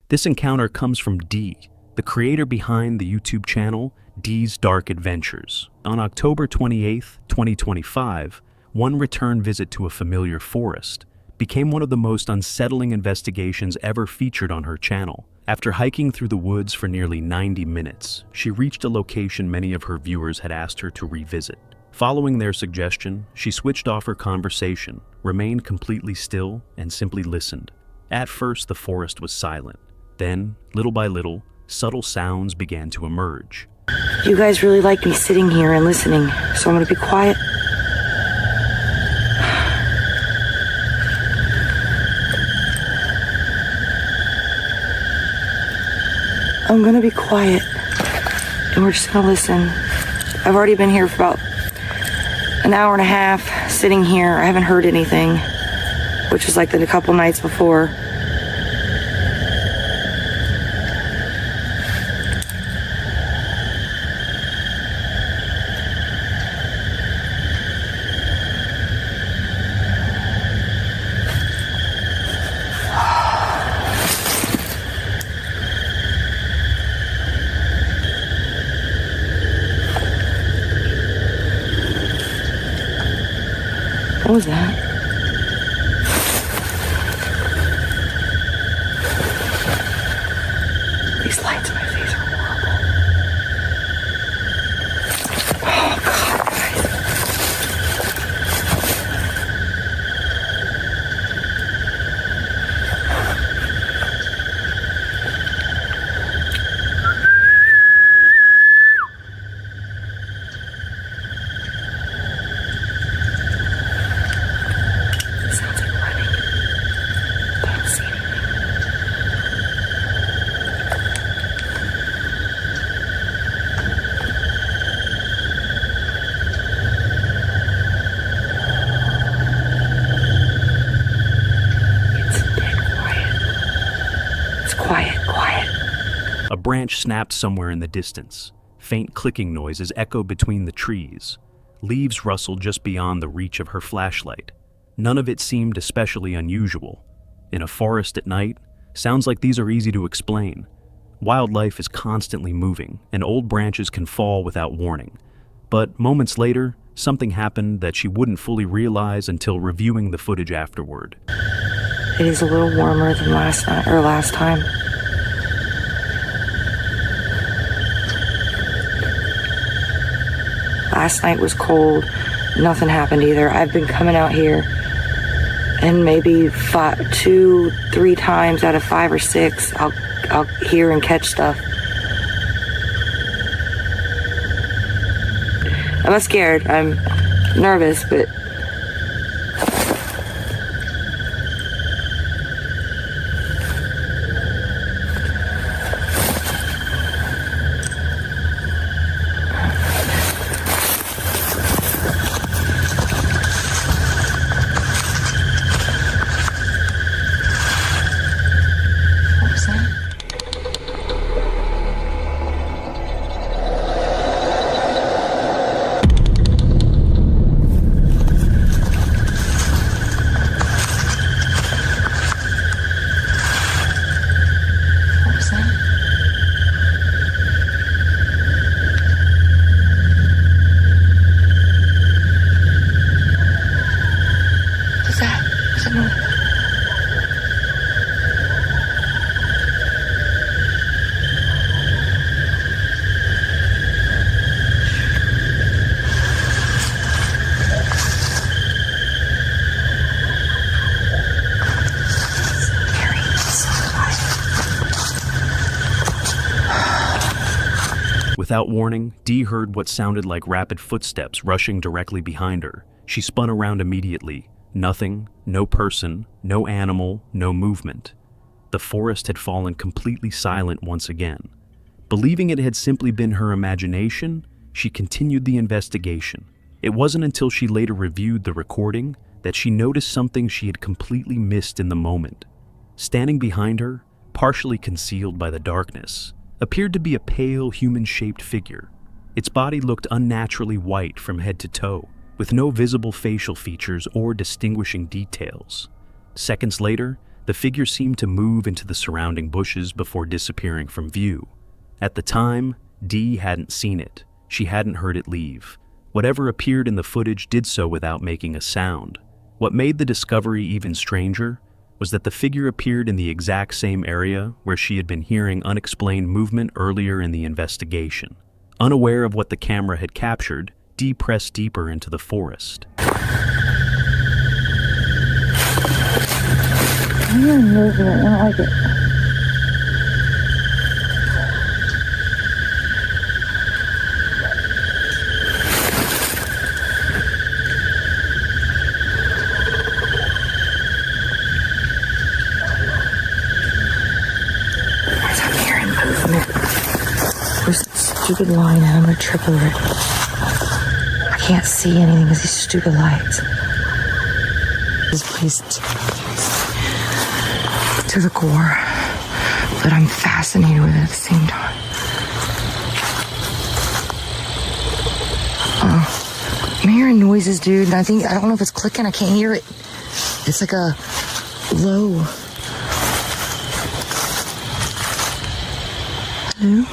This encounter comes from Dee, the creator behind the YouTube channel Dee's Dark Adventures. On October 28, 2025, one return visit to a familiar forest became one of the most unsettling investigations ever featured on her channel. After hiking through the woods for nearly 90 minutes, she reached a location many of her viewers had asked her to revisit. Following their suggestion, she switched off her conversation, remained completely still, and simply listened. At first, the forest was silent. Then, little by little, subtle sounds began to emerge. You guys really like me sitting here and listening, so I'm gonna be quiet. I'm gonna be quiet, and we're just gonna listen. I've already been here for about an hour and a half, sitting here. I haven't heard anything, which was like the couple nights before. What was that? These lights in my face are horrible. Oh, God, guys. Sounds like running, but I don't see anything. It's dead quiet. It's quiet. A branch snapped somewhere in the distance. Faint clicking noises echoed between the trees. Leaves rustled just beyond the reach of her flashlight. None of it seemed especially unusual. In a forest at night, sounds like these are easy to explain. Wildlife is constantly moving, and old branches can fall without warning. But moments later, something happened that she wouldn't fully realize until reviewing the footage afterward. It is a little warmer than last time. Last night was cold. Nothing happened either. I've been coming out here, and maybe 2-3 times out of 5 or 6, I'll hear and catch stuff. I'm not scared. I'm nervous, but what was that? What was that? What's that? What's that noise? Eerie. It's so quiet. Without warning, Dee heard what sounded like rapid footsteps rushing directly behind her. She spun around immediately. Nothing, no person, no animal, no movement. The forest had fallen completely silent once again. Believing it had simply been her imagination, she continued the investigation. It wasn't until she later reviewed the recording that she noticed something she had completely missed in the moment. Standing behind her, partially concealed by the darkness, appeared to be a pale, human-shaped figure. Its body looked unnaturally white from head to toe, with no visible facial features or distinguishing details. Seconds later, The figure seemed to move into the surrounding bushes before disappearing from view. At the time, Dee hadn't seen it. She hadn't heard it leave. Whatever appeared in the footage did so without making a sound. What made the discovery even stranger was that the figure appeared in the exact same area where she had been hearing unexplained movement earlier in the investigation. Unaware of what the camera had captured, Dee pressed deeper into the forest. I'm gonna move it. I don't like it. I'm hearing movement. Where's that stupid line at? I'm gonna trip over it. I can't see anything because these stupid lights. This place to the core, but I'm fascinated with it at the same time. I'm hearing noises, dude, and I don't know if it's clicking. I can't hear it. It's like a low. Hello?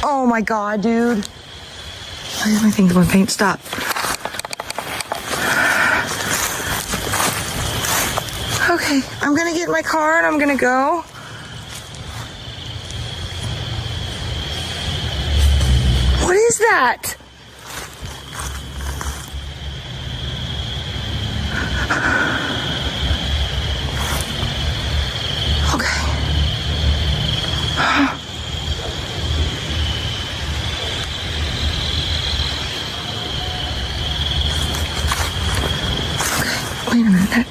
Oh my god, dude. Why is my thing going faint? Stop. Okay, I'm gonna get in my car and I'm gonna go. What is that? Okay. Wait a minute.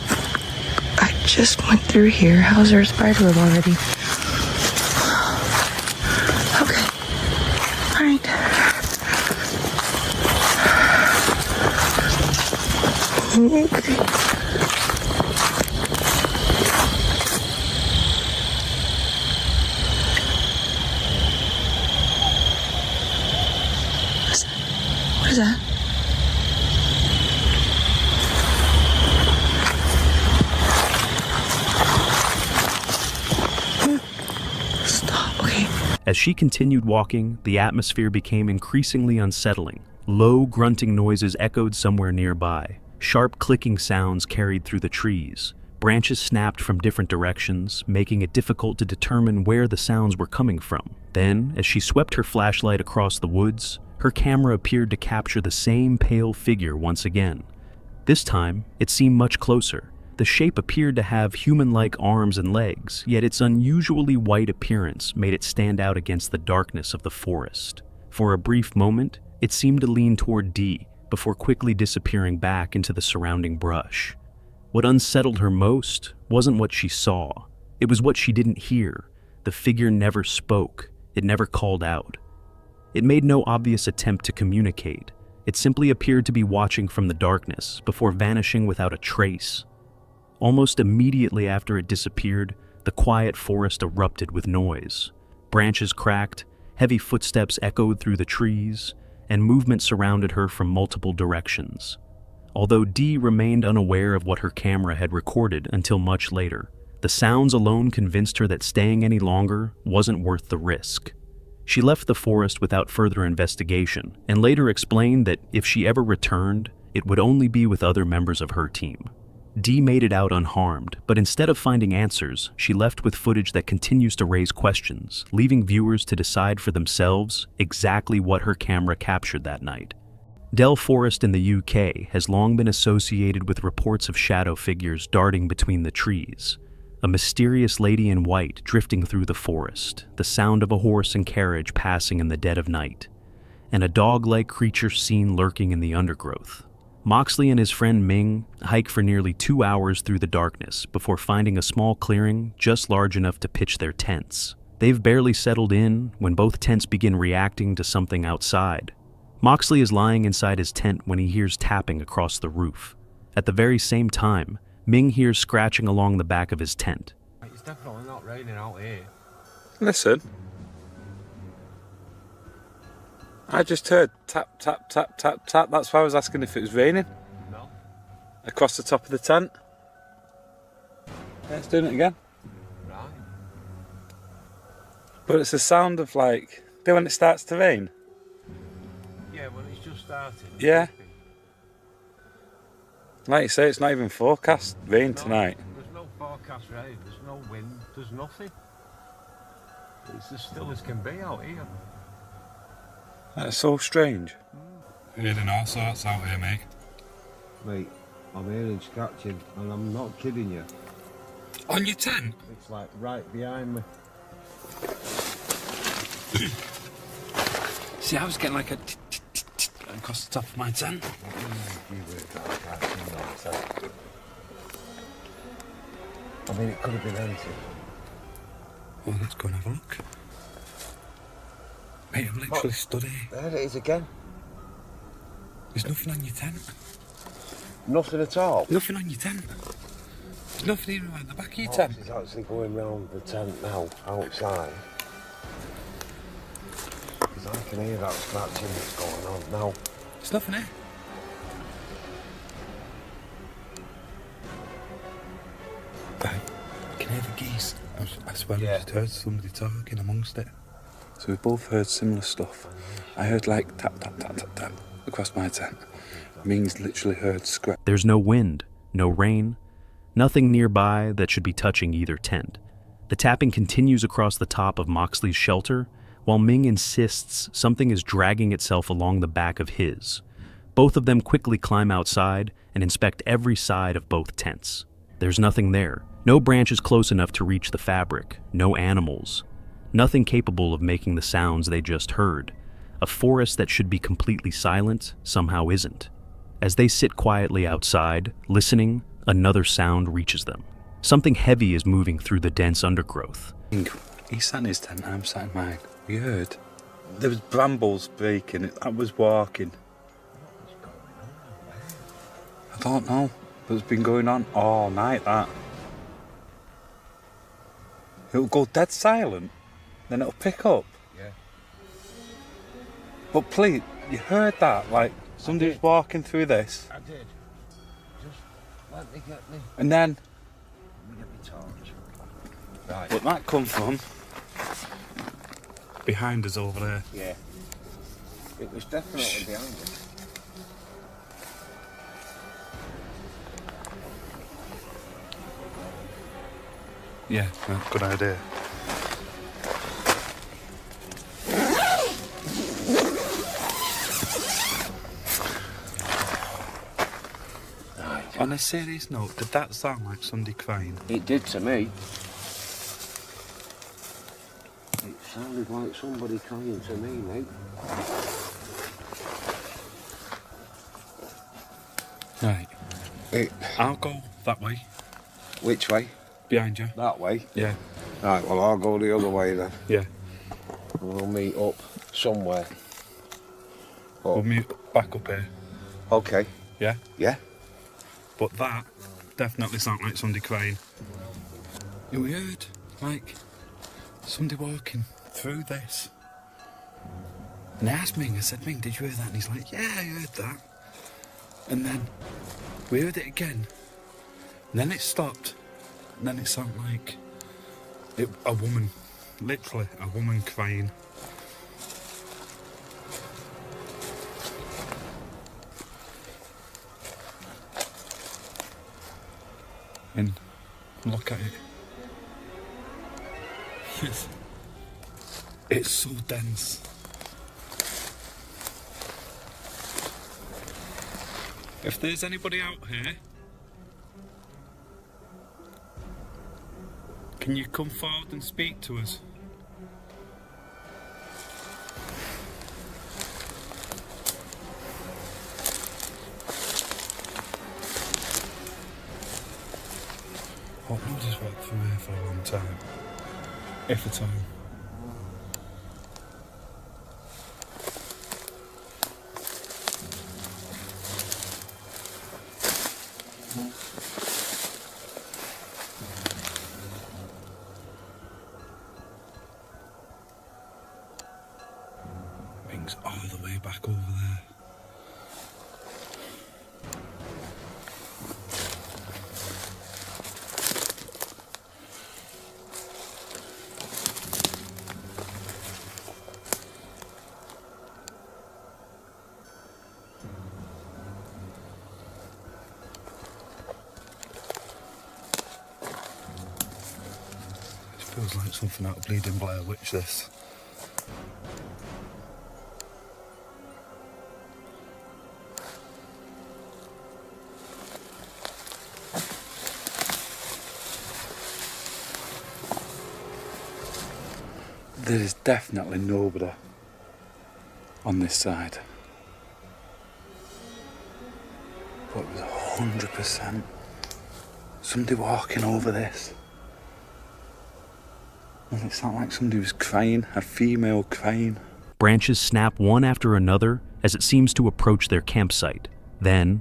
I just went through here. How's there a spider web already? Okay. All right. Okay. What is that? As she continued walking, the atmosphere became increasingly unsettling. Low, grunting noises echoed somewhere nearby. Sharp clicking sounds carried through the trees. Branches snapped from different directions, making it difficult to determine where the sounds were coming from. Then, as she swept her flashlight across the woods, her camera appeared to capture the same pale figure once again. This time, it seemed much closer. The shape appeared to have human-like arms and legs, yet its unusually white appearance made it stand out against the darkness of the forest. For a brief moment, it seemed to lean toward Dee, before quickly disappearing back into the surrounding brush. What unsettled her most wasn't what she saw. It was what she didn't hear. The figure never spoke. It never called out. It made no obvious attempt to communicate. It simply appeared to be watching from the darkness, before vanishing without a trace. Almost immediately after it disappeared, the quiet forest erupted with noise. Branches cracked, heavy footsteps echoed through the trees, and movement surrounded her from multiple directions. Although Dee remained unaware of what her camera had recorded until much later, the sounds alone convinced her that staying any longer wasn't worth the risk. She left the forest without further investigation, and later explained that if she ever returned, it would only be with other members of her team. Dee made it out unharmed, but instead of finding answers, she left with footage that continues to raise questions, leaving viewers to decide for themselves exactly what her camera captured that night. Dell Forest in the UK has long been associated with reports of shadow figures darting between the trees. A mysterious lady in white drifting through the forest, the sound of a horse and carriage passing in the dead of night, and a dog-like creature seen lurking in the undergrowth. Moxley and his friend Ming hike for nearly 2 hours through the darkness before finding a small clearing just large enough to pitch their tents. They've barely settled in when both tents begin reacting to something outside. Moxley is lying inside his tent when he hears tapping across the roof. At the very same time, Ming hears scratching along the back of his tent. It's definitely not raining out here. Listen. I just heard tap, tap, tap, tap, tap. That's why I was asking if it was raining. No. Across the top of the tent. Yeah, it's doing it again. Right. But it's a sound of like, do when it starts to rain? Yeah, well, it's just started. Yeah. Like you say, it's not even forecast rain tonight. There's no forecast rain, there's no wind, there's nothing. It's as still as can be out here. That's so strange. Hearing all sorts out here, mate. Mate, I'm hearing scratching, and I'm not kidding you. On your tent? It's like right behind me. See, I was getting like a across the top of my tent. I mean, it could have been anything. Well, let's go and have a look. Mate, I'm literally stood here. There it is again. There's nothing on your tent. Nothing at all. Nothing on your tent. There's nothing even around the back of your tent. He's actually going round the tent now, outside. Because I can hear that scratching that's going on now. There's nothing here. I can hear the geese. I swear I just heard somebody talking amongst it. So we both heard similar stuff. I heard like tap, tap, tap, tap, tap across my tent. Ming's literally heard scratch. There's no wind, no rain, nothing nearby that should be touching either tent. The tapping continues across the top of Moxley's shelter, while Ming insists something is dragging itself along the back of his. Both of them quickly climb outside and inspect every side of both tents. There's nothing there. No branches close enough to reach the fabric, no animals. Nothing capable of making the sounds they just heard. A forest that should be completely silent somehow isn't. As they sit quietly outside, listening, another sound reaches them. Something heavy is moving through the dense undergrowth. He sat in his tent, I'm sat in mine. We heard. There was brambles breaking. I was walking. I don't know. But it's been going on all night, that. It'll go dead silent. Then it'll pick up. Yeah. But please, you heard that? Like, somebody was walking through this. I did. Just let me get me. And then, Let me get my torch. Right. but that come from behind us over there. Yeah. It was definitely behind us. Yeah, good idea. On a serious note, did that sound like somebody crying? It did to me. It sounded like somebody crying to me, mate. Right. I'll go that way, Which way? behind you. That way? Yeah. Right, well, I'll go the other way then. Yeah. We'll meet up somewhere. We'll meet back up here. Okay. Yeah? Yeah? But that definitely sounded like somebody crying. You heard, like, somebody walking through this. And I asked Ming, I said, Ming, did you hear that? And he's like, yeah, I heard that. And then we heard it again. And then it stopped. And then it sounded like a woman, literally a woman crying. And look at it. It's so dense. If there's anybody out here, can you come forward and speak to us? What will just walk through here for a long time? If at all. Ming's all the way back over there. Feels like something out of Bleeding Blair Witch, this. There is definitely nobody on this side. But it was 100% somebody walking over this. And it sounded like somebody was crying, a female crying. Branches snap one after another as it seems to approach their campsite. Then,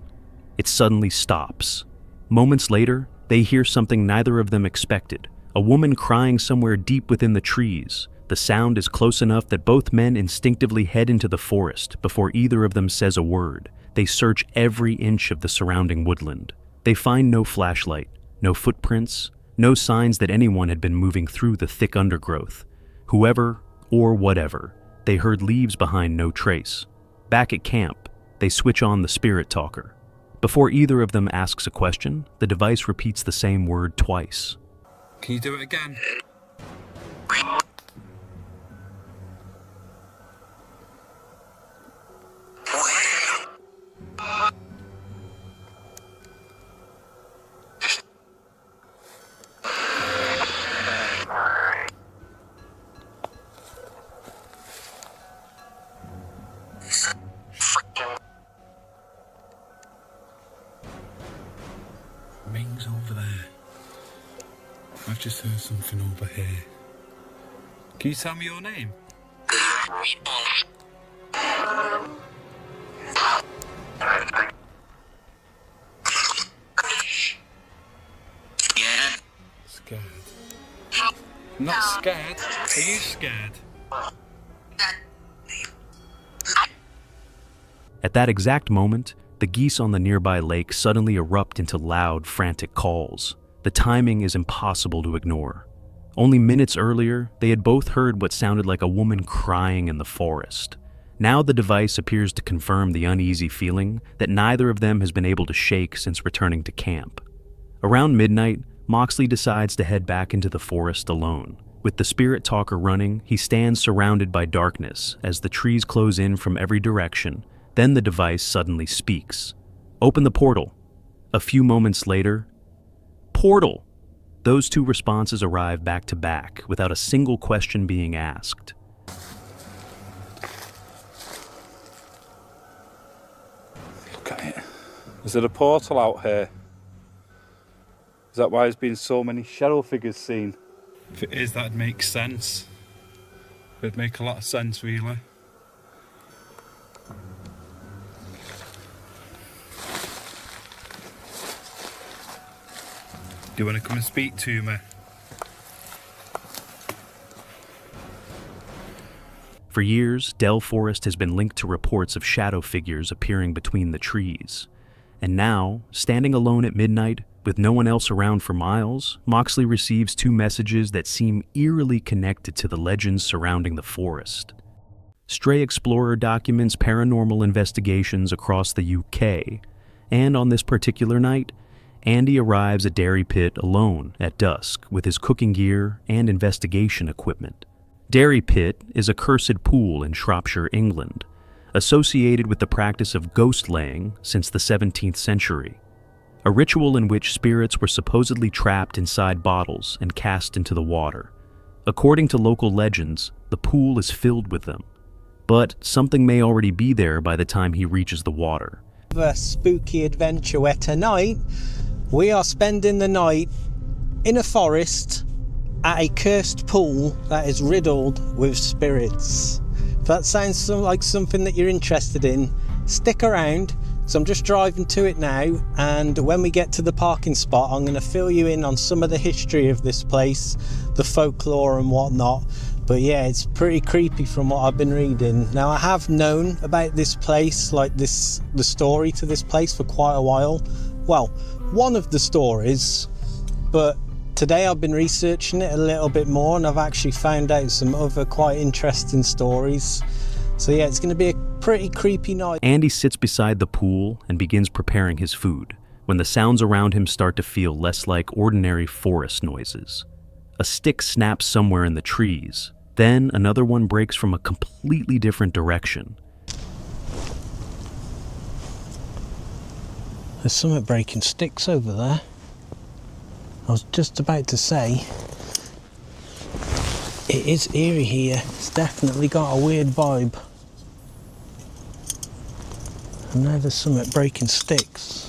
it suddenly stops. Moments later, they hear something neither of them expected. A woman crying somewhere deep within the trees. The sound is close enough that both men instinctively head into the forest before either of them says a word. They search every inch of the surrounding woodland. They find no flashlight, no footprints, no signs that anyone had been moving through the thick undergrowth. Whoever or whatever, they heard leaves behind no trace. Back at camp, they switch on the spirit talker. Before either of them asks a question, the device repeats the same word twice. Can you do it again? Ming's over there. I've just heard something over here. Can you tell me your name? Scared. I'm not scared. Are you scared? At that exact moment, the geese on the nearby lake suddenly erupt into loud, frantic calls. The timing is impossible to ignore. Only minutes earlier, they had both heard what sounded like a woman crying in the forest. Now the device appears to confirm the uneasy feeling that neither of them has been able to shake since returning to camp. Around midnight, Moxley decides to head back into the forest alone. With the spirit talker running, he stands surrounded by darkness as the trees close in from every direction. Then the device suddenly speaks. "Open the portal." A few moments later, "Portal!" Those two responses arrive back to back without a single question being asked. Look at it. Is there a portal out here? Is that why there's been so many shadow figures seen? If it is, that'd make sense. It'd make a lot of sense, really. Do you want to come and speak to me? For years, Dell Forest has been linked to reports of shadow figures appearing between the trees. And now, standing alone at midnight, with no one else around for miles, Moxley receives two messages that seem eerily connected to the legends surrounding the forest. Stray Explorer documents paranormal investigations across the UK, and on this particular night, Andy arrives at Derry Pit alone at dusk with his cooking gear and investigation equipment. Derry Pit is a cursed pool in Shropshire, England, associated with the practice of ghost laying since the 17th century, a ritual in which spirits were supposedly trapped inside bottles and cast into the water. According to local legends, the pool is filled with them, but something may already be there by the time he reaches the water. A spooky adventure where tonight we are spending the night in a forest at a cursed pool that is riddled with spirits. If that sounds like something that you're interested in, stick around, because I'm just driving to it now, and when we get to the parking spot I'm going to fill you in on some of the history of this place, the folklore and whatnot. But yeah, it's pretty creepy from what I've been reading. Now, I have known about this place, the story to this place for quite a while. Well, one of the stories, but today I've been researching it a little bit more and I've actually found out some other quite interesting stories. So yeah, it's going to be a pretty creepy night. Andy sits beside the pool and begins preparing his food when the sounds around him start to feel less like ordinary forest noises. A stick snaps somewhere in the trees. Then another one breaks from a completely different direction. There's something breaking sticks over there. I was just about to say, it is eerie here. It's definitely got a weird vibe. And now there's something breaking sticks.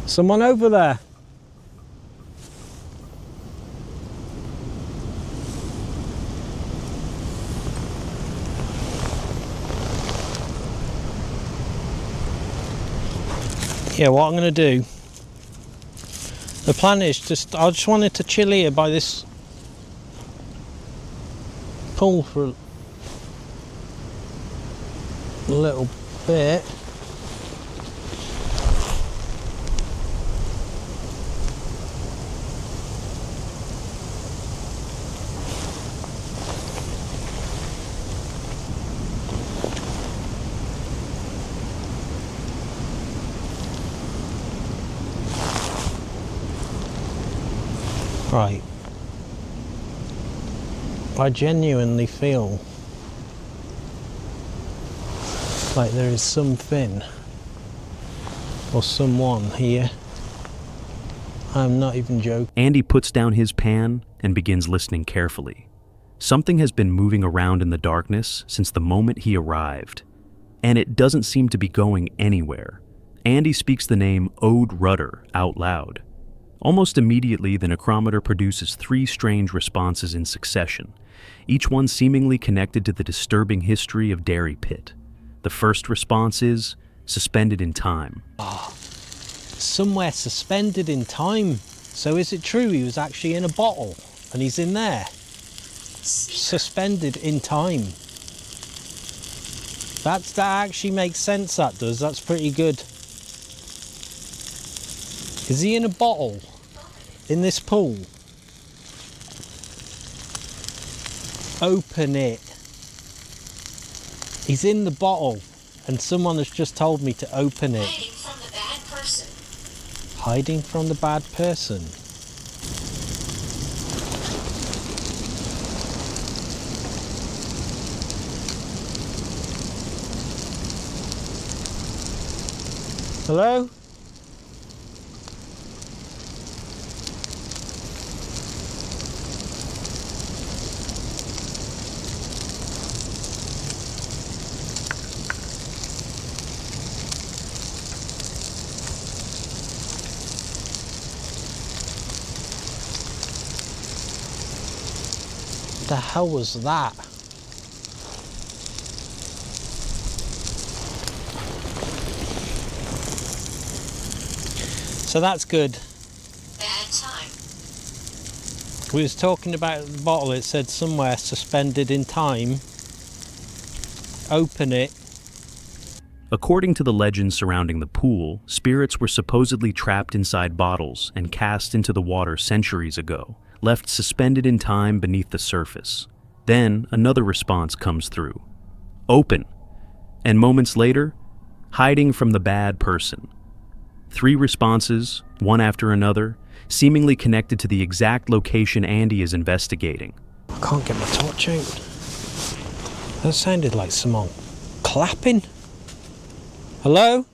Someone over there. Yeah, what I'm going to do, the plan is I just wanted to chill here by this pool for a little bit. Right, I genuinely feel like there is something or someone here. I'm not even joking. Andy puts down his pan and begins listening carefully. Something has been moving around in the darkness since the moment he arrived, and it doesn't seem to be going anywhere. Andy speaks the name Ode Rudder out loud. Almost immediately, the necrometer produces 3 strange responses in succession, each one seemingly connected to the disturbing history of Derry Pit. The first response is, suspended in time. Somewhere suspended in time. So is it true he was actually in a bottle and he's in there? Suspended in time. That actually makes sense, that does. That's pretty good. Is he in a bottle in this pool? Open it. He's in the bottle and someone has just told me to open it. Hiding from the bad person. Hiding from the bad person. Hello? the hell was that? So that's good. Bad time. We was talking about the bottle, it said somewhere suspended in time. Open it. According to the legend surrounding the pool, spirits were supposedly trapped inside bottles and cast into the water centuries ago, left suspended in time beneath the surface. Then another response comes through. Open. And moments later, hiding from the bad person. 3 responses, one after another, seemingly connected to the exact location Andy is investigating. I can't get my torch out. That sounded like someone clapping. Hello?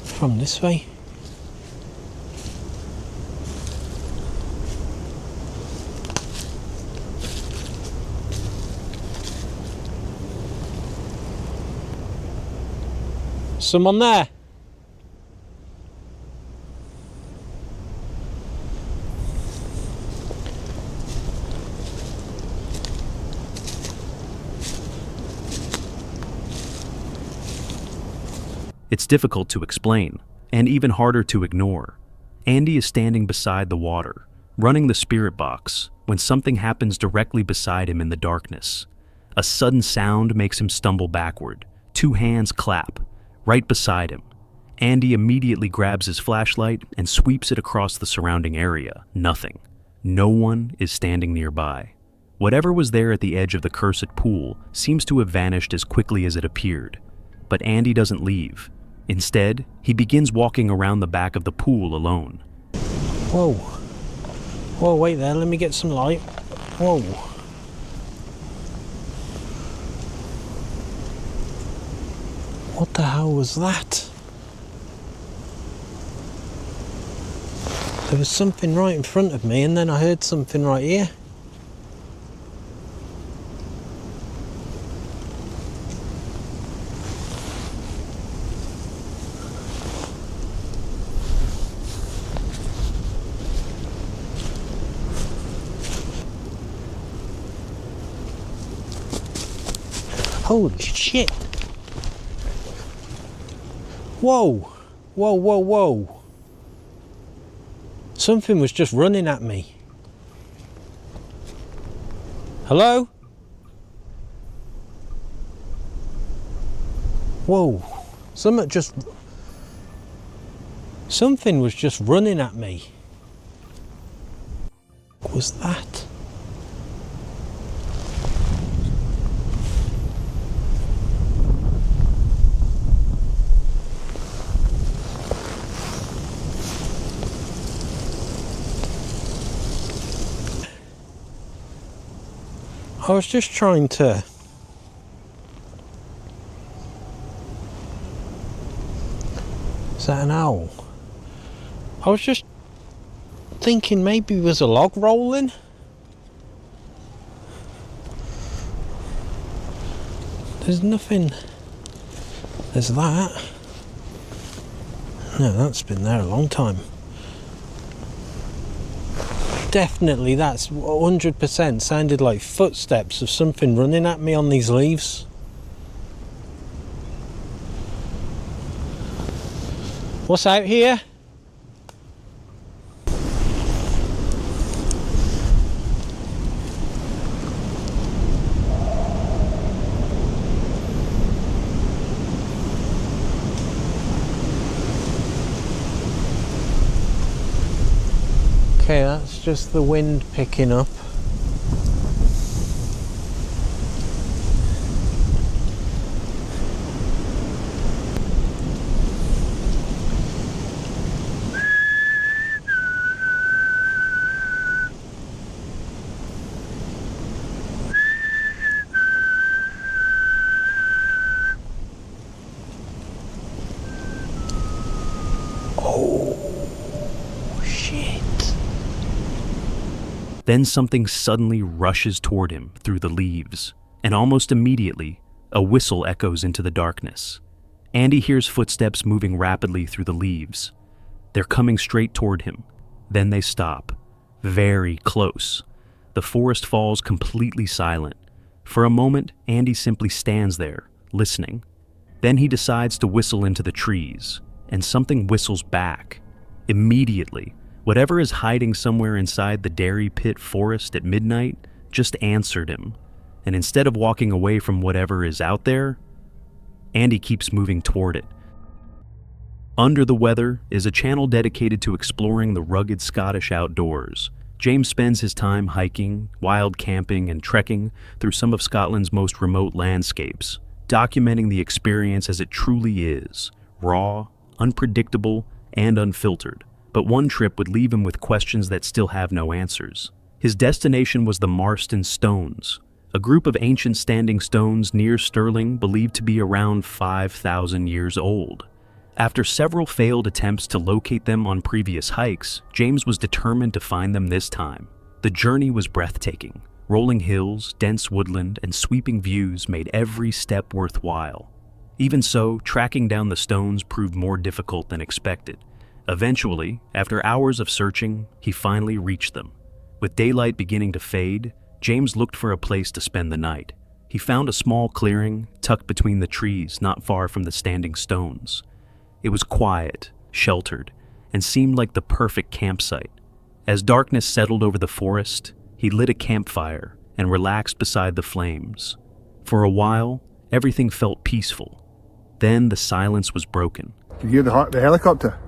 From this way. Someone there? It's difficult to explain, and even harder to ignore. Andy is standing beside the water, running the spirit box, when something happens directly beside him in the darkness. A sudden sound makes him stumble backward. 2 hands clap, right beside him. Andy immediately grabs his flashlight and sweeps it across the surrounding area. Nothing. No one is standing nearby. Whatever was there at the edge of the cursed pool seems to have vanished as quickly as it appeared. But Andy doesn't leave. Instead, he begins walking around the back of the pool alone. Whoa. Whoa, wait there, let me get some light. Whoa. What the hell was that? There was something right in front of me and then I heard something right here. Holy shit! Whoa! Whoa, whoa, whoa! Something was just running at me. Hello? Whoa! Something was just running at me. What was that? I was just trying to Is that an owl? I was just thinking maybe it was a log rolling. There's nothing. There's that. No, that's been there a long time. Definitely, that's 100% sounded like footsteps of something running at me on these leaves. What's out here? Okay, that's just the wind picking up. Then something suddenly rushes toward him through the leaves, and almost immediately, a whistle echoes into the darkness. Andy hears footsteps moving rapidly through the leaves. They're coming straight toward him. Then they stop. Very close. The forest falls completely silent. For a moment, Andy simply stands there, listening. Then he decides to whistle into the trees, and something whistles back. Immediately, whatever is hiding somewhere inside the dairy pit forest at midnight just answered him. And instead of walking away from whatever is out there, Andy keeps moving toward it. Under the Weather is a channel dedicated to exploring the rugged Scottish outdoors. James spends his time hiking, wild camping, and trekking through some of Scotland's most remote landscapes, documenting the experience as it truly is, raw, unpredictable, and unfiltered. But one trip would leave him with questions that still have no answers. His destination was the Marston Stones, a group of ancient standing stones near Stirling believed to be around 5,000 years old. After several failed attempts to locate them on previous hikes, James was determined to find them this time. The journey was breathtaking. Rolling hills, dense woodland, and sweeping views made every step worthwhile. Even so, tracking down the stones proved more difficult than expected. Eventually, after hours of searching, he finally reached them. With daylight beginning to fade, James looked for a place to spend the night. He found a small clearing tucked between the trees not far from the standing stones. It was quiet, sheltered, and seemed like the perfect campsite. As darkness settled over the forest, he lit a campfire and relaxed beside the flames. For a while, everything felt peaceful. Then the silence was broken. Can you hear the helicopter?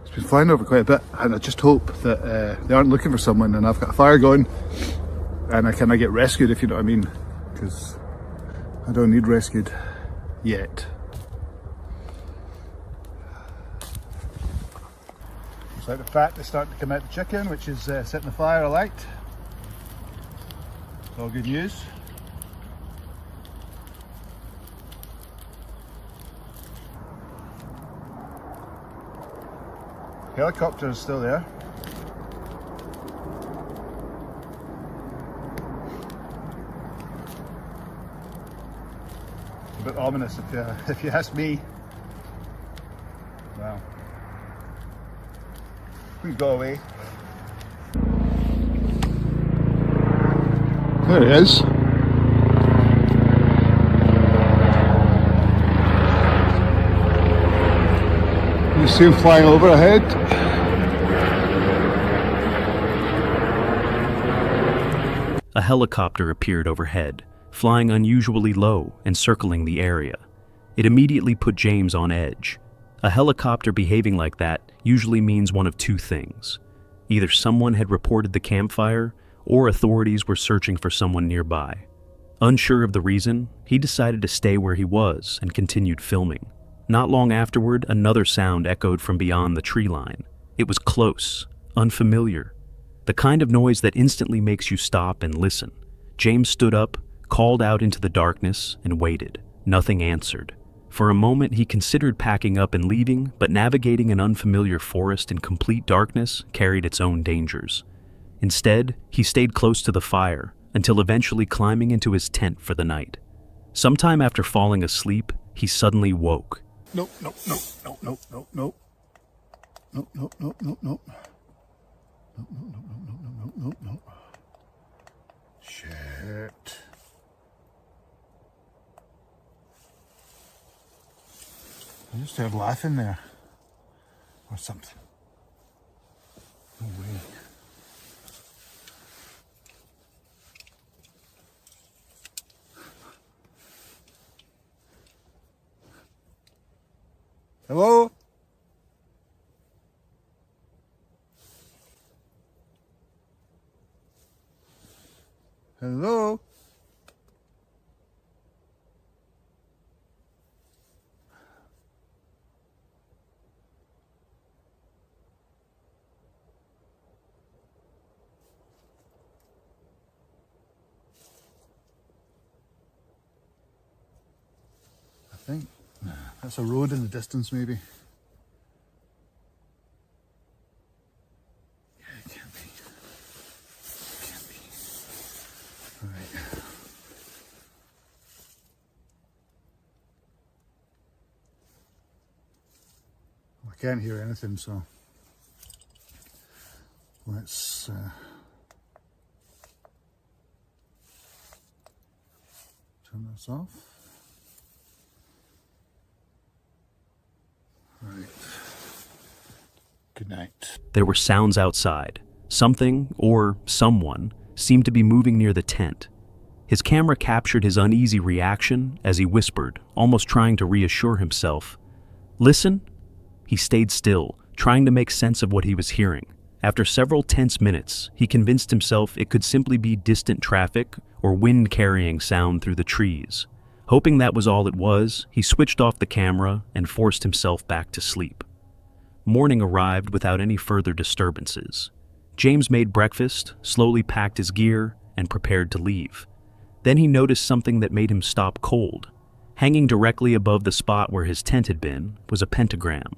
It's been flying over quite a bit, and I just hope that they aren't looking for someone and I've got a fire going and I get rescued, if you know what I mean, because I don't need rescued yet. Looks like the fat is starting to come out the chicken, which is setting the fire alight. It's all good news. Helicopter is still there. A bit ominous if you ask me. Wow. Please go away. There he is. You see him flying over ahead. A helicopter appeared overhead, flying unusually low and circling the area. It immediately put James on edge. A helicopter behaving like that usually means one of two things. Either someone had reported the campfire, or authorities were searching for someone nearby. Unsure of the reason, he decided to stay where he was and continued filming. Not long afterward, another sound echoed from beyond the tree line. It was close, unfamiliar, the kind of noise that instantly makes you stop and listen. James stood up, called out into the darkness, and waited. Nothing answered. For a moment, he considered packing up and leaving, but navigating an unfamiliar forest in complete darkness carried its own dangers. Instead, he stayed close to the fire, until eventually climbing into his tent for the night. Sometime after falling asleep, he suddenly woke. Nope. Shit. I just heard laughing there. Or something. No way. Hello? Hello? I think that's a road in the distance, maybe. Yeah, it can't be. It can't be. All right. can't hear anything, so let's turn this off. Right. Good night. There were sounds outside. Something, or someone, seemed to be moving near the tent. His camera captured his uneasy reaction as he whispered, almost trying to reassure himself. "Listen?" He stayed still, trying to make sense of what he was hearing. After several tense minutes, he convinced himself it could simply be distant traffic or wind carrying sound through the trees. Hoping that was all it was, he switched off the camera and forced himself back to sleep. Morning arrived without any further disturbances. James made breakfast, slowly packed his gear, and prepared to leave. Then he noticed something that made him stop cold. Hanging directly above the spot where his tent had been was a pentagram.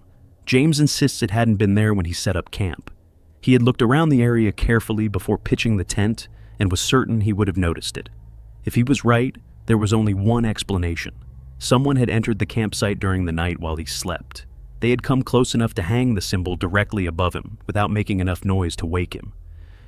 James insists it hadn't been there when he set up camp. He had looked around the area carefully before pitching the tent and was certain he would have noticed it. If he was right, there was only one explanation. Someone had entered the campsite during the night while he slept. They had come close enough to hang the symbol directly above him without making enough noise to wake him.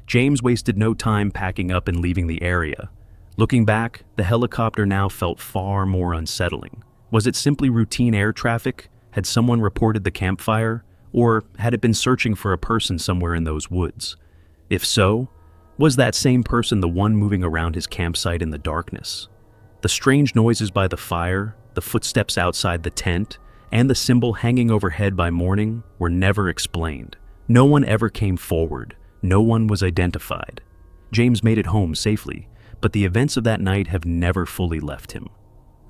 James wasted no time packing up and leaving the area. Looking back, the helicopter now felt far more unsettling. Was it simply routine air traffic? Had someone reported the campfire? Or had it been searching for a person somewhere in those woods? If so, was that same person the one moving around his campsite in the darkness? The strange noises by the fire, the footsteps outside the tent, and the symbol hanging overhead by morning were never explained. No one ever came forward. No one was identified. James made it home safely, but the events of that night have never fully left him.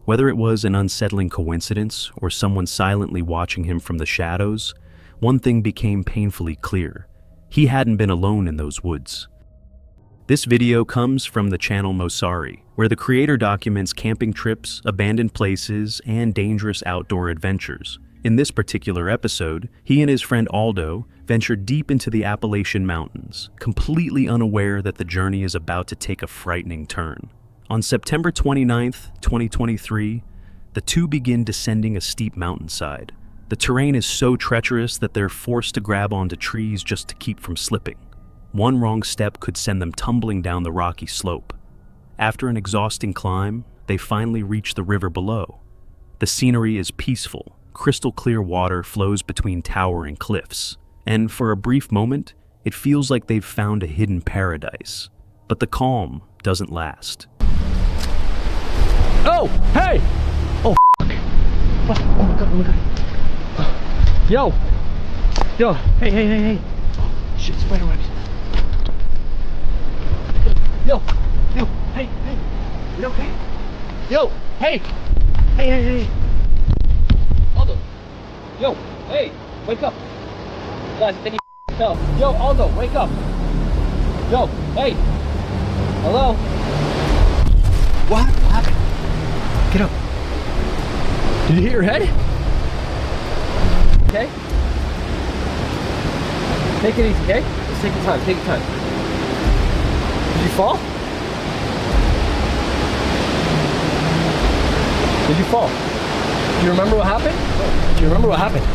Whether it was an unsettling coincidence or someone silently watching him from the shadows, one thing became painfully clear. He hadn't been alone in those woods. This video comes from the channel Mosari, where the creator documents camping trips, abandoned places, and dangerous outdoor adventures. In this particular episode, he and his friend Aldo ventured deep into the Appalachian Mountains, completely unaware that the journey is about to take a frightening turn. On September 29th, 2023, the two begin descending a steep mountainside. The terrain is so treacherous that they're forced to grab onto trees just to keep from slipping. One wrong step could send them tumbling down the rocky slope. After an exhausting climb, they finally reach the river below. The scenery is peaceful. Crystal clear water flows between towering cliffs, and for a brief moment, it feels like they've found a hidden paradise. But the calm doesn't last. Oh, hey! Oh, fuck. Oh my god, oh my god. Yo, hey. Oh, shit, spider webs. Yo, hey, you okay? Yo, hey. Aldo, yo, hey, wake up. Guys, I think you fell. Yo, Aldo, wake up. Yo, hey. Hello? What happened? Get up. Did you hit your head? Okay. Take it easy, okay? Just take your time, Did you fall? Did you fall? Do you remember what happened?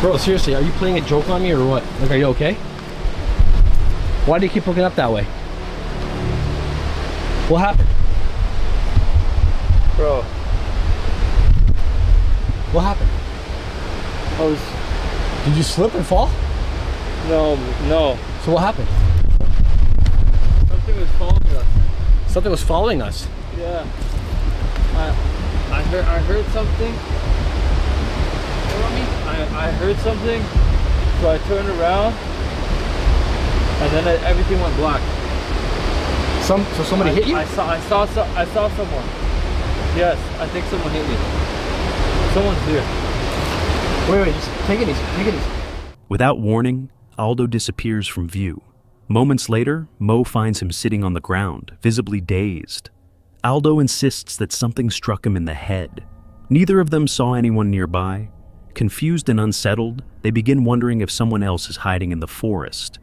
Bro, seriously, are you playing a joke on me or what? Like, are you okay? Why do you keep looking up that way? What happened? Bro. What happened? Did you slip and fall? No. So what happened? Something was following us. Something was following us? Yeah. I heard something. I heard something, so I turned around, and then everything went black. So somebody hit you? I saw someone. Yes, I think someone hit me. Someone's here. Wait, just take it easy. Without warning, Aldo disappears from view. Moments later, Mo finds him sitting on the ground, visibly dazed. Aldo insists that something struck him in the head. Neither of them saw anyone nearby. Confused and unsettled, they begin wondering if someone else is hiding in the forest.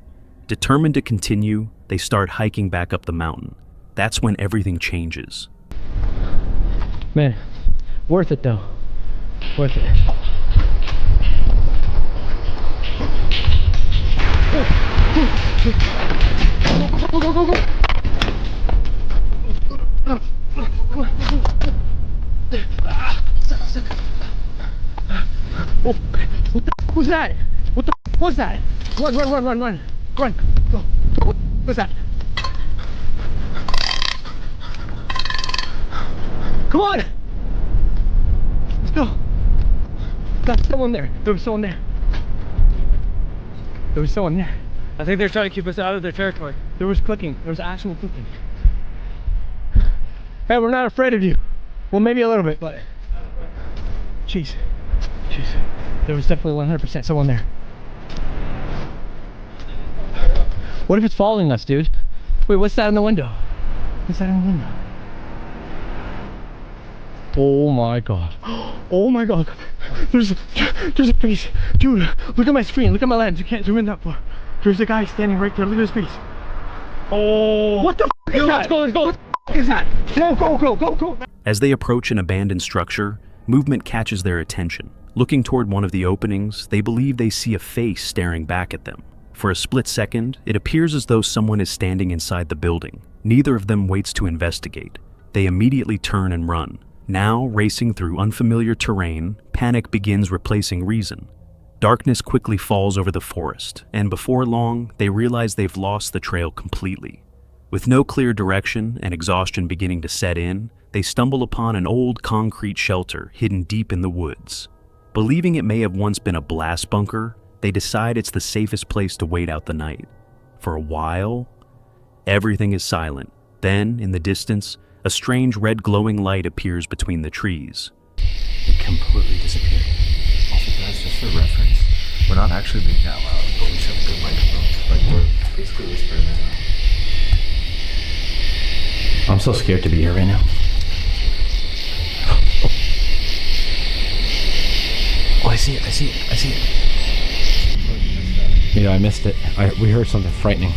Determined to continue, they start hiking back up the mountain. That's when everything changes. Man, worth it though. Worth it. Go, go, go, go. Oh, what the f was that? What the f was that? Run, run, run, run, run. Run. Go. What was that? Come on! Let's go. That's someone there. There was someone there. There was someone there. I think they're trying to keep us out of their territory. There was clicking. There was actual clicking. Hey, we're not afraid of you. Well, maybe a little bit, but... Jeez. Jeez. There was definitely 100% someone there. What if it's following us, dude? Wait, what's that in the window? What's that in the window? Oh my god. Oh my god. There's a face. Dude, look at my screen. Look at my lens. You can't zoom in that far. There's a guy standing right there. Look at his face. Oh. What the f is that? Let's go, let's go. What the f is that? Go, go, go, go, go. As they approach an abandoned structure, movement catches their attention. Looking toward one of the openings, they believe they see a face staring back at them. For a split second, it appears as though someone is standing inside the building. Neither of them waits to investigate. They immediately turn and run. Now, racing through unfamiliar terrain, panic begins replacing reason. Darkness quickly falls over the forest, and before long, they realize they've lost the trail completely. With no clear direction and exhaustion beginning to set in, they stumble upon an old concrete shelter hidden deep in the woods. Believing it may have once been a blast bunker, they decide it's the safest place to wait out the night. For a while, everything is silent. Then, in the distance, a strange red glowing light appears between the trees. It completely disappeared. Also, guys, just for reference, we're not actually being that loud, but we just have good microphones. Like, we're basically whispering right now. I'm so scared to be here right now. Oh, I see it, I see it, I see it. Yeah, I missed it. We heard something frightening.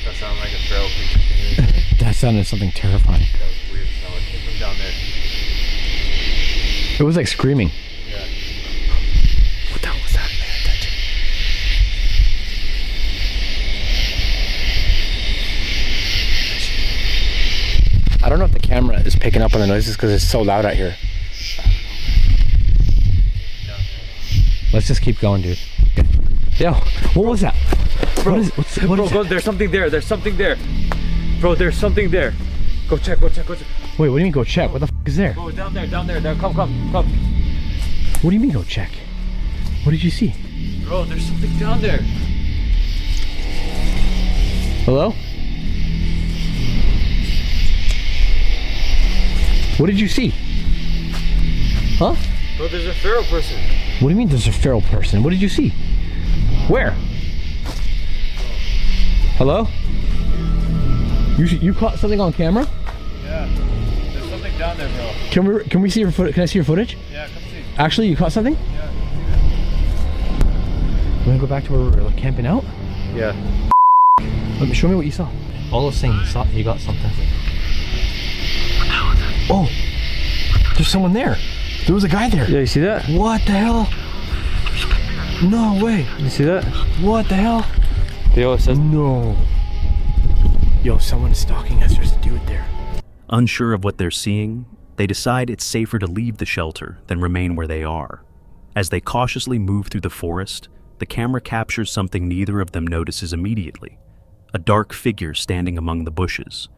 That sounded like a feral creature. That sounded something terrifying. That was weird. It sounded like it from down there. It was like screaming. Yeah. What the hell was that? Pay attention. I don't know if the camera is picking up on the noises because it's so loud out here. Let's just keep going, dude. Yo, what was that? Bro, what is go, that? there's something there. There's something there. Bro, there's something there. Go check, go check, go check. Wait, what do you mean go check? What the f is there? Bro, down there, down there. Come, come, come. What do you mean go check? What did you see? Bro, there's something down there. Hello? What did you see? Huh? Bro, there's a feral person. What do you mean there's a feral person? What did you see? Where? Hello? You caught something on camera? Yeah. There's something down there, bro. Can we see your footage? Can I see your footage? Yeah, come see. Actually, you caught something? Yeah. You wanna go back to where we were camping out? Yeah. Let me show me what you saw. All those things you got something. Oh, there's someone there. There was a guy there. Yeah, you see that? What the hell? No way. You see that? What the hell? Yo, it says no. Yo, someone's stalking us. There's a dude there. Unsure of what they're seeing, they decide it's safer to leave the shelter than remain where they are. As they cautiously move through the forest, the camera captures something neither of them notices immediately. A dark figure standing among the bushes.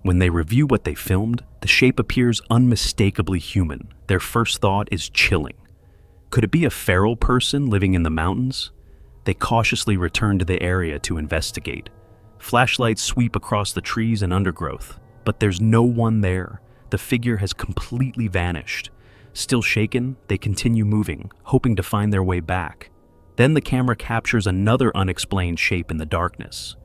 When they review what they filmed, the shape appears unmistakably human. Their first thought is chilling. Could it be a feral person living in the mountains? They cautiously return to the area to investigate. Flashlights sweep across the trees and undergrowth, but there's no one there. The figure has completely vanished. Still shaken, they continue moving, hoping to find their way back. Then the camera captures another unexplained shape in the darkness.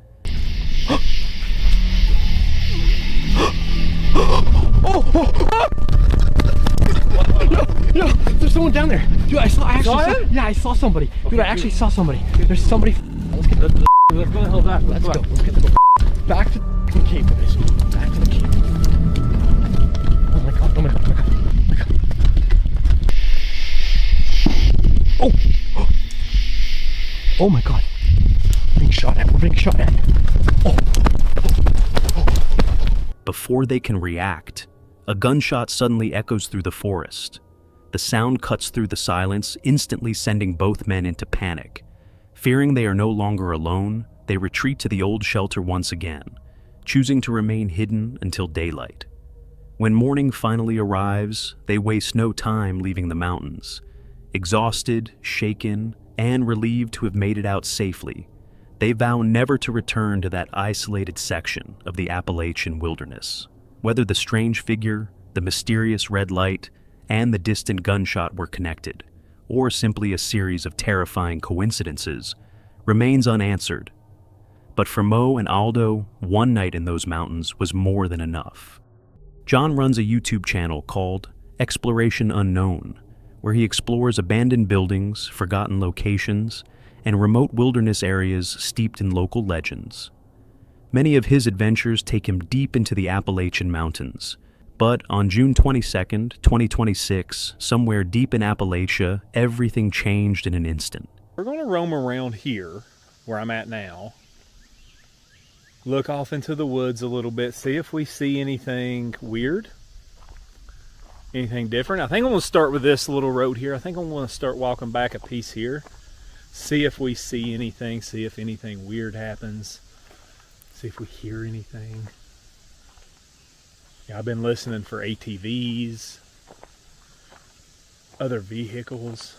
Yo, there's someone down there. Dude, I saw somebody. Dude, I actually saw somebody. There's somebody. let's go the hell back. Let's go. Let's get the back to the cave, guys. Being shot at. We're being shot at. Before they can react, a gunshot suddenly echoes through the forest. The sound cuts through the silence, instantly sending both men into panic. Fearing they are no longer alone, they retreat to the old shelter once again, choosing to remain hidden until daylight. When morning finally arrives, they waste no time leaving the mountains. Exhausted, shaken, and relieved to have made it out safely, they vow never to return to that isolated section of the Appalachian wilderness. Whether the strange figure, the mysterious red light, and the distant gunshot were connected, or simply a series of terrifying coincidences, remains unanswered. But for Mo and Aldo, one night in those mountains was more than enough. John runs a YouTube channel called Exploration Unknown, where he explores abandoned buildings, forgotten locations, and remote wilderness areas steeped in local legends. Many of his adventures take him deep into the Appalachian Mountains, but on June 22nd, 2026, somewhere deep in Appalachia, everything changed in an instant. We're going to roam around here, where I'm at now. Look off into the woods a little bit, see if we see anything weird. Anything different. I think I'm going to start with this little road here. I think I'm going to start walking back a piece here. See if we see anything, see if anything weird happens. See if we hear anything. Yeah, I've been listening for ATVs, other vehicles.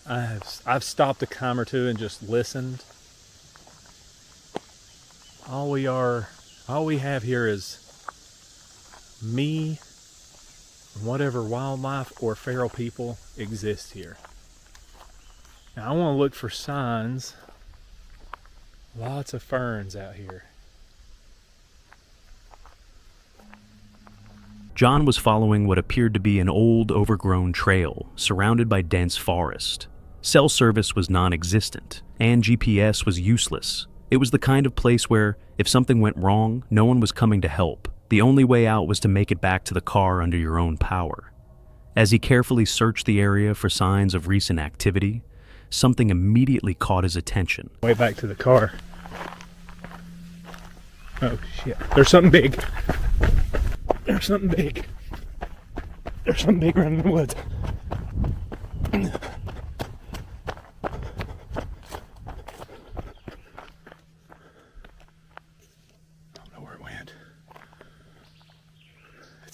I've stopped a time or two and just listened. All we have here is me and whatever wildlife or feral people exist here. Now I want to look for signs. Lots of ferns out here. John was following what appeared to be an old, overgrown trail surrounded by dense forest. Cell service was non-existent, and GPS was useless. It was the kind of place where, if something went wrong, no one was coming to help. The only way out was to make it back to the car under your own power. As he carefully searched the area for signs of recent activity, something immediately caught his attention. Way back to the car. Oh shit. There's something big. There's something big. There's something big running in the woods.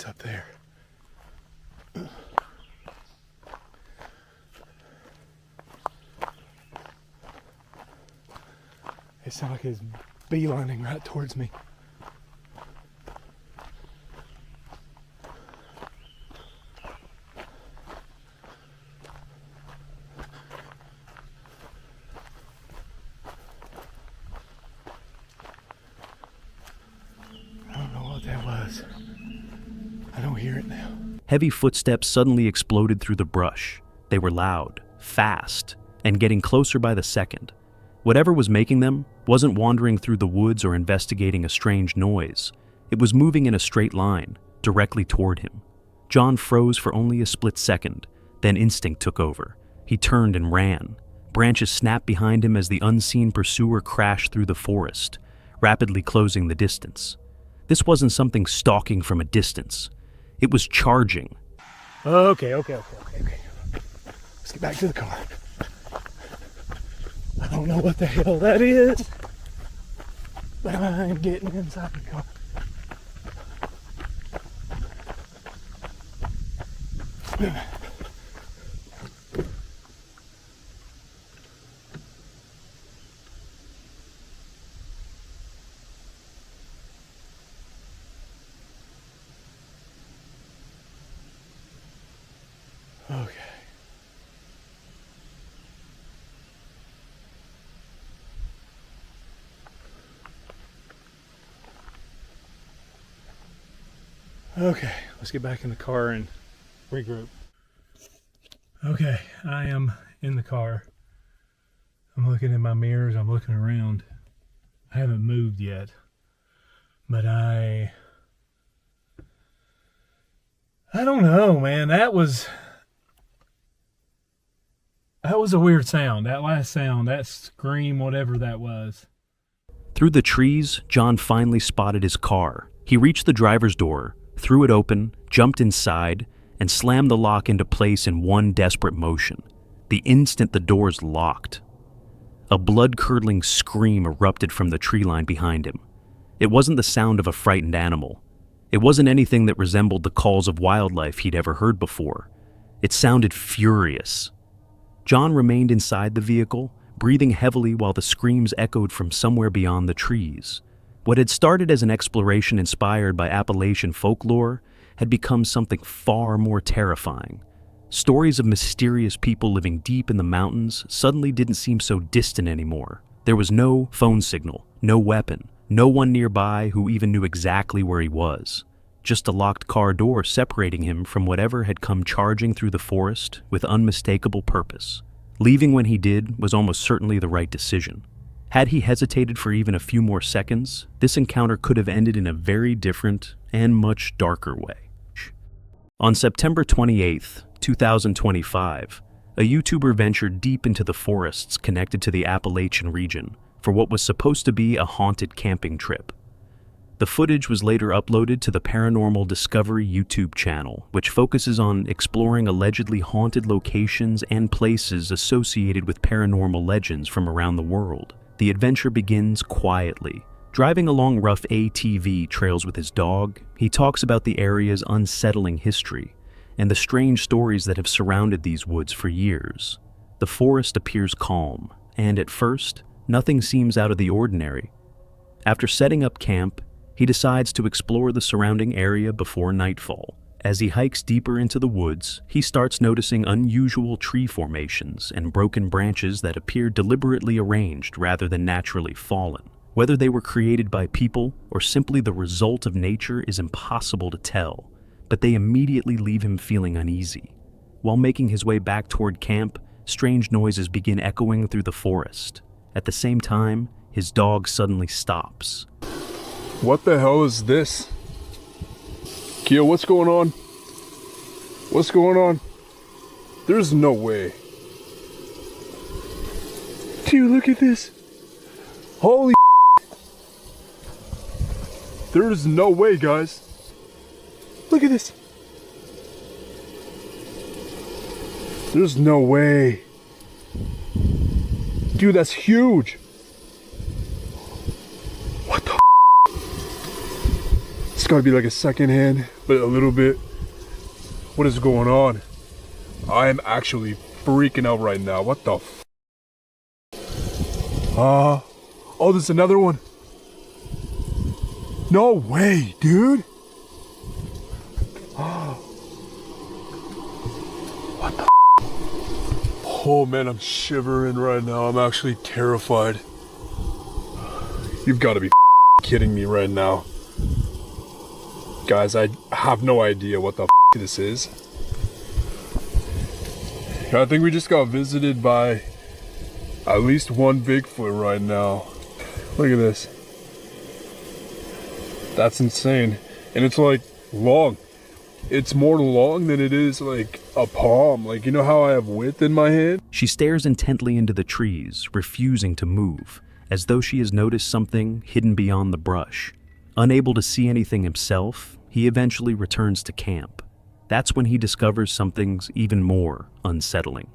Up there. It sounds like it's beelining right towards me. I don't know what that was. I don't hear it now. Heavy footsteps suddenly exploded through the brush. They were loud, fast, and getting closer by the second. Whatever was making them wasn't wandering through the woods or investigating a strange noise. It was moving in a straight line, directly toward him. John froze for only a split second, then instinct took over. He turned and ran. Branches snapped behind him as the unseen pursuer crashed through the forest, rapidly closing the distance. This wasn't something stalking from a distance. It was charging. Okay. Let's get back to the car. I don't know what the hell that is, but I'm getting inside the car. Okay. Okay, let's get back in the car and regroup. Okay, I am in the car. I'm looking in my mirrors, I'm looking around. I haven't moved yet, but I don't know, man. That was a weird sound. That last sound, that scream, whatever that was. Through the trees, John finally spotted his car. He reached the driver's door, threw it open, jumped inside, and slammed the lock into place in one desperate motion. The instant the doors locked, a blood-curdling scream erupted from the tree line behind him. It wasn't the sound of a frightened animal. It wasn't anything that resembled the calls of wildlife he'd ever heard before. It sounded furious. John remained inside the vehicle, breathing heavily while the screams echoed from somewhere beyond the trees. What had started as an exploration inspired by Appalachian folklore had become something far more terrifying. Stories of mysterious people living deep in the mountains suddenly didn't seem so distant anymore. There was no phone signal, no weapon, no one nearby who even knew exactly where he was. Just a locked car door separating him from whatever had come charging through the forest with unmistakable purpose. Leaving when he did was almost certainly the right decision. Had he hesitated for even a few more seconds, this encounter could have ended in a very different and much darker way. On September 28th, 2025, a YouTuber ventured deep into the forests connected to the Appalachian region for what was supposed to be a haunted camping trip. The footage was later uploaded to the Paranormal Discovery YouTube channel, which focuses on exploring allegedly haunted locations and places associated with paranormal legends from around the world. The adventure begins quietly. Driving along rough ATV trails with his dog, he talks about the area's unsettling history and the strange stories that have surrounded these woods for years. The forest appears calm, and at first, nothing seems out of the ordinary. After setting up camp, he decides to explore the surrounding area before nightfall. As he hikes deeper into the woods, he starts noticing unusual tree formations and broken branches that appear deliberately arranged rather than naturally fallen. Whether they were created by people or simply the result of nature is impossible to tell, but they immediately leave him feeling uneasy. While making his way back toward camp, strange noises begin echoing through the forest. At the same time, his dog suddenly stops. What the hell is this? Keo, what's going on? What's going on? There's no way. Keo, look at this. Holy There's no way, guys. Look at this. There's no way. Dude, that's huge. What the It's gotta be like a second hand, but a little bit. What is going on? I am actually freaking out right now. What the oh, there's another one. No way, dude. What the Oh man, I'm shivering right now. I'm actually terrified. You've got to be kidding me right now. Guys, I have no idea what the this is. I think we just got visited by at least one Bigfoot right now. Look at this. That's insane. And it's like long. It's more long than it is like a palm. Like, you know how I have width in my hand? She stares intently into the trees, refusing to move, as though she has noticed something hidden beyond the brush. Unable to see anything himself, he eventually returns to camp. That's when he discovers something's even more unsettling.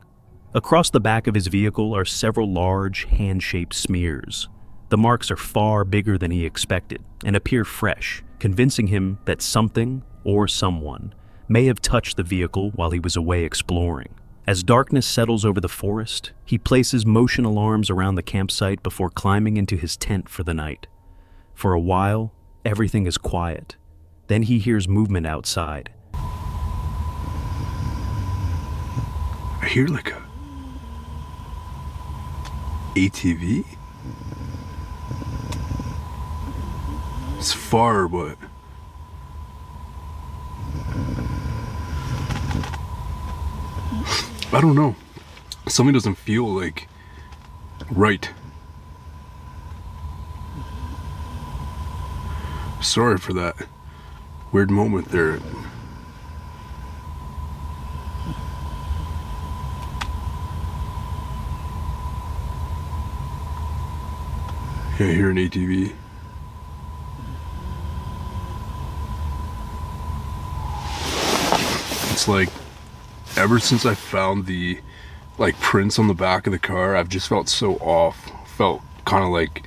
Across the back of his vehicle are several large, hand-shaped smears. The marks are far bigger than he expected and appear fresh, convincing him that something or someone may have touched the vehicle while he was away exploring. As darkness settles over the forest, he places motion alarms around the campsite before climbing into his tent for the night. For a while, everything is quiet. Then he hears movement outside. I hear like a ATV. It's far, but I don't know. Something doesn't feel like right. Sorry for that weird moment there. Yeah, I hear an ATV. It's like, ever since I found the prints on the back of the car, I've just felt so off. Felt kind of like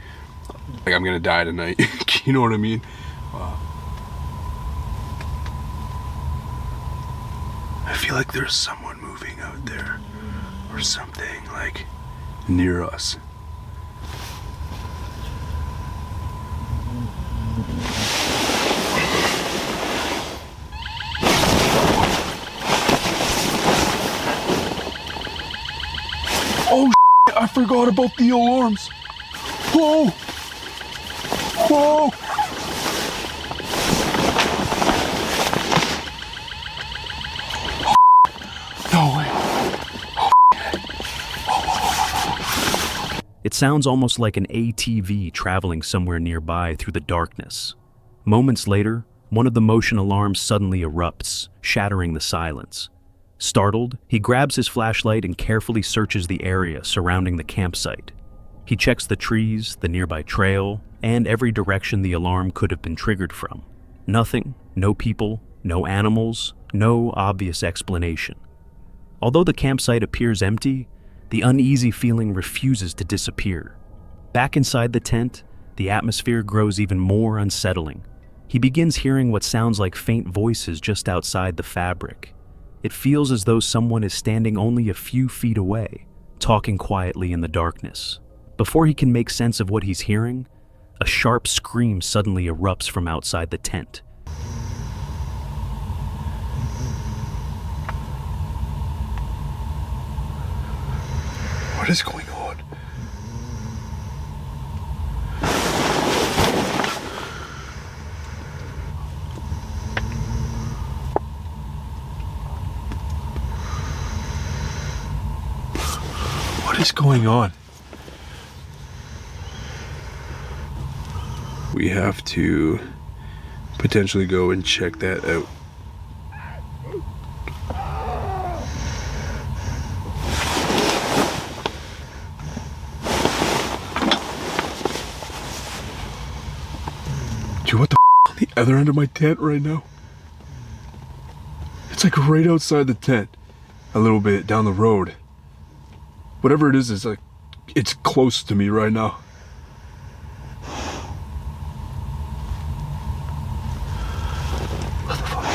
I'm gonna die tonight. You know what I mean? I feel like there's someone moving out there or something, like near us. Oh shit, I forgot about the alarms. Whoa! Whoa! No way. It sounds almost like an ATV traveling somewhere nearby through the darkness. Moments later, one of the motion alarms suddenly erupts, shattering the silence. Startled, he grabs his flashlight and carefully searches the area surrounding the campsite. He checks the trees, the nearby trail, and every direction the alarm could have been triggered from. Nothing, no people, no animals, no obvious explanation. Although the campsite appears empty, the uneasy feeling refuses to disappear. Back inside the tent, the atmosphere grows even more unsettling. He begins hearing what sounds like faint voices just outside the fabric. It feels as though someone is standing only a few feet away, talking quietly in the darkness. Before he can make sense of what he's hearing, a sharp scream suddenly erupts from outside the tent. What is going on? What is going on? We have to potentially go and check that out. Dude, what the f on the other end of my tent right now? It's like right outside the tent, a little bit down the road. Whatever it is like, it's close to me right now. What the fuck?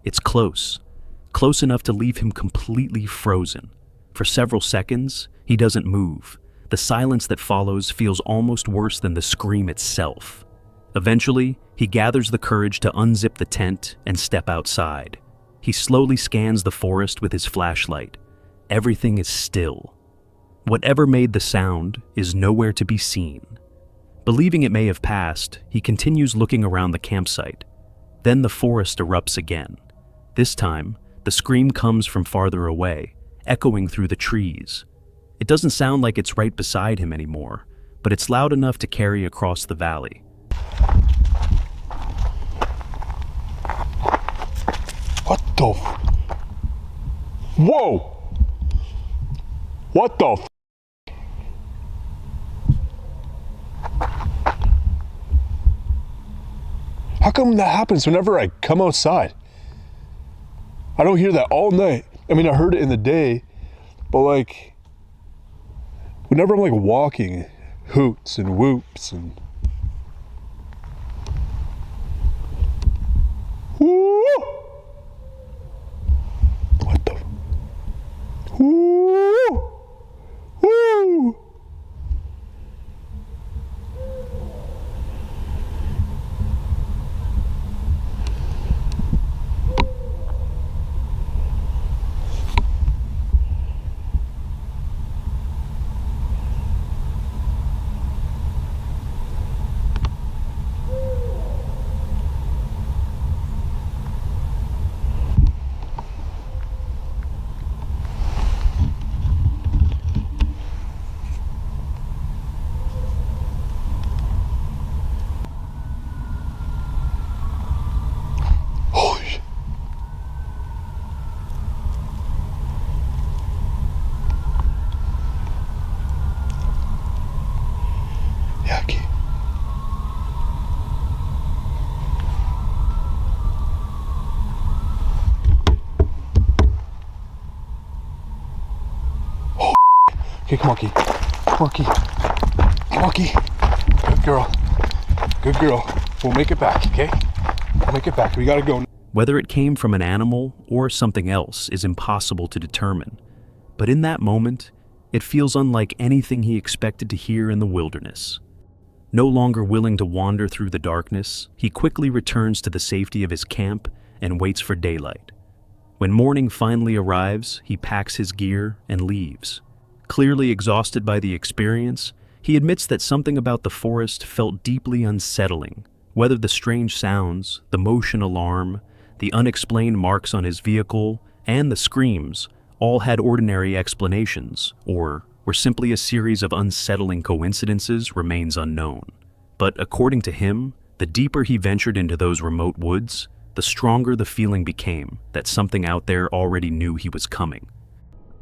It's close enough to leave him completely frozen. For several seconds, he doesn't move. The silence that follows feels almost worse than the scream itself. Eventually, he gathers the courage to unzip the tent and step outside. He slowly scans the forest with his flashlight. Everything is still. Whatever made the sound is nowhere to be seen. Believing it may have passed, he continues looking around the campsite. Then the forest erupts again. This time, the scream comes from farther away, echoing through the trees. It doesn't sound like it's right beside him anymore, but it's loud enough to carry across the valley. What the f? Whoa! What the f? How come that happens whenever I come outside? I don't hear that all night. I mean, I heard it in the day, but like, whenever I'm like walking, hoots and whoops and... Woo! What the? Woo! Woo! Okay, come on, Key. Come on, Key. Come on, Key. Good girl. Good girl. We'll make it back, okay? We'll make it back. We gotta go. Whether it came from an animal or something else is impossible to determine. But in that moment, it feels unlike anything he expected to hear in the wilderness. No longer willing to wander through the darkness, he quickly returns to the safety of his camp and waits for daylight. When morning finally arrives, he packs his gear and leaves. Clearly exhausted by the experience, he admits that something about the forest felt deeply unsettling. Whether the strange sounds, the motion alarm, the unexplained marks on his vehicle, and the screams all had ordinary explanations, or were simply a series of unsettling coincidences remains unknown. But according to him, the deeper he ventured into those remote woods, the stronger the feeling became that something out there already knew he was coming.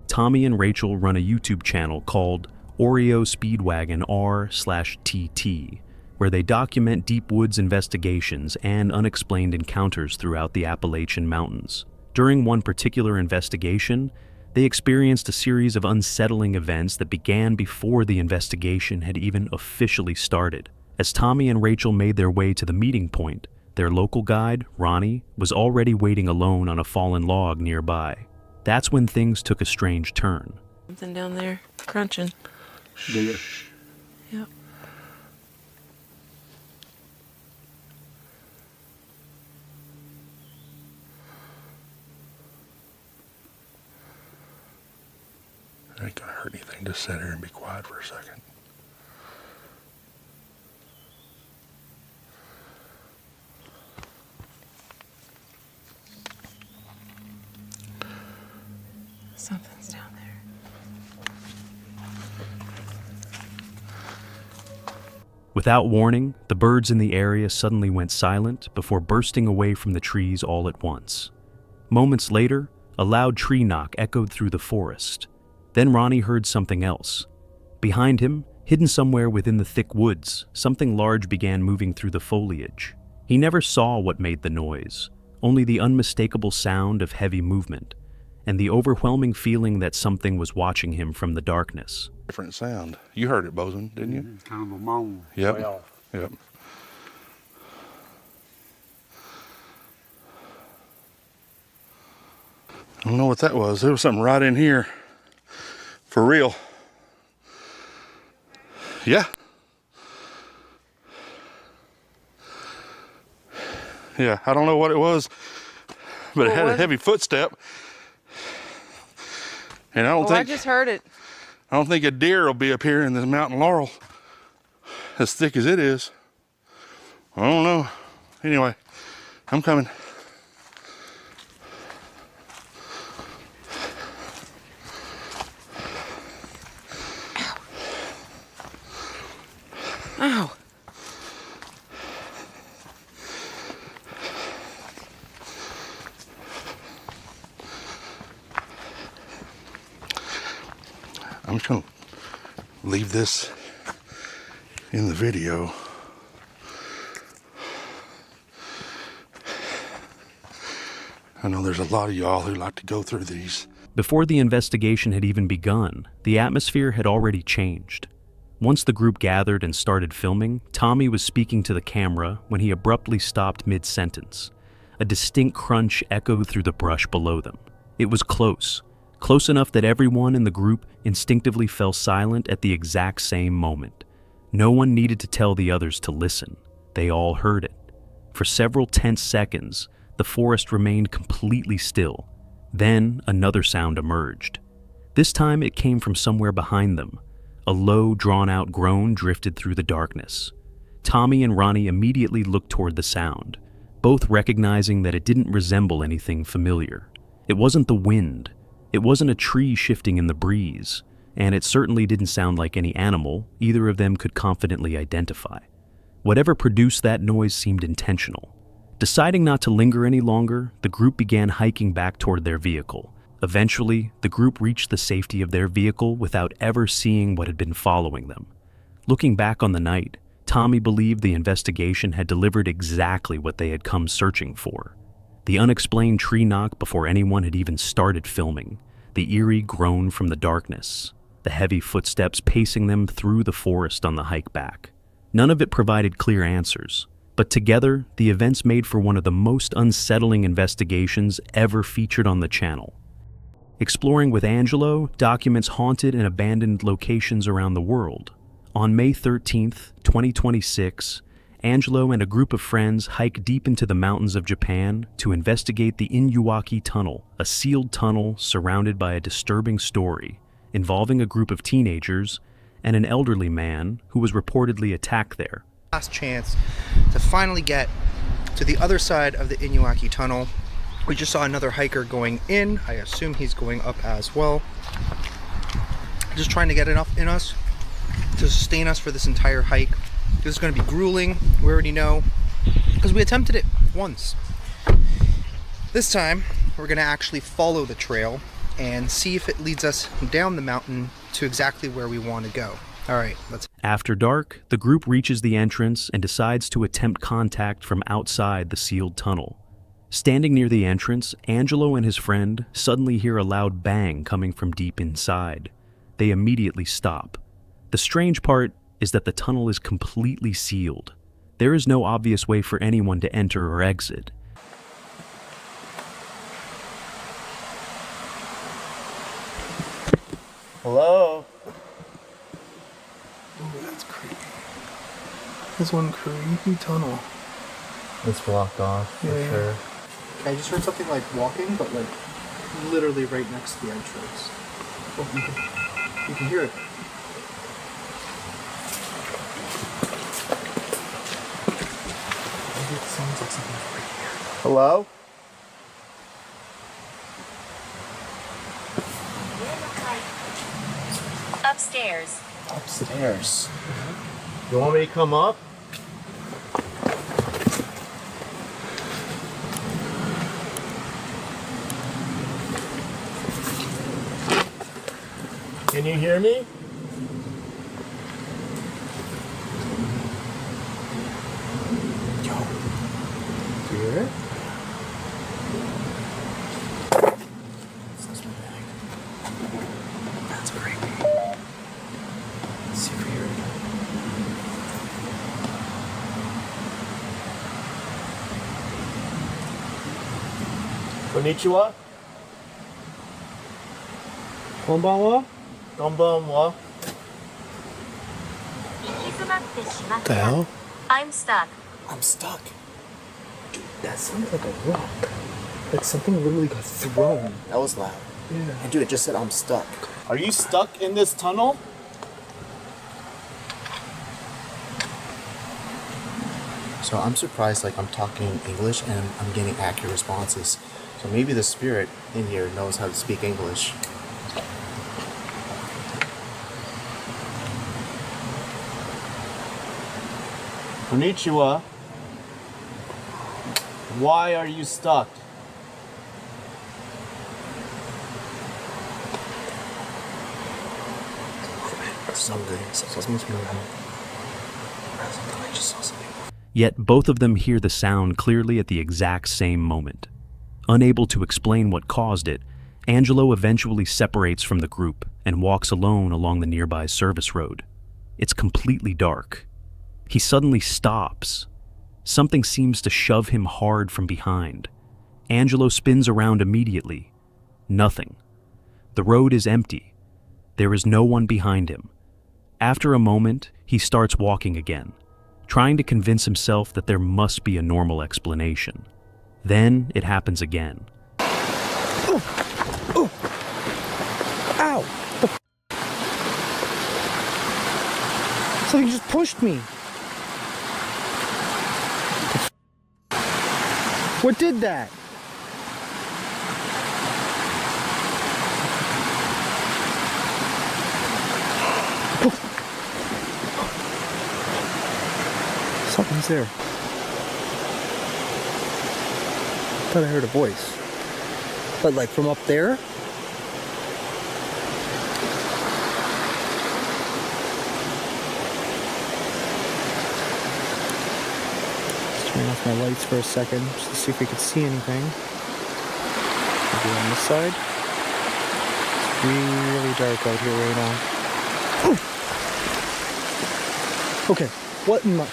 Tommy and Rachel run a YouTube channel called Oreo Speedwagon R/TT, where they document deep woods investigations and unexplained encounters throughout the Appalachian Mountains. During one particular investigation, they experienced a series of unsettling events that began before the investigation had even officially started. As Tommy and Rachel made their way to the meeting point, their local guide, Ronnie, was already waiting alone on a fallen log nearby. That's when things took a strange turn. Something down there crunching. Yep. It ain't gonna hurt anything. Just sit here and be quiet for a second. Something's down there. Without warning, the birds in the area suddenly went silent before bursting away from the trees all at once. Moments later, a loud tree knock echoed through the forest. Then Ronnie heard something else. Behind him, hidden somewhere within the thick woods, something large began moving through the foliage. He never saw what made the noise, only the unmistakable sound of heavy movement, and the overwhelming feeling that something was watching him from the darkness. Different sound. You heard it, Bosun, didn't you? Kind of a moan. Yep. Way off. Yep. I don't know what that was. There was something right in here. For real. Yeah. Yeah, I don't know what it was, but it had a heavy footstep. And I don't think... I just heard it. I don't think a deer will be up here in this mountain laurel as thick as it is. I don't know. Anyway, I'm coming. Ow. I'm just gonna leave this in the video. I know there's a lot of y'all who like to go through these. Before the investigation had even begun, the atmosphere had already changed. Once the group gathered and started filming, Tommy was speaking to the camera when he abruptly stopped mid-sentence. A distinct crunch echoed through the brush below them. It was close enough that everyone in the group instinctively fell silent at the exact same moment. No one needed to tell the others to listen. They all heard it. For several tense seconds, the forest remained completely still. Then another sound emerged. This time it came from somewhere behind them. A low, drawn-out groan drifted through the darkness. Tommy and Ronnie immediately looked toward the sound, both recognizing that it didn't resemble anything familiar. It wasn't the wind. It wasn't a tree shifting in the breeze, and it certainly didn't sound like any animal either of them could confidently identify. Whatever produced that noise seemed intentional. Deciding not to linger any longer, the group began hiking back toward their vehicle. Eventually, the group reached the safety of their vehicle without ever seeing what had been following them. Looking back on the night, Tommy believed the investigation had delivered exactly what they had come searching for. The unexplained tree knock before anyone had even started filming, the eerie groan from the darkness, the heavy footsteps pacing them through the forest on the hike back. None of it provided clear answers, but together, the events made for one of the most unsettling investigations ever featured on the channel. Exploring with Angelo documents haunted and abandoned locations around the world. On May 13th, 2026, Angelo and a group of friends hike deep into the mountains of Japan to investigate the Inuaki Tunnel, a sealed tunnel surrounded by a disturbing story involving a group of teenagers and an elderly man who was reportedly attacked there. Last chance to finally get to the other side of the Inuaki Tunnel. We just saw another hiker going in. I assume he's going up as well. Just trying to get enough in us to sustain us for this entire hike. This is going to be grueling, we already know, because we attempted it once. This time, we're going to actually follow the trail and see if it leads us down the mountain to exactly where we want to go. All right, let's... After dark, the group reaches the entrance and decides to attempt contact from outside the sealed tunnel. Standing near the entrance, Angelo and his friend suddenly hear a loud bang coming from deep inside. They immediately stop. The strange part is that the tunnel is completely sealed. There is no obvious way for anyone to enter or exit. Hello? Ooh, that's creepy. There's one creepy tunnel. It's blocked off, for sure. I just heard something like walking, but like literally right next to the entrance. Oh, you can hear it. Maybe it sounds like something over here. Hello? Upstairs. Upstairs. You want me to come up? Can you hear me? Yo. Do you hear it? That's creepy. Let's see if we hear it. Konnichiwa? Konbanwa? Konbanwa? What the hell? I'm stuck. I'm stuck. Dude, that sounded like a rock. Like something literally got thrown. That was loud. Yeah. And dude, it just said I'm stuck. Are you stuck in this tunnel? So I'm surprised, like I'm talking English and I'm getting accurate responses. So maybe the spirit in here knows how to speak English. Konnichiwa. Why are you stuck? Yet both of them hear the sound clearly at the exact same moment. Unable to explain what caused it, Angelo eventually separates from the group and walks alone along the nearby service road. It's completely dark. He suddenly stops. Something seems to shove him hard from behind. Angelo spins around immediately. Nothing. The road is empty. There is no one behind him. After a moment, he starts walking again, trying to convince himself that there must be a normal explanation. Then it happens again. Oh! Oh! Ow! Something just pushed me. What did that? Something's there. I thought I heard a voice. But like from up there? Let's turn off my lights for a second just to see if we could see anything. Maybe on this side. It's really really dark out here right now. Okay, what in the...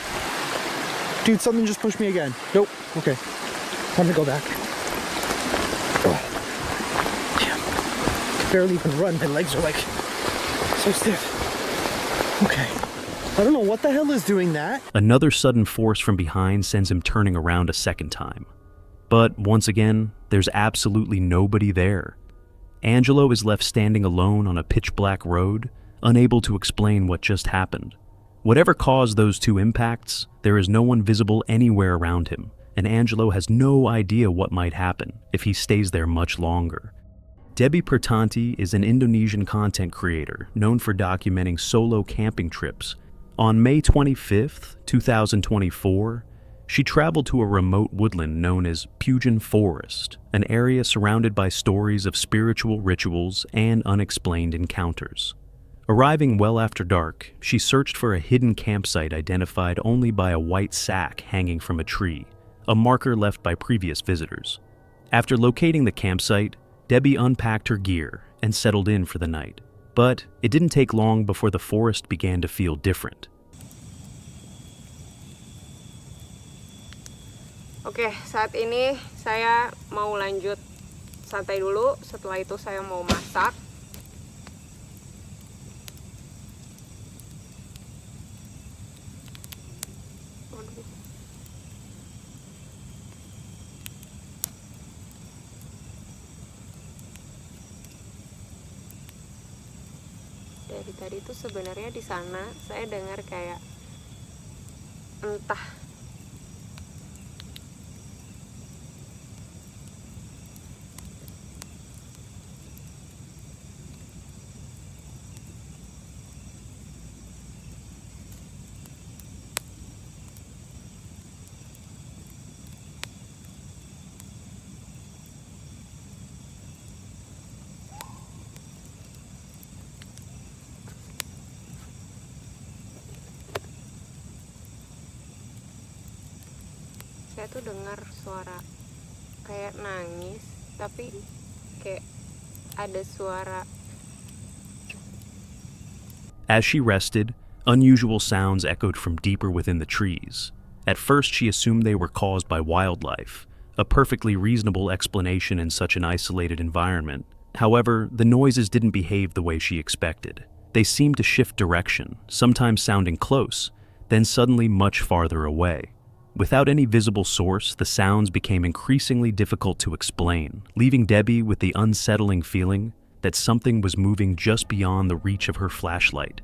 Dude, something just pushed me again. Nope, okay. Time to go back. Damn. I can barely even run. My legs are like so stiff. Okay. I don't know what the hell is doing that. Another sudden force from behind sends him turning around a second time. But once again, there's absolutely nobody there. Angelo is left standing alone on a pitch-black road, unable to explain what just happened. Whatever caused those two impacts, there is no one visible anywhere around him, and Angelo has no idea what might happen if he stays there much longer. Debbie Pertanti is an Indonesian content creator known for documenting solo camping trips. On May 25th, 2024, she traveled to a remote woodland known as Pujan Forest, an area surrounded by stories of spiritual rituals and unexplained encounters. Arriving well after dark, she searched for a hidden campsite identified only by a white sack hanging from a tree, a marker left by previous visitors. After locating the campsite, Debbie unpacked her gear and settled in for the night. But it didn't take long before the forest began to feel different. Oke, saat ini saya mau lanjut santai dulu. Setelah itu saya mau masak. Dari tadi tuh sebenarnya di sana saya dengar kayak entah saya tuh dengar suara kayak nangis, tapi kayak ada suara. As she rested, unusual sounds echoed from deeper within the trees. At first, she assumed they were caused by wildlife, a perfectly reasonable explanation in such an isolated environment. However, the noises didn't behave the way she expected. They seemed to shift direction, sometimes sounding close, then suddenly much farther away. Without any visible source, the sounds became increasingly difficult to explain, leaving Debbie with the unsettling feeling that something was moving just beyond the reach of her flashlight.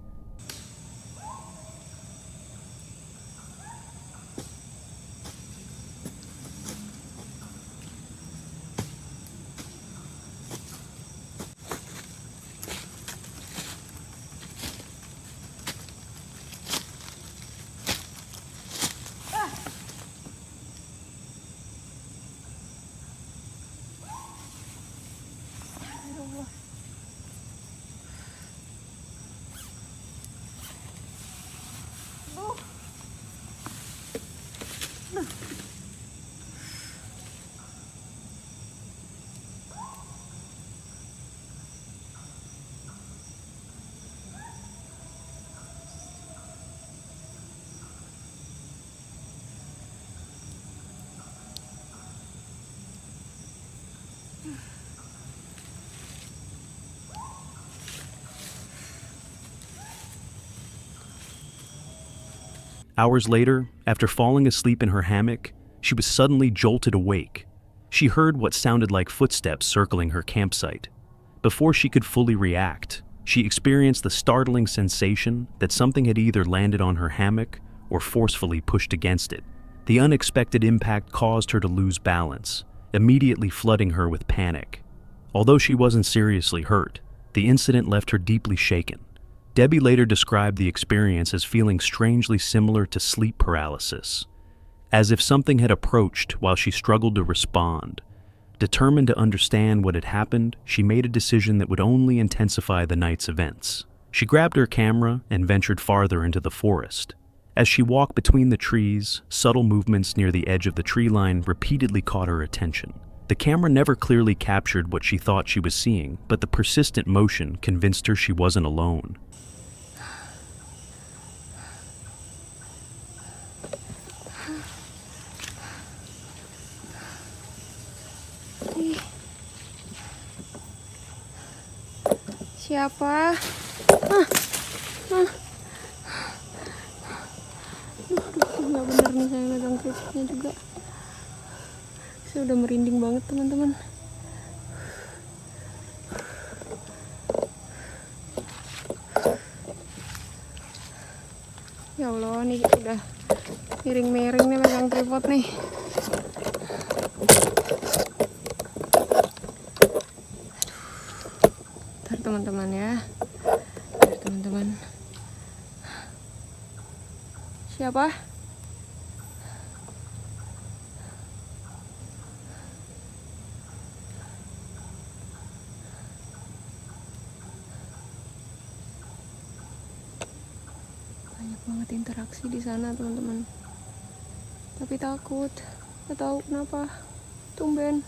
Hours later, after falling asleep in her hammock, she was suddenly jolted awake. She heard what sounded like footsteps circling her campsite. Before she could fully react, she experienced the startling sensation that something had either landed on her hammock or forcefully pushed against it. The unexpected impact caused her to lose balance, immediately flooding her with panic. Although she wasn't seriously hurt, the incident left her deeply shaken. Debbie later described the experience as feeling strangely similar to sleep paralysis, as if something had approached while she struggled to respond. Determined to understand what had happened, she made a decision that would only intensify the night's events. She grabbed her camera and ventured farther into the forest. As she walked between the trees, subtle movements near the edge of the tree line repeatedly caught her attention. The camera never clearly captured what she thought she was seeing, but the persistent motion convinced her she wasn't alone. Siapa? Nggak bener nih saya megang kritiknya juga. Saya udah merinding banget teman-teman. Ya Allah, nih udah miring-miring nih megang tripod nih. Bentar teman-teman ya. Bentar teman-teman. Siapa? Banyak banget interaksi di sana teman-teman. Tapi takut, nggak tahu kenapa. Tumben.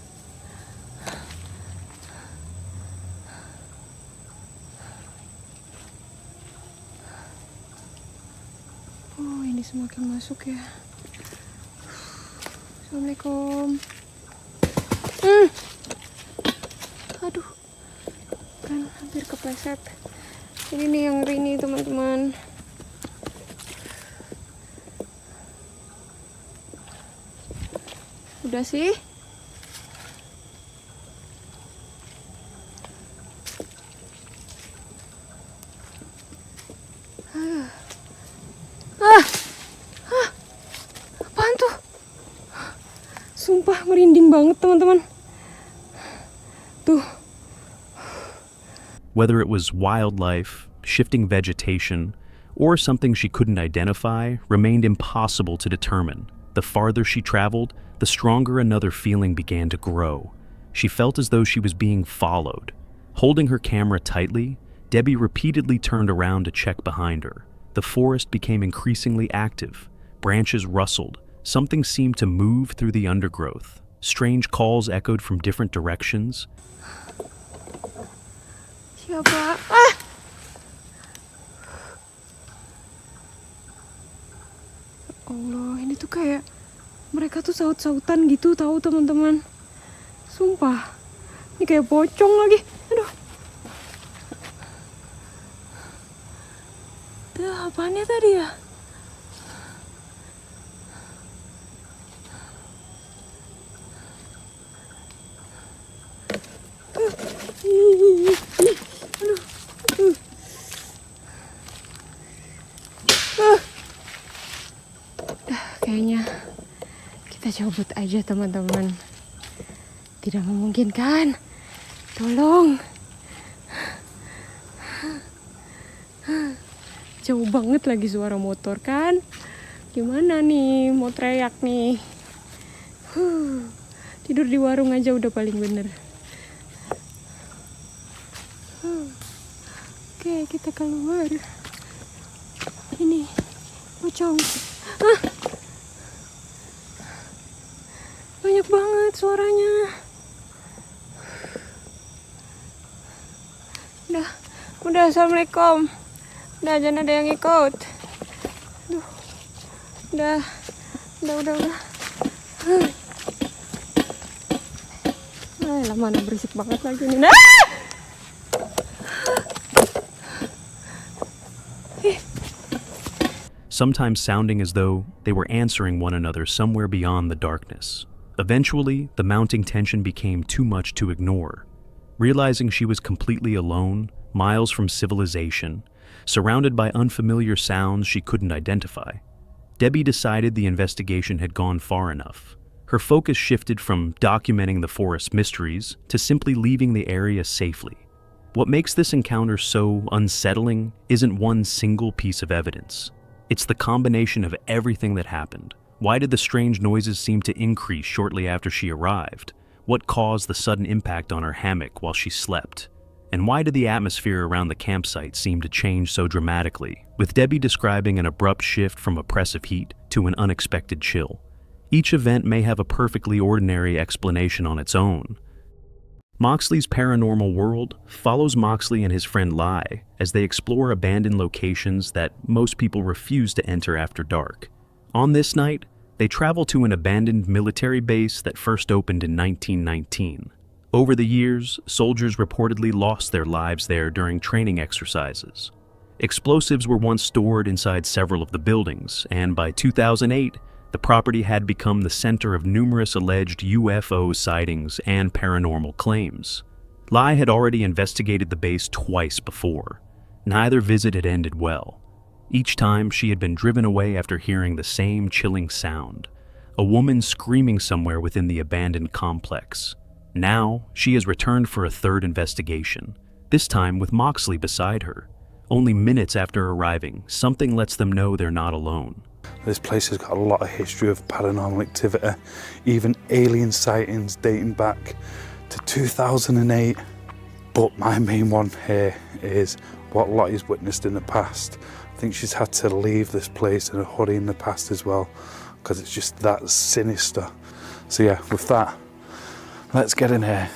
Oh, ini semakin masuk ya. Assalamualaikum. Aduh, kan hampir kepleset. Ini nih yang ngeri nih teman-teman. Udah sih. Apaan tuh? Sumpah merinding banget teman-teman. Tuh. Whether it was wildlife, shifting vegetation, or something she couldn't identify remained impossible to determine. The farther she traveled, the stronger another feeling began to grow. She felt as though she was being followed. Holding her camera tightly, Debbie repeatedly turned around to check behind her. The forest became increasingly active. Branches rustled. Something seemed to move through the undergrowth. Strange calls echoed from different directions. Siapa? Allah, ini tuh kayak mereka tuh saut-sautan gitu tahu teman-teman. Sumpah. Ini kayak pocong lagi. Aduh. Tuh, apaannya tadi ya? Kayaknya kita cabut aja teman-teman. Tidak memungkinkan. Tolong. Jauh banget lagi suara motor kan. Gimana nih mau teriak nih. Tidur di warung aja udah paling bener. Oke, kita keluar. Ini pocong. Banyak banget suaranya. Udah, assalamualaikum. Udah, jangan ada yang ikut. Aduh. Udah. Lah, mana berisik banget lagi nih. Sometimes sounding as though they were answering one another somewhere beyond the darkness. Eventually, the mounting tension became too much to ignore. Realizing she was completely alone, miles from civilization, surrounded by unfamiliar sounds she couldn't identify, Debbie decided the investigation had gone far enough. Her focus shifted from documenting the forest mysteries to simply leaving the area safely. What makes this encounter so unsettling isn't one single piece of evidence. It's the combination of everything that happened. Why did the strange noises seem to increase shortly after she arrived? What caused the sudden impact on her hammock while she slept? And why did the atmosphere around the campsite seem to change so dramatically, with Debbie describing an abrupt shift from oppressive heat to an unexpected chill? Each event may have a perfectly ordinary explanation on its own. Moxley's paranormal world follows Moxley and his friend Lai as they explore abandoned locations that most people refuse to enter after dark. On this night, they travel to an abandoned military base that first opened in 1919. Over the years, soldiers reportedly lost their lives there during training exercises. Explosives were once stored inside several of the buildings, and by 2008, the property had become the center of numerous alleged UFO sightings and paranormal claims. Lai had already investigated the base twice before. Neither visit had ended well. Each time she had been driven away after hearing the same chilling sound, a woman screaming somewhere within the abandoned complex. Now, she has returned for a third investigation, this time with Moxley beside her. Only minutes after arriving, something lets them know they're not alone. This place has got a lot of history of paranormal activity, even alien sightings dating back to 2008. But my main one here is what Lottie's witnessed in the past. I think she's had to leave this place in a hurry in the past as well, because it's just that sinister. So yeah, with that, let's get in here.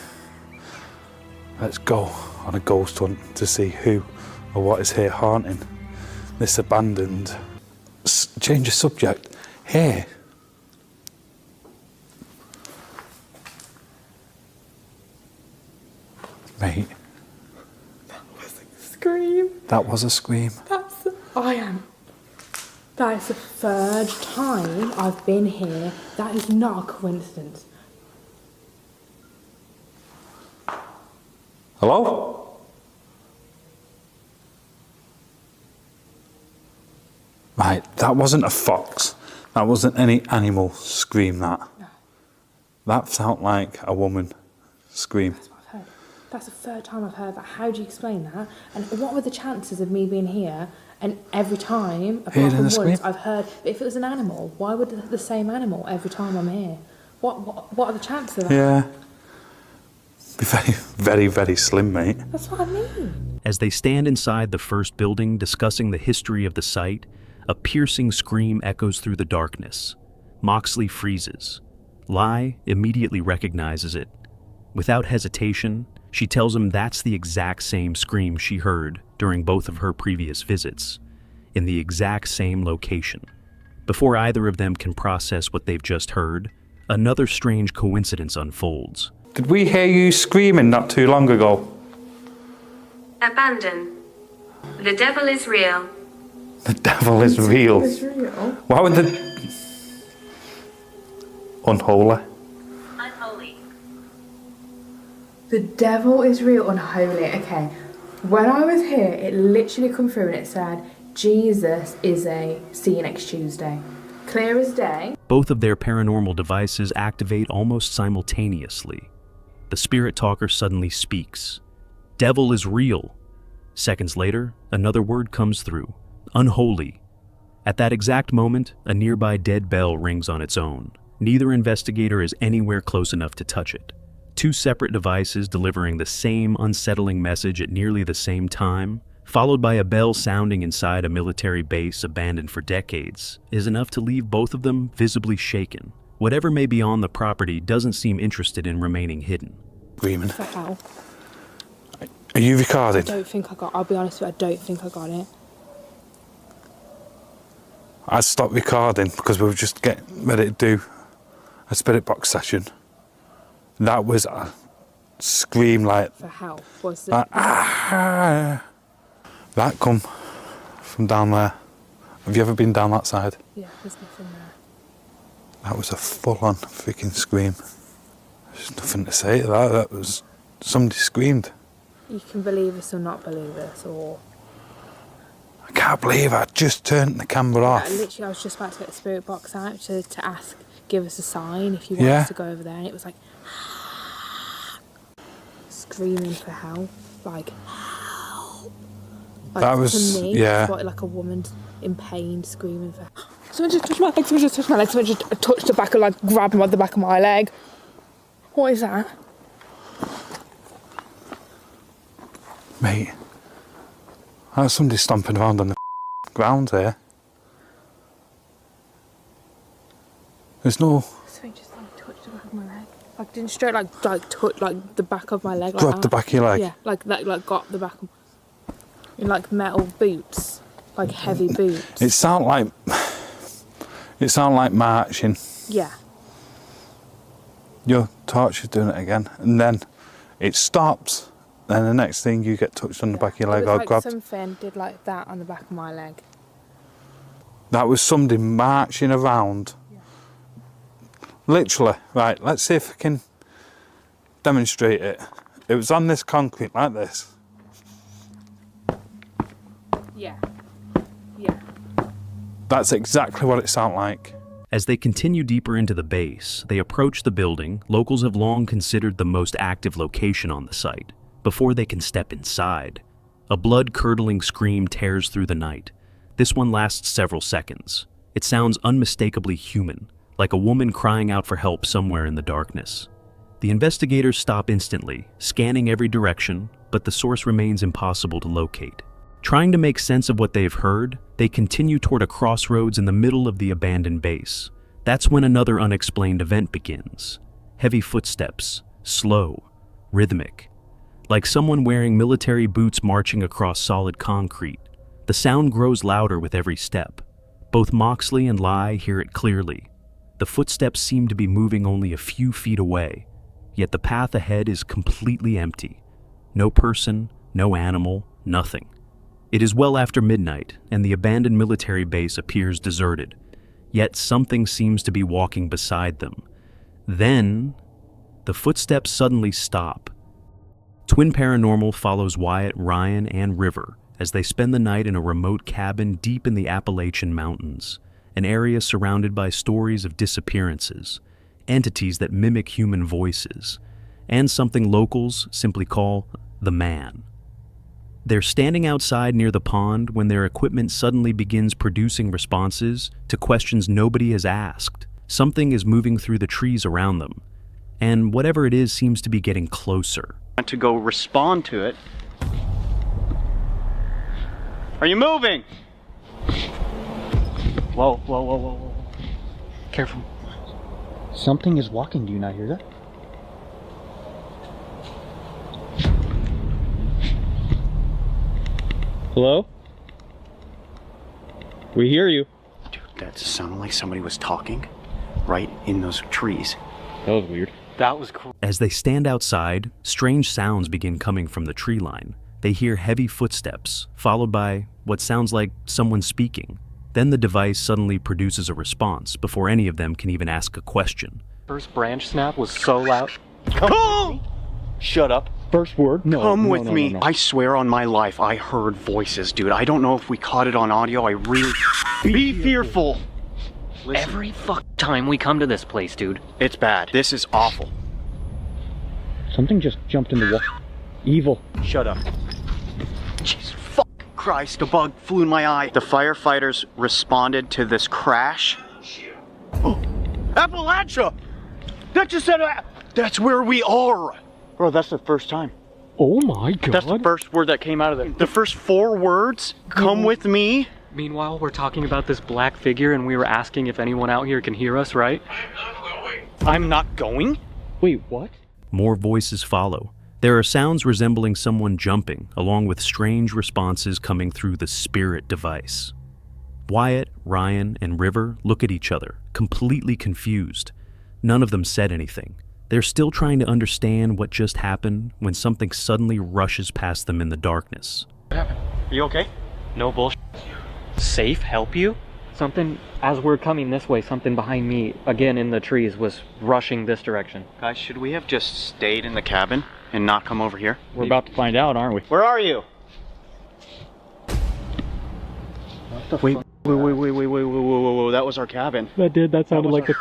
Let's go on a ghost hunt to see who or what is here haunting this abandoned... Change of subject. Here. Mate. That was a scream. That was a scream. That is the third time I've been here. That is not a coincidence. Hello? Right, that wasn't a fox. That wasn't any animal scream, that. No. That felt like a woman scream. That's what I've heard. That's the third time I've heard that. How do you explain that? And what were the chances of me being here and every time, apart from once, I've heard... If it was an animal, why would the same animal every time I'm here? What are the chances of that? Yeah. Be very, very, very slim, mate. That's what I mean. As they stand inside the first building discussing the history of the site, a piercing scream echoes through the darkness. Moxley freezes. Lai immediately recognizes it. Without hesitation, she tells him that's the exact same scream she heard during both of her previous visits, in the exact same location. Before either of them can process what they've just heard, another strange coincidence unfolds. Did we hear you screaming not too long ago? Abandon. The devil is real. The devil is real. It's real. Why would the... Unholy. Unholy. The devil is real. Unholy. Okay. When I was here, it literally come through and it said, Jesus is a see you next Tuesday. Clear as day. Both of their paranormal devices activate almost simultaneously. The spirit talker suddenly speaks. Devil is real. Seconds later, another word comes through. Unholy. At that exact moment, a nearby dead bell rings on its own. Neither investigator is anywhere close enough to touch it. Two separate devices delivering the same unsettling message at nearly the same time, followed by a bell sounding inside a military base abandoned for decades, is enough to leave both of them visibly shaken. Whatever may be on the property doesn't seem interested in remaining hidden. Screaming. For hell. Are you recording? I'll be honest with you, I don't think I got it. I stopped recording because we were just getting ready to do a spirit box session. That was a scream like... For hell, was it? That come from down there. Have you ever been down that side? Yeah, there's nothing there. That was a full-on freaking scream. There's nothing to say to that. That was... Somebody screamed. You can believe us or not believe us, or... I can't believe I just turned the camera off. Literally, I was just about to get the spirit box out to ask, give us a sign if you want us to go over there, and it was like... screaming for help. Like, help. Like, that was... to me, yeah. it's like a woman in pain screaming for help. Someone just touched my leg, someone just touched my leg, someone just touched the back of, like, grabbed him on the back of my leg. What is that? Mate, that's somebody stomping around on the ground here. There's no... Something just like touched the back of my leg. Like didn't straight like touch like the back of my leg. Like Grab that. the back of your leg? Yeah, like that. Like got the back of... In like metal boots. Like heavy boots. It sounded like marching. Yeah. Your torch is doing it again. And then it stops. Then the next thing you get touched on the back of your leg It was or like grabbed. something did like that on the back of my leg. That was somebody marching around. Yeah. Literally. Right, let's see if I can demonstrate it. It was on this concrete like this. Yeah. Yeah. That's exactly what it sounded like. As they continue deeper into the base, they approach the building locals have long considered the most active location on the site. Before they can step inside, a blood-curdling scream tears through the night. This one lasts several seconds. It sounds unmistakably human, like a woman crying out for help somewhere in the darkness. The investigators stop instantly, scanning every direction, but the source remains impossible to locate. Trying to make sense of what they've heard, they continue toward a crossroads in the middle of the abandoned base. That's when another unexplained event begins. Heavy footsteps, slow, rhythmic, like someone wearing military boots marching across solid concrete. The sound grows louder with every step. Both Moxley and Lai hear it clearly. The footsteps seem to be moving only a few feet away, yet the path ahead is completely empty. No person, no animal, nothing. It is well after midnight, and the abandoned military base appears deserted, yet something seems to be walking beside them. Then, the footsteps suddenly stop. Twin Paranormal follows Wyatt, Ryan, and River as they spend the night in a remote cabin deep in the Appalachian Mountains, an area surrounded by stories of disappearances, entities that mimic human voices, and something locals simply call the man. They're standing outside near the pond when their equipment suddenly begins producing responses to questions nobody has asked. Something is moving through the trees around them, and whatever it is seems to be getting closer. To go respond to it. Are you moving? Whoa, whoa, whoa, whoa, whoa. Careful. Something is walking, do you not hear that? Hello? We hear you. Dude, that sounded like somebody was talking right in those trees. That was weird. That was cool. As they stand outside, strange sounds begin coming from the tree line. They hear heavy footsteps, followed by what sounds like someone speaking. Then the device suddenly produces a response before any of them can even ask a question. First branch snap was so loud. Come! Shut up. First word? No. Come with me. I swear on my life, I heard voices, dude. I don't know if we caught it on audio. I really... Be fearful. Listen. Every fuck time we come to this place, dude. It's bad. This is awful. Something just jumped in the wall. Evil. Shut up. Jesus fuck Christ, a bug flew in my eye. The firefighters responded to this crash. Oh, Appalachia! That just said that's where we are. Bro, that's the first time. Oh my god. That's the first word that came out of there. The first 4 words, come with me. Meanwhile, we're talking about this black figure and we were asking if anyone out here can hear us, right? I'm not going? Wait, what? More voices follow. There are sounds resembling someone jumping, along with strange responses coming through the spirit device. Wyatt, Ryan, and River look at each other, completely confused. None of them said anything. They're still trying to understand what just happened when something suddenly rushes past them in the darkness. What happened? Are you okay? No bullshit. Safe? Help you? Something, as we're coming this way, something behind me, again in the trees, was rushing this direction. Guys, should we have just stayed in the cabin and not come over here? We're about to find out, aren't we? Where are you? Wait, that was our cabin. That did, that sounded like a...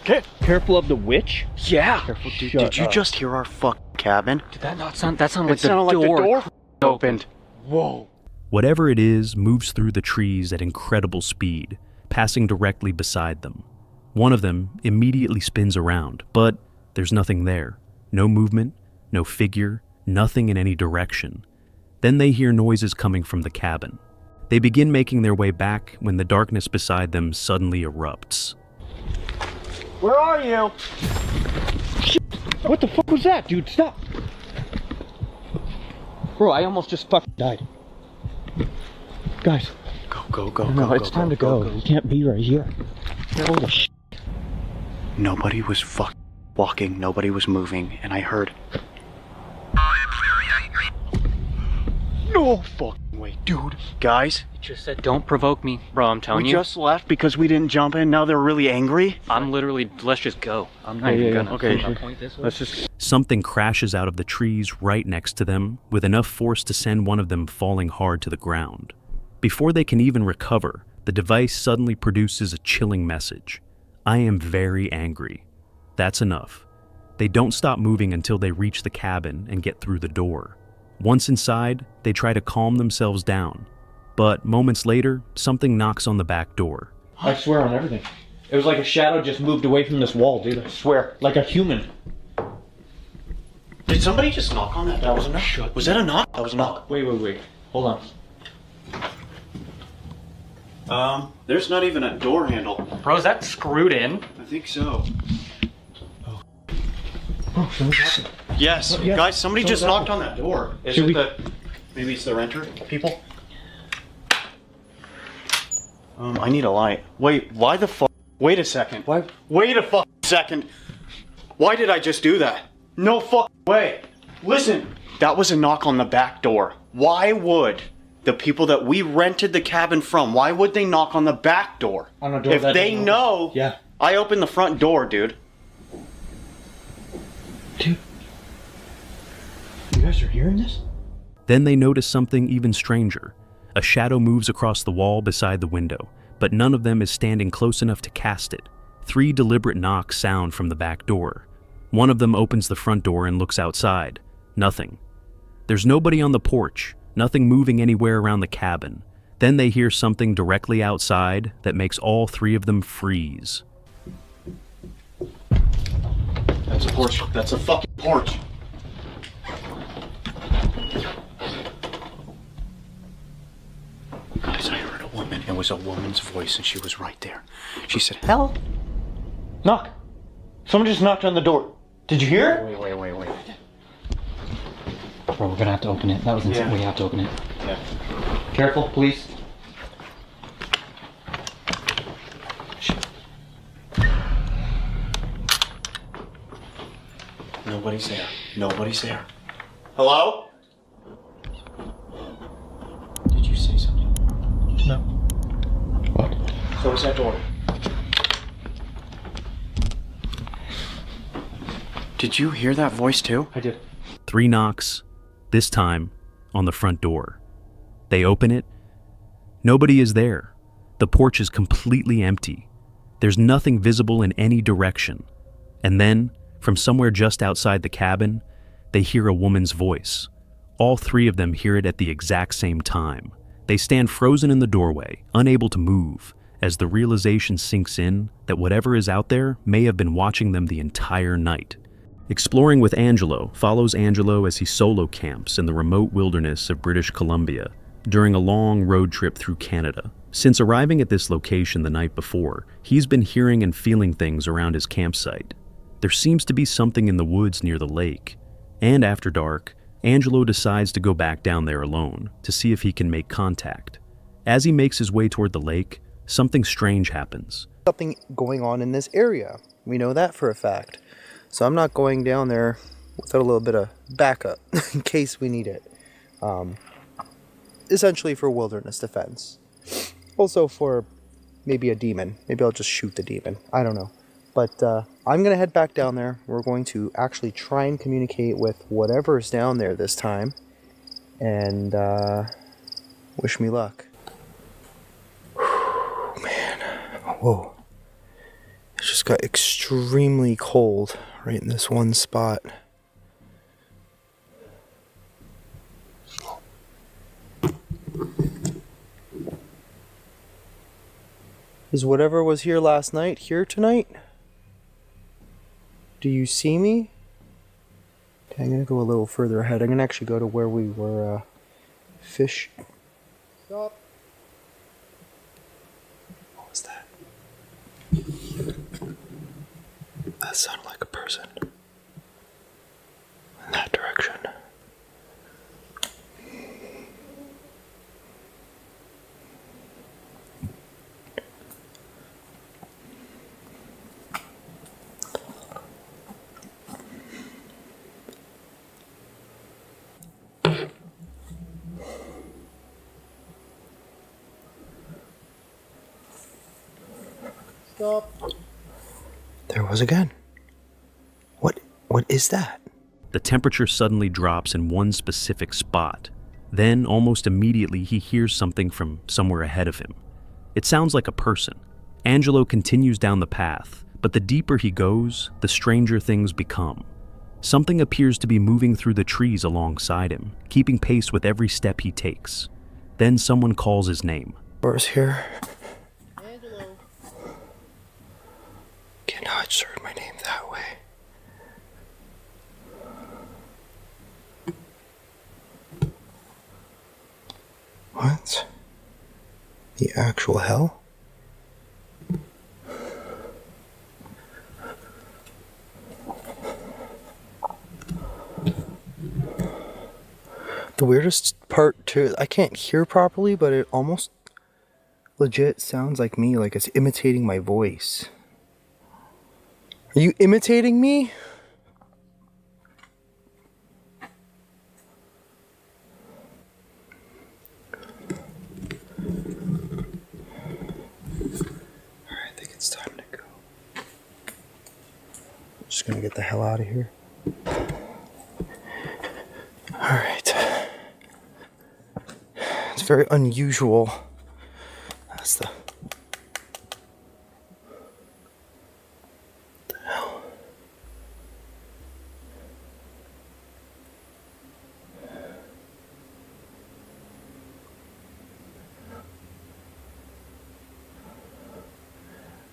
Okay. Careful of the witch? Yeah. Careful, dude, did you just hear our fucking cabin? Did that not sound, that sounded like it sounded like the door opened. Whoa. Whatever it is moves through the trees at incredible speed, passing directly beside them. One of them immediately spins around, but there's nothing there. No movement, no figure, nothing in any direction. Then they hear noises coming from the cabin. They begin making their way back when the darkness beside them suddenly erupts. Where are you? Shit. What the fuck was that, dude? Stop. Bro, I almost just fucking died. Guys. Go. It's time to go. You can't be right here. Holy shit. Nobody was fucking walking, nobody was moving, and I heard. No fucking way, dude. Guys. It just said don't provoke me. Bro, I'm telling you. We just left because we didn't jump in, now they're really angry. I'm literally, let's just go. I'm not even gonna point this way. Let's just. Something crashes out of the trees right next to them with enough force to send one of them falling hard to the ground. Before they can even recover, the device suddenly produces a chilling message. I am very angry. That's enough. They don't stop moving until they reach the cabin and get through the door. Once inside, they try to calm themselves down. But moments later, something knocks on the back door. I swear on everything. It was like a shadow just moved away from this wall, dude. I swear. Like a human. Did somebody just knock on that? That was a knock. Was that a knock? That was a knock. Wait. Hold on. There's not even a door handle. Bro, is that screwed in? I think so. Oh, something's happening. Yes, Yeah, guys, somebody just something's knocked on that door. Is Should it we- the... Maybe it's the renter people? I need a light. Wait, why the fuck? Wait a second. Why? Wait a fucking second. Why did I just do that? No fucking way. Listen, that was a knock on the back door. Why would the people that we rented the cabin from, why would they knock on the back door? On a door if that they doesn't know, open. Yeah. I opened the front door, dude. Dude. You guys are hearing this? Then they notice something even stranger. A shadow moves across the wall beside the window, but none of them is standing close enough to cast it. 3 deliberate knocks sound from the back door. One of them opens the front door and looks outside. Nothing. There's nobody on the porch, nothing moving anywhere around the cabin. Then they hear something directly outside that makes all 3 of them freeze. That's a porch. That's a fucking porch. Guys, I heard a woman. It was a woman's voice and she was right there. She said, "Help." Knock. Someone just knocked on the door. Did you hear it? Wait. Bro, we're gonna have to open it. That was insane. Yeah. We have to open it. Yeah. Careful, please. Nobody's there. Nobody's there. Hello? Did you say something? No. What? Close that door. Did you hear that voice too? I did. 3 knocks, this time on the front door. They open it. Nobody is there. The porch is completely empty. There's nothing visible in any direction. And then, from somewhere just outside the cabin, they hear a woman's voice. All 3 of them hear it at the exact same time. They stand frozen in the doorway, unable to move, as the realization sinks in that whatever is out there may have been watching them the entire night. Exploring with Angelo follows Angelo as he solo camps in the remote wilderness of British Columbia during a long road trip through Canada. Since arriving at this location the night before, he's been hearing and feeling things around his campsite. There seems to be something in the woods near the lake, and after dark, Angelo decides to go back down there alone to see if he can make contact. As he makes his way toward the lake, something strange happens. Something going on in this area. We know that for a fact. So I'm not going down there without a little bit of backup in case we need it. Essentially for wilderness defense. Also for maybe a demon. Maybe I'll just shoot the demon. I don't know. But I'm going to head back down there. We're going to actually try and communicate with whatever's down there this time. And wish me luck. Man. Whoa. It just got extremely cold right in this one spot. Is whatever was here last night here tonight? Do you see me? Okay, I'm gonna go a little further ahead. I'm gonna actually go to where we were fish. Stop. What was that? That sounded like a person. In that direction. Stop. There was again. What is that? The temperature suddenly drops in one specific spot. Then, almost immediately, he hears something from somewhere ahead of him. It sounds like a person. Angelo continues down the path, but the deeper he goes, the stranger things become. Something appears to be moving through the trees alongside him, keeping pace with every step he takes. Then someone calls his name. Where's here? Okay, now I just heard my name that way. What? The actual hell? The weirdest part too, I can't hear properly, but it almost legit sounds like me, like it's imitating my voice. Are you imitating me? Alright, I think it's time to go. I'm just gonna get the hell out of here. Alright. It's very unusual. That's the...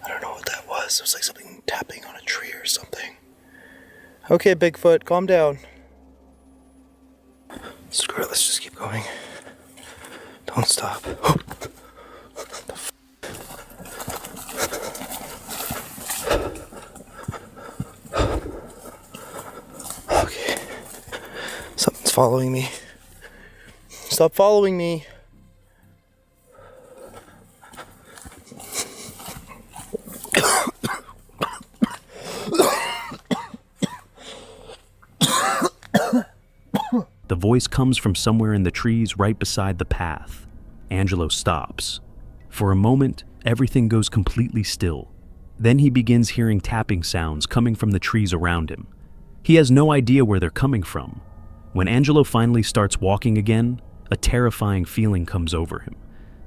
I don't know what that was. It was like something tapping on a tree or something. Okay, Bigfoot, calm down. Screw it, let's just keep going. Don't stop. Okay. Something's following me. Stop following me. The voice comes from somewhere in the trees right beside the path. Angelo stops. For a moment, everything goes completely still. Then he begins hearing tapping sounds coming from the trees around him. He has no idea where they're coming from. When Angelo finally starts walking again, a terrifying feeling comes over him.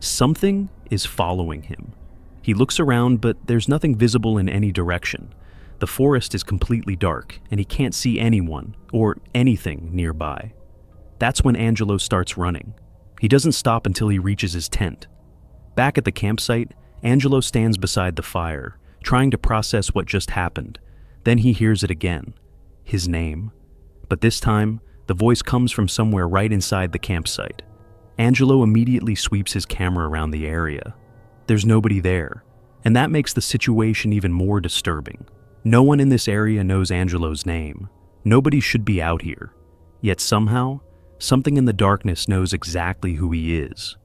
Something is following him. He looks around, but there's nothing visible in any direction. The forest is completely dark, and he can't see anyone or anything nearby. That's when Angelo starts running. He doesn't stop until he reaches his tent. Back at the campsite, Angelo stands beside the fire, trying to process what just happened. Then he hears it again. His name. But this time, the voice comes from somewhere right inside the campsite. Angelo immediately sweeps his camera around the area. There's nobody there, and that makes the situation even more disturbing. No one in this area knows Angelo's name. Nobody should be out here. Yet somehow, something in the darkness knows exactly who he is.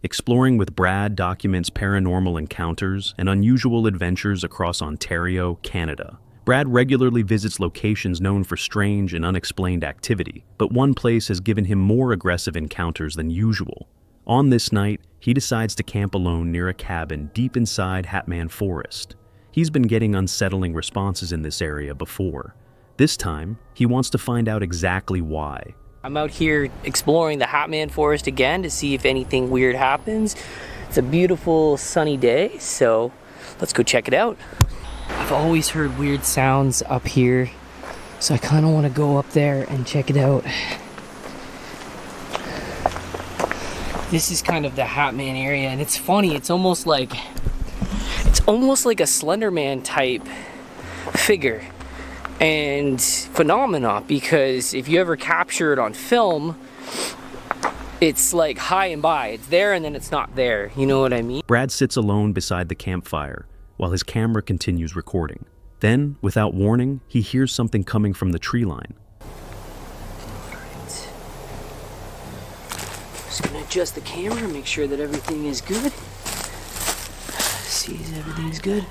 Exploring with Brad documents paranormal encounters and unusual adventures across Ontario, Canada. Brad regularly visits locations known for strange and unexplained activity, but one place has given him more aggressive encounters than usual. On this night, he decides to camp alone near a cabin deep inside Hatman Forest. He's been getting unsettling responses in this area before. This time, he wants to find out exactly why. I'm out here exploring the Hatman Forest again to see if anything weird happens. It's a beautiful sunny day, so let's go check it out. I've always heard weird sounds up here, so I kind of want to go up there and check it out. This is kind of the Hatman area, and it's funny, it's almost like a Slender Man type figure and phenomena, because if you ever capture it on film, it's like high and by. It's there and then it's not there. You know what I mean? Brad sits alone beside the campfire while his camera continues recording. Then, without warning, he hears something coming from the tree line. Just gonna adjust the camera, make sure that everything is good. See if everything's good.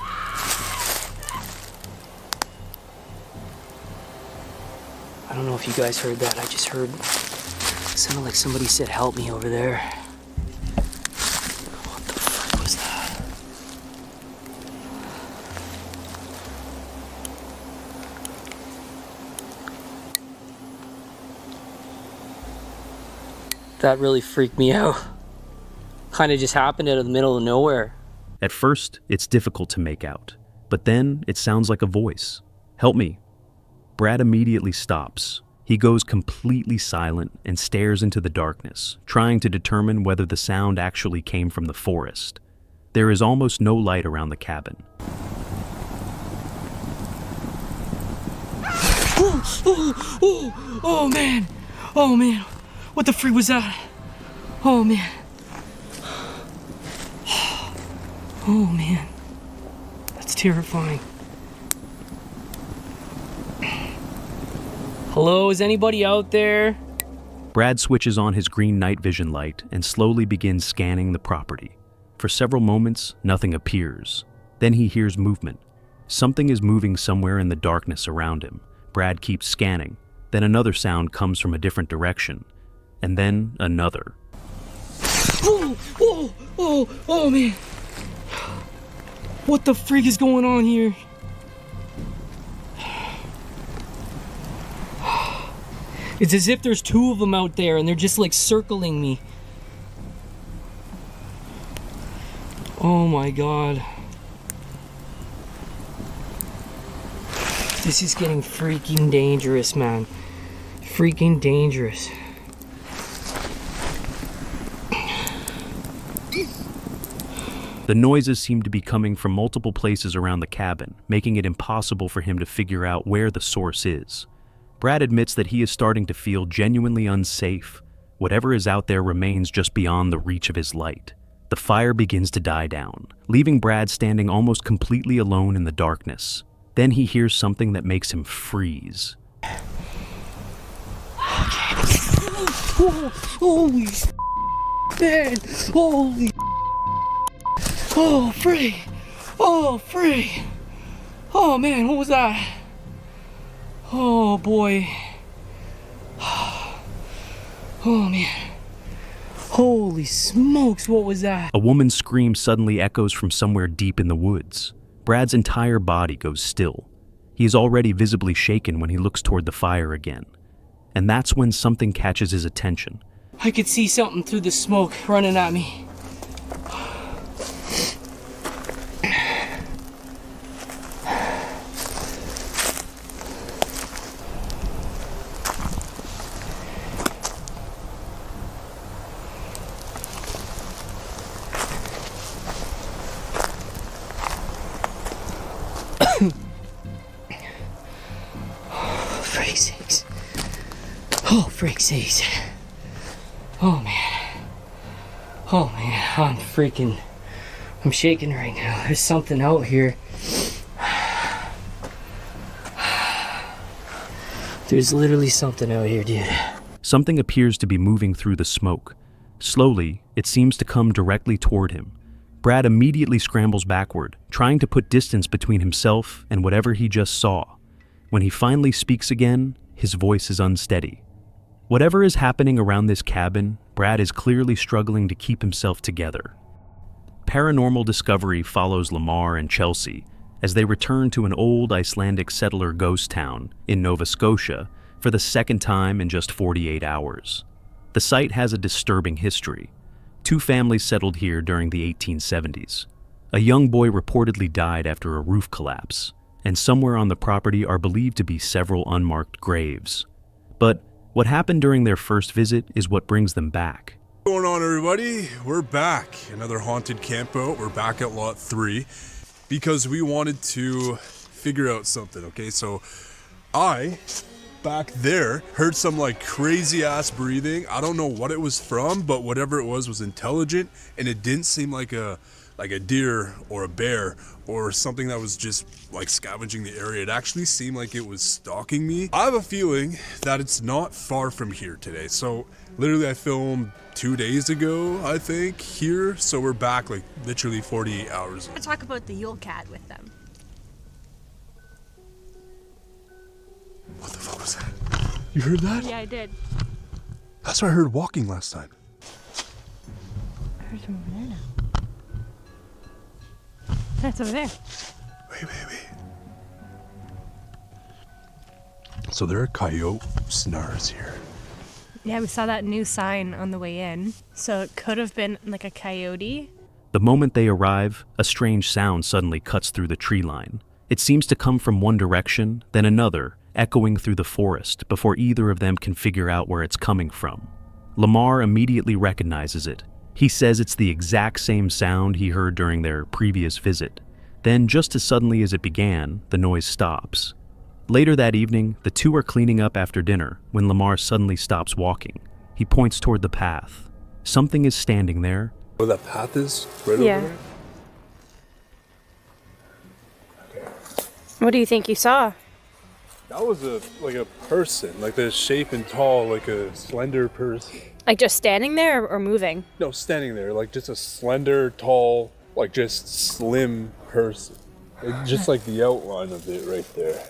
I don't know if you guys heard that. I just heard, it sounded like somebody said, "Help me" over there. What the fuck was that? That really freaked me out. Kind of just happened out of the middle of nowhere. At first, it's difficult to make out, but then it sounds like a voice. "Help me." Brad immediately stops. He goes completely silent and stares into the darkness, trying to determine whether the sound actually came from the forest. There is almost no light around the cabin. Oh man! Oh man! What the freak was that? Oh man! Oh man! That's terrifying. Hello, is anybody out there? Brad switches on his green night vision light and slowly begins scanning the property. For several moments, nothing appears. Then he hears movement. Something is moving somewhere in the darkness around him. Brad keeps scanning. Then another sound comes from a different direction. And then another. Oh man! What the freak is going on here? It's as if there's two of them out there and they're just like circling me. Oh my god. This is getting freaking dangerous, man. Freaking dangerous. The noises seem to be coming from multiple places around the cabin, making it impossible for him to figure out where the source is. Brad admits that he is starting to feel genuinely unsafe. Whatever is out there remains just beyond the reach of his light. The fire begins to die down, leaving Brad standing almost completely alone in the darkness. Then he hears something that makes him freeze. Holy man! Holy! Oh, free! Oh, free! Oh man, what was that? Oh boy. Oh man. Holy smokes, what was that? A woman's scream suddenly echoes from somewhere deep in the woods. Brad's entire body goes still. He is already visibly shaken when he looks toward the fire again. And that's when something catches his attention. I could see something through the smoke running at me. Oh, freak's sakes. Oh man. Oh man, I'm shaking right now. There's something out here. There's literally something out here, dude. Something appears to be moving through the smoke. Slowly, it seems to come directly toward him. Brad immediately scrambles backward, trying to put distance between himself and whatever he just saw. When he finally speaks again, his voice is unsteady. Whatever is happening around this cabin, Brad is clearly struggling to keep himself together. Paranormal Discovery follows Lamar and Chelsea as they return to an old Icelandic settler ghost town in Nova Scotia for the second time in just 48 hours. The site has a disturbing history. 2 families settled here during the 1870s. A young boy reportedly died after a roof collapse, and somewhere on the property are believed to be several unmarked graves. But what happened during their first visit is what brings them back. What's going on, everybody? We're back. Another haunted campout. We're back at lot 3 because we wanted to figure out something, okay? So I back there, heard some like crazy ass breathing. I don't know what it was from, but whatever it was intelligent, and it didn't seem like a deer or a bear or something that was just like scavenging the area. It actually seemed like it was stalking me. I have a feeling that it's not far from here today. So literally I filmed 2 days ago, I think, here. So we're back like literally 48 hours. I talk about the Yule Cat with them. What the fuck was that? You heard that? Yeah, I did. That's what I heard walking last time. I heard some over there now. That's over there. Wait. So there are coyote snarls here. Yeah, we saw that new sign on the way in. So it could have been like a coyote. The moment they arrive, a strange sound suddenly cuts through the tree line. It seems to come from one direction, then another, echoing through the forest before either of them can figure out where it's coming from. Lamar immediately recognizes it. He says it's the exact same sound he heard during their previous visit. Then, just as suddenly as it began, the noise stops. Later that evening, the two are cleaning up after dinner when Lamar suddenly stops walking. He points toward the path. Something is standing there. Where that path is? Right Yeah. over there? What do you think you saw? That was a person, like the shape and tall, like a slender person. Like just standing there or moving? No, standing there, like just a slender, tall, like just slim person. Like, just like the outline of it right there.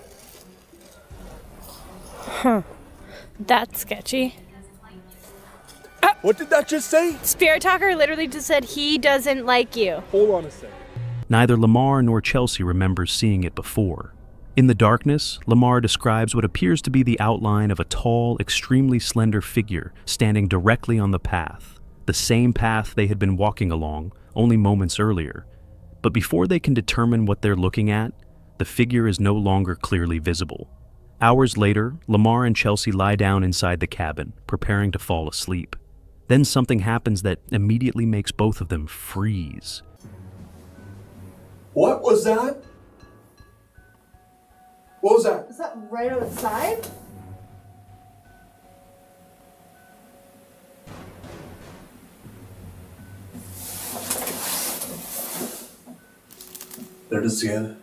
Huh. That's sketchy. What did that just say? Spirit Talker literally just said he doesn't like you. Hold on a second. Neither Lamar nor Chelsea remembers seeing it before. In the darkness, Lamar describes what appears to be the outline of a tall, extremely slender figure standing directly on the path, the same path they had been walking along only moments earlier. But before they can determine what they're looking at, the figure is no longer clearly visible. Hours later, Lamar and Chelsea lie down inside the cabin, preparing to fall asleep. Then something happens that immediately makes both of them freeze. What was that? What was that? Is that right outside? There it is again.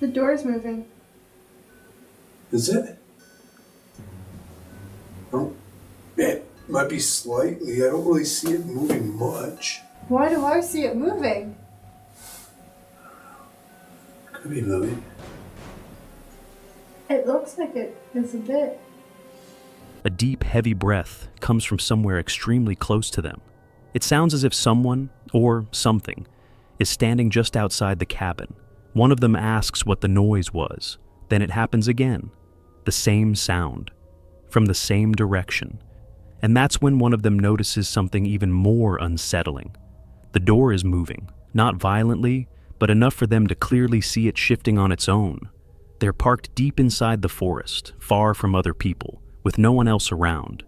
The door's moving. Is it? Oh, it might be slightly. I don't really see it moving much. Why do I see it moving? Could be moving. It looks like it is a bit. A deep, heavy breath comes from somewhere extremely close to them. It sounds as if someone, or something, is standing just outside the cabin. One of them asks what the noise was. Then it happens again. The same sound. From the same direction. And that's when one of them notices something even more unsettling. The door is moving, not violently, but enough for them to clearly see it shifting on its own. They're parked deep inside the forest, far from other people, with no one else around.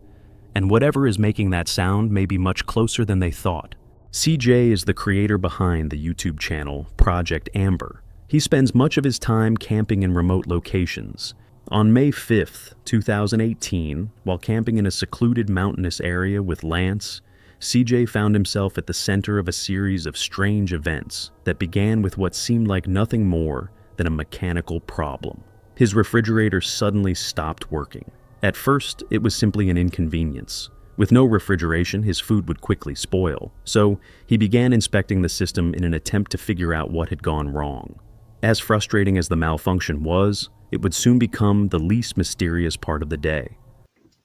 And whatever is making that sound may be much closer than they thought. CJ is the creator behind the YouTube channel Project Amber. He spends much of his time camping in remote locations. On May 5th, 2018, while camping in a secluded mountainous area with Lance, CJ found himself at the center of a series of strange events that began with what seemed like nothing more than a mechanical problem. His refrigerator suddenly stopped working. At first, it was simply an inconvenience. With no refrigeration, his food would quickly spoil, so he began inspecting the system in an attempt to figure out what had gone wrong. As frustrating as the malfunction was, it would soon become the least mysterious part of the day.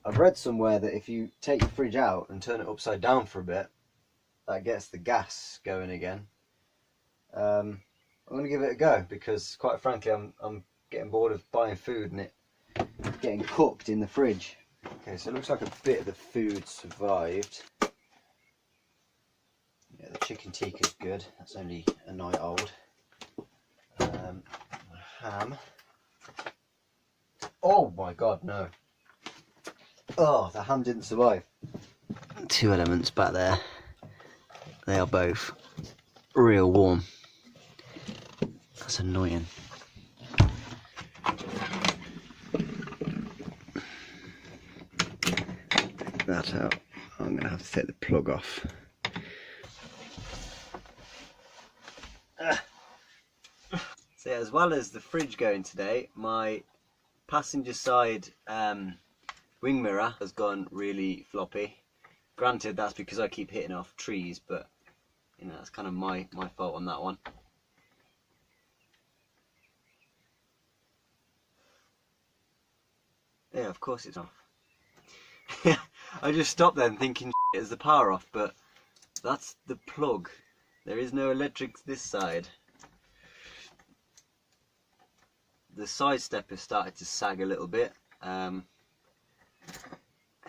I've read somewhere that if you take your fridge out and turn it upside down for a bit, that gets the gas going again. I'm going to give it a go because, quite frankly, I'm getting bored of buying food and it getting cooked in the fridge. Okay, so it looks like a bit of the food survived. Yeah, the chicken tikka's good. That's only a night old. Ham. Oh my god, no. Oh, the ham didn't survive. Two elements back there. They are both real warm. That's annoying. that out, I'm going to have to take the plug off. So yeah, as well as the fridge going today, my passenger side wing mirror has gone really floppy. Granted, that's because I keep hitting off trees, but you know, that's kind of my fault on that one. Yeah, of course it's off. I just stopped then thinking is the power off, but that's the plug. There is no electrics this side. The side step has started to sag a little bit. There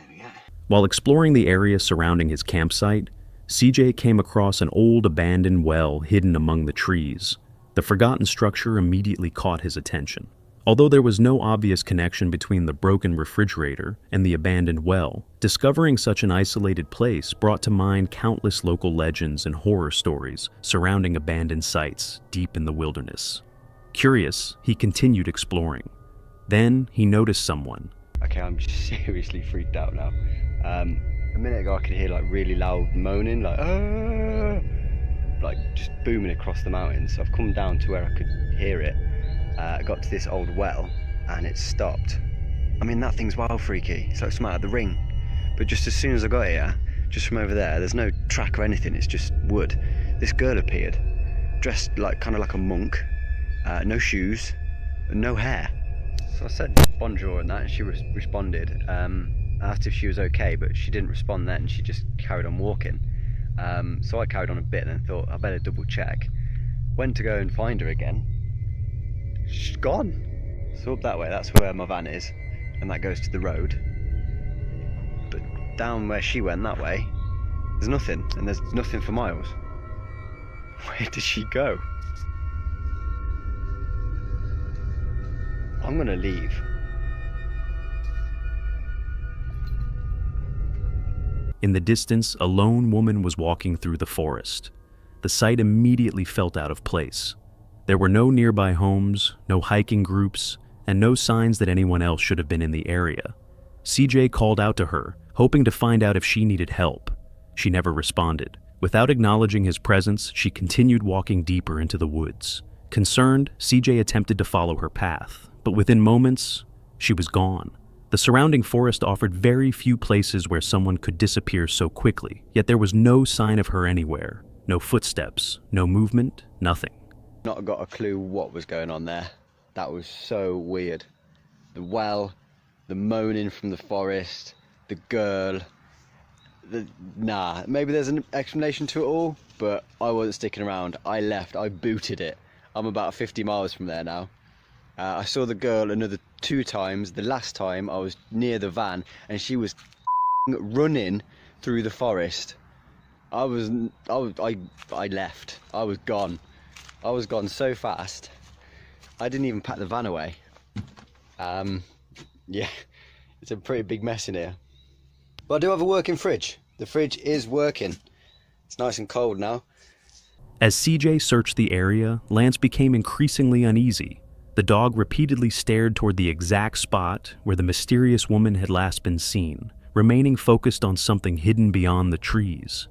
we go. While exploring the area surrounding his campsite, CJ came across an old abandoned well hidden among the trees. The forgotten structure immediately caught his attention. Although there was no obvious connection between the broken refrigerator and the abandoned well, discovering such an isolated place brought to mind countless local legends and horror stories surrounding abandoned sites deep in the wilderness. Curious, he continued exploring. Then he noticed someone. Okay, I'm seriously freaked out now. A minute ago I could hear like really loud moaning, like just booming across the mountains. So I've come down to where I could hear it. I got to this old well and it stopped. I mean, that thing's wild freaky. It's like something out of The Ring. But just as soon as I got here, just from over there's no track or anything, it's just wood. This girl appeared, dressed like kind of like a monk, no shoes, and no hair. So I said bonjour and that, and she responded. I asked if she was okay, but she didn't respond then, she just carried on walking. So I carried on a bit and then thought I better double check. Went to go and find her again. She's gone. So up that way, that's where my van is, and that goes to the road. But down where she went that way, there's nothing, and there's nothing for miles. Where did she go? I'm gonna leave. In the distance, a lone woman was walking through the forest. The sight immediately felt out of place. There were no nearby homes, no hiking groups, and no signs that anyone else should have been in the area. CJ called out to her, hoping to find out if she needed help. She never responded. Without acknowledging his presence, she continued walking deeper into the woods. Concerned, CJ attempted to follow her path, but within moments, she was gone. The surrounding forest offered very few places where someone could disappear so quickly, yet there was no sign of her anywhere. No footsteps, no movement, nothing. Not got a clue what was going on there. That was so weird. The well, the moaning from the forest, the girl. Nah, maybe there's an explanation to it all, but I wasn't sticking around. I left, I booted it. I'm about 50 miles from there now. I saw the girl another 2 times. The last time I was near the van and she was running through the forest. I left. I was gone. I was gone so fast. I didn't even pack the van away. Yeah, it's a pretty big mess in here. But I do have a working fridge. The fridge is working. It's nice and cold now. As CJ searched the area, Lance became increasingly uneasy. The dog repeatedly stared toward the exact spot where the mysterious woman had last been seen, remaining focused on something hidden beyond the trees.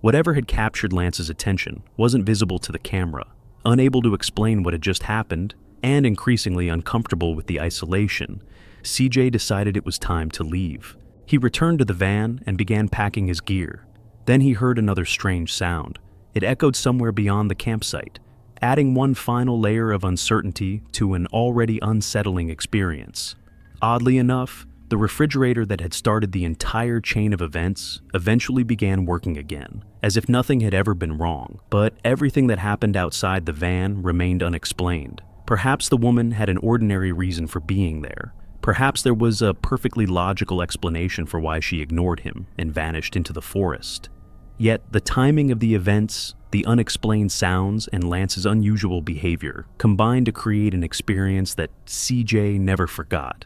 Whatever had captured Lance's attention wasn't visible to the camera. Unable to explain what had just happened, and increasingly uncomfortable with the isolation, CJ decided it was time to leave. He returned to the van and began packing his gear. Then he heard another strange sound. It echoed somewhere beyond the campsite, adding one final layer of uncertainty to an already unsettling experience. Oddly enough, the refrigerator that had started the entire chain of events eventually began working again, as if nothing had ever been wrong, but everything that happened outside the van remained unexplained. Perhaps the woman had an ordinary reason for being there. Perhaps there was a perfectly logical explanation for why she ignored him and vanished into the forest. Yet the timing of the events, the unexplained sounds, and Lance's unusual behavior combined to create an experience that CJ never forgot.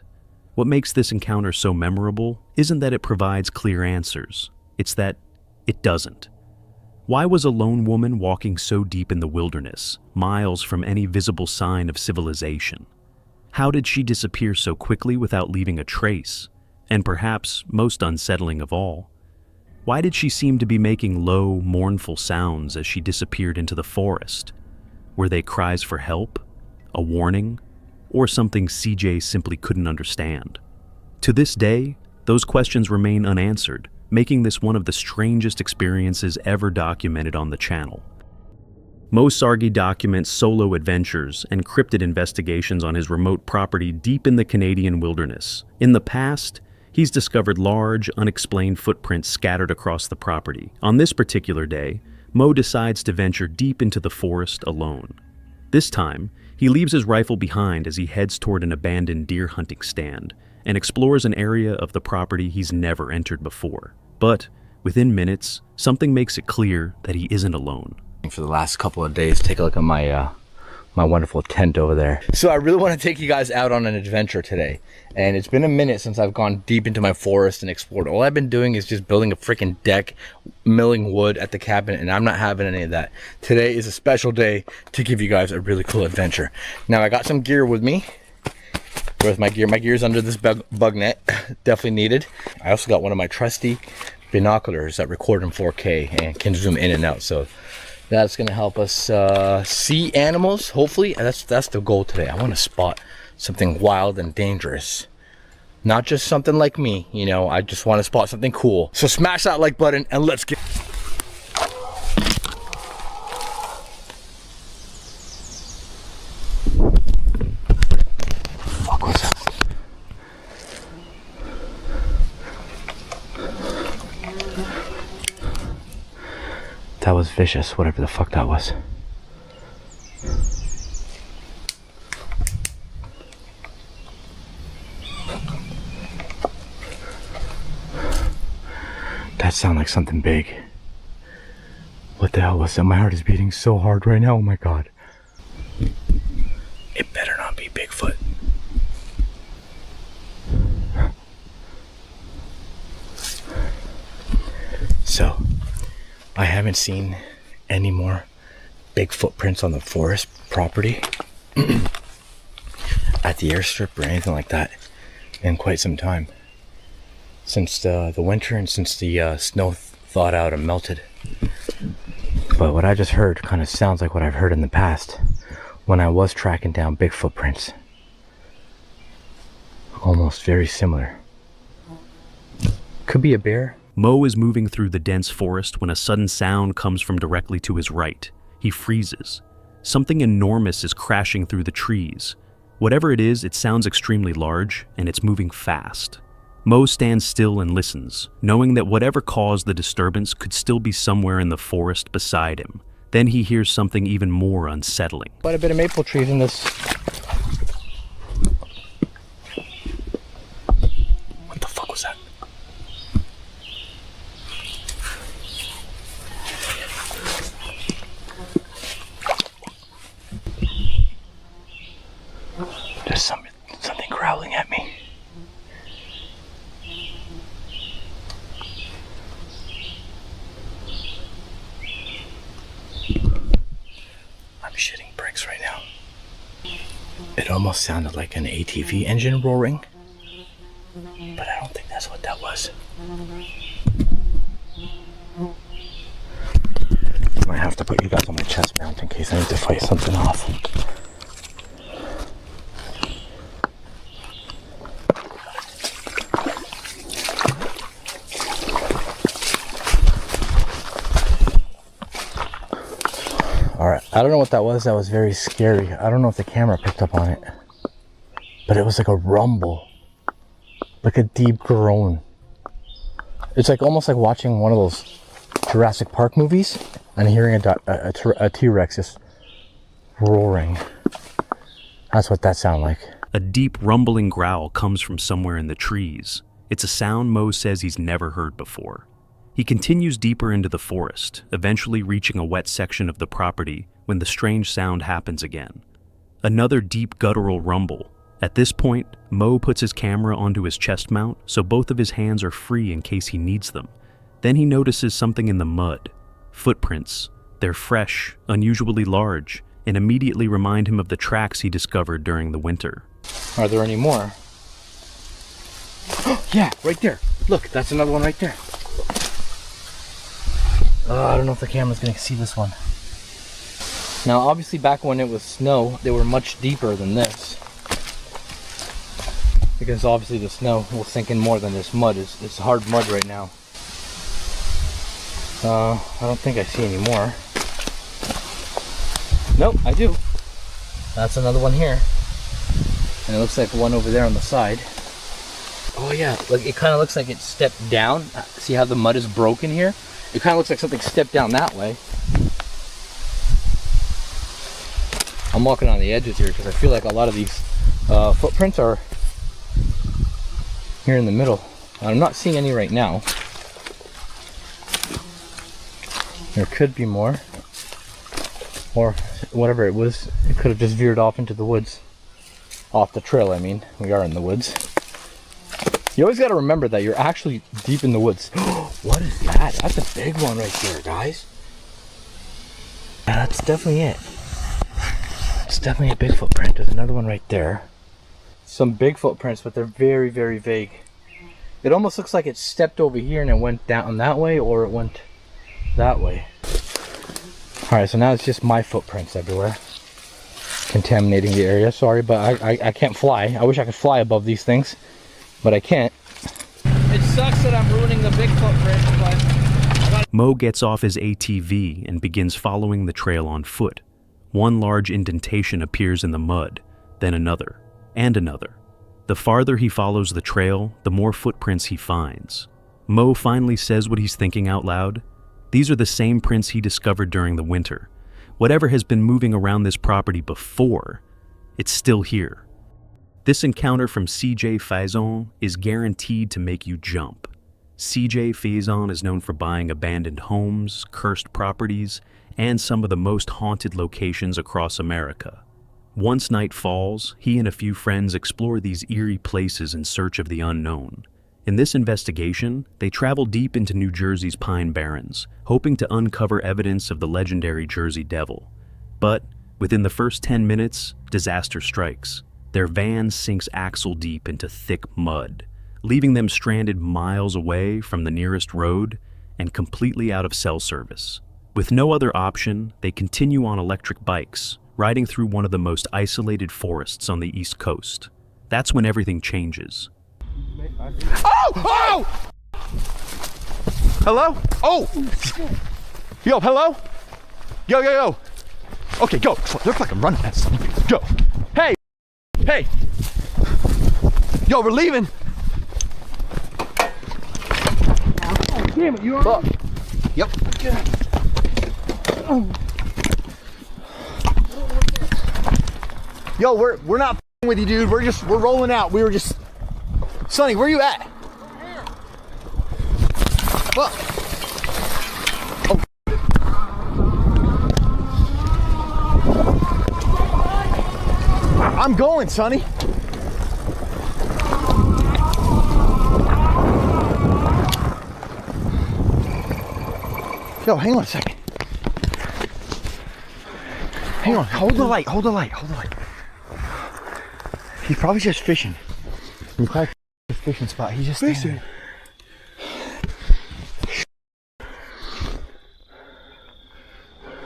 What makes this encounter so memorable isn't that it provides clear answers, it's that it doesn't. Why was a lone woman walking so deep in the wilderness, miles from any visible sign of civilization? How did she disappear so quickly without leaving a trace? And perhaps most unsettling of all, why did she seem to be making low, mournful sounds as she disappeared into the forest? Were they cries for help, a warning, or something CJ simply couldn't understand? To this day, those questions remain unanswered, making this one of the strangest experiences ever documented on the channel. Mo Sargi documents solo adventures and cryptid investigations on his remote property deep in the Canadian wilderness. In the past, he's discovered large, unexplained footprints scattered across the property. On this particular day, Mo decides to venture deep into the forest alone. This time, he leaves his rifle behind as he heads toward an abandoned deer hunting stand and explores an area of the property he's never entered before. But within minutes, something makes it clear that he isn't alone. For the last couple of days, take a look at my my wonderful tent over there. So I really want to take you guys out on an adventure today, and it's been a minute since I've gone deep into my forest and explored. All I've been doing is just building a freaking deck, milling wood at the cabin, and I'm not having any of that. Today is a special day to give you guys a really cool adventure. Now I got some gear with me. Where's my gear? My gear's under this bug net. Definitely needed. I also got one of my trusty binoculars that record in 4K and can zoom in and out. So that's gonna help us see animals, hopefully. That's the goal today. I want to spot something wild and dangerous. Not just something like me, you know, I just want to spot something cool. So smash that like button and let's get... Fuck was that? That was vicious, whatever the fuck that was. That sounded like something big. What the hell was that? My heart is beating so hard right now, oh my god. It better not be Bigfoot. So, I haven't seen any more big footprints on the forest property at the airstrip or anything like that in quite some time. Since the winter and since the snow thawed out and melted. But what I just heard kind of sounds like what I've heard in the past when I was tracking down big footprints. Almost very similar. Could be a bear. Mo is moving through the dense forest when a sudden sound comes from directly to his right. He freezes. Something enormous is crashing through the trees. Whatever it is, it sounds extremely large, and it's moving fast. Mo stands still and listens, knowing that whatever caused the disturbance could still be somewhere in the forest beside him. Then he hears something even more unsettling. Quite a bit of maple trees in this. What the fuck was that? There's something growling at me. I'm shitting bricks right now. It almost sounded like an ATV engine roaring, but I don't think that's what that was. I might have to put you guys on my chest mount in case I need to fight something off. Alright, I don't know what that was. That was very scary. I don't know if the camera picked up on it. But it was like a rumble. Like a deep groan. It's like almost like watching one of those Jurassic Park movies and hearing a T-Rex just roaring. That's what that sounded like. A deep rumbling growl comes from somewhere in the trees. It's a sound Mo says he's never heard before. He continues deeper into the forest, eventually reaching a wet section of the property when the strange sound happens again. Another deep guttural rumble. At this point, Mo puts his camera onto his chest mount so both of his hands are free in case he needs them. Then he notices something in the mud. Footprints. They're fresh, unusually large, and immediately remind him of the tracks he discovered during the winter. Are there any more? Yeah, right there. Look, that's another one right there. I don't know if the camera's gonna see this one. Now, obviously back when it was snow, they were much deeper than this. Because obviously the snow will sink in more than this mud. It's hard mud right now. I don't think I see any more. Nope, I do. That's another one here. And it looks like one over there on the side. Oh yeah, like it kind of looks like it stepped down. See how the mud is broken here? It kind of looks like something stepped down that way. I'm walking on the edges here because I feel like a lot of these footprints are here in the middle. I'm not seeing any right now. There could be more. Or whatever it was, it could have just veered off into the woods. Off the trail, I mean. We are in the woods. You always got to remember that you're actually deep in the woods. What is that? That's a big one right there, guys. Yeah, that's definitely it. It's definitely a big footprint. There's another one right there. Some big footprints, but they're very, very vague. It almost looks like it stepped over here and it went down that way, or it went that way. Alright, so now it's just my footprints everywhere. Contaminating the area. Sorry, but I can't fly. I wish I could fly above these things, but I can't. It sucks that I'm ruining the big footprint, but... Mo gets off his ATV and begins following the trail on foot. One large indentation appears in the mud, then another, and another. The farther he follows the trail, the more footprints he finds. Mo finally says what he's thinking out loud. These are the same prints he discovered during the winter. Whatever has been moving around this property before, it's still here. This encounter from CJ Faison is guaranteed to make you jump. CJ Faison is known for buying abandoned homes, cursed properties, and some of the most haunted locations across America. Once night falls, he and a few friends explore these eerie places in search of the unknown. In this investigation, they travel deep into New Jersey's Pine Barrens, hoping to uncover evidence of the legendary Jersey Devil. But within the first 10 minutes, disaster strikes. Their van sinks axle deep into thick mud, leaving them stranded miles away from the nearest road and completely out of cell service. With no other option, they continue on electric bikes, riding through one of the most isolated forests on the East Coast. That's when everything changes. Oh! Oh! Hello? Oh! Yo, hello? Yo, yo, yo. Okay, go. Look like I'm running that son of a bitch. Go. Hey! Hey! Yo, we're leaving. Oh, damn it, you all right? Yep. Yo, we're not f***ing with you, dude. We're rolling out. We were just... Sonny, where you at? Well, oh. I'm going, Sonny. Yo, hang on a second. Hang on, hold the light. He's probably just fishing. We probably his fishing spot. He's just fishing.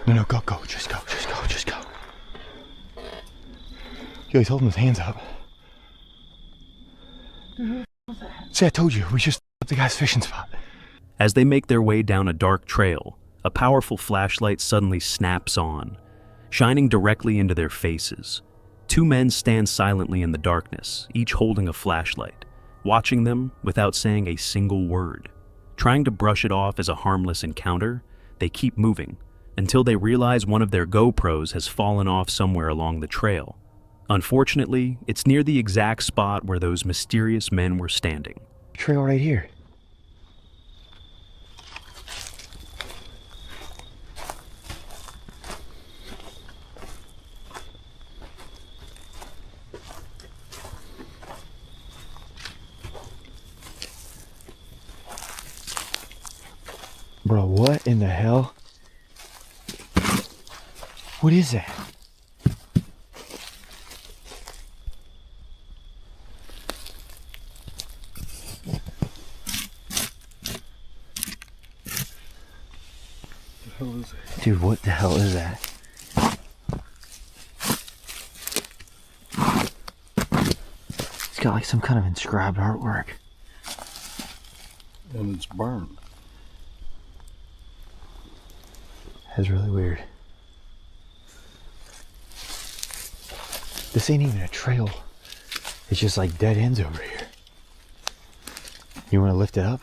No, go. Just go. Yo, he's holding his hands up. See, I told you, we just at the guy's fishing spot. As they make their way down a dark trail, a powerful flashlight suddenly snaps on, shining directly into their faces. Two men stand silently in the darkness, each holding a flashlight, watching them without saying a single word. Trying to brush it off as a harmless encounter, they keep moving until they realize one of their GoPros has fallen off somewhere along the trail. Unfortunately, it's near the exact spot where those mysterious men were standing. Trail right here. Bro, what in the hell? What is that? hell is it? Dude, what the hell is that? It's got like some kind of inscribed artwork. And it's burned. That's really weird. This ain't even a trail. It's just like dead ends over here. You want to lift it up?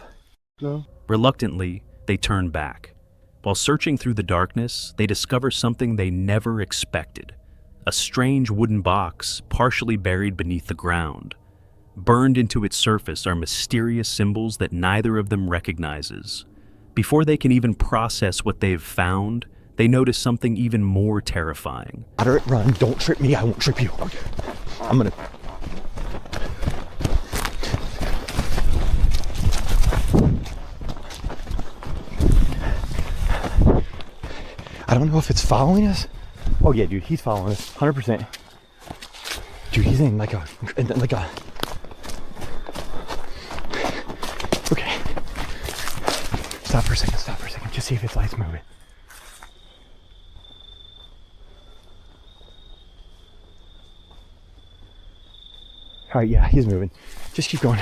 No. Reluctantly, they turn back. While searching through the darkness, they discover something they never expected. A strange wooden box partially buried beneath the ground. Burned into its surface are mysterious symbols that neither of them recognizes. Before they can even process what they've found, they notice something even more terrifying. Moderate run, don't trip me, I won't trip you. I'm gonna... I don't know if it's following us. Oh yeah, dude, he's following us, 100%. Dude, he's in like a... Okay. Stop for a second, just see if its light's moving. All right, yeah, he's moving. Just keep going.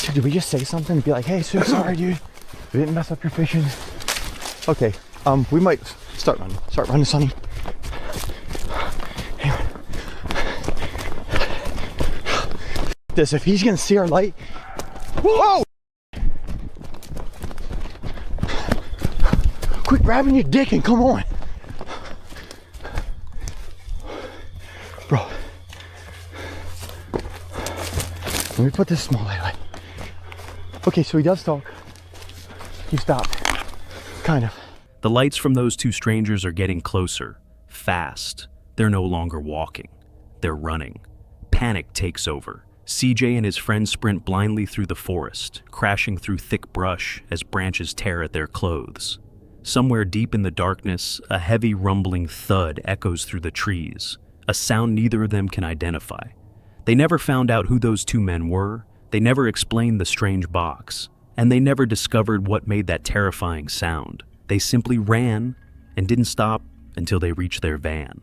Dude, did we just say something? Be like, hey, so sorry, dude. We didn't mess up your fishing. Okay, we might start running. Start running, Sonny. Hang on. This, if he's gonna see our light. Whoa! Quit grabbing your dick and come on. Bro. Let me put this small light away. Okay, so he does talk. He stopped. Kind of. The lights from those two strangers are getting closer, fast. They're no longer walking. They're running. Panic takes over. CJ and his friend sprint blindly through the forest, crashing through thick brush as branches tear at their clothes. Somewhere deep in the darkness, a heavy rumbling thud echoes through the trees, a sound neither of them can identify. They never found out who those two men were, they never explained the strange box, and they never discovered what made that terrifying sound. They simply ran and didn't stop until they reached their van.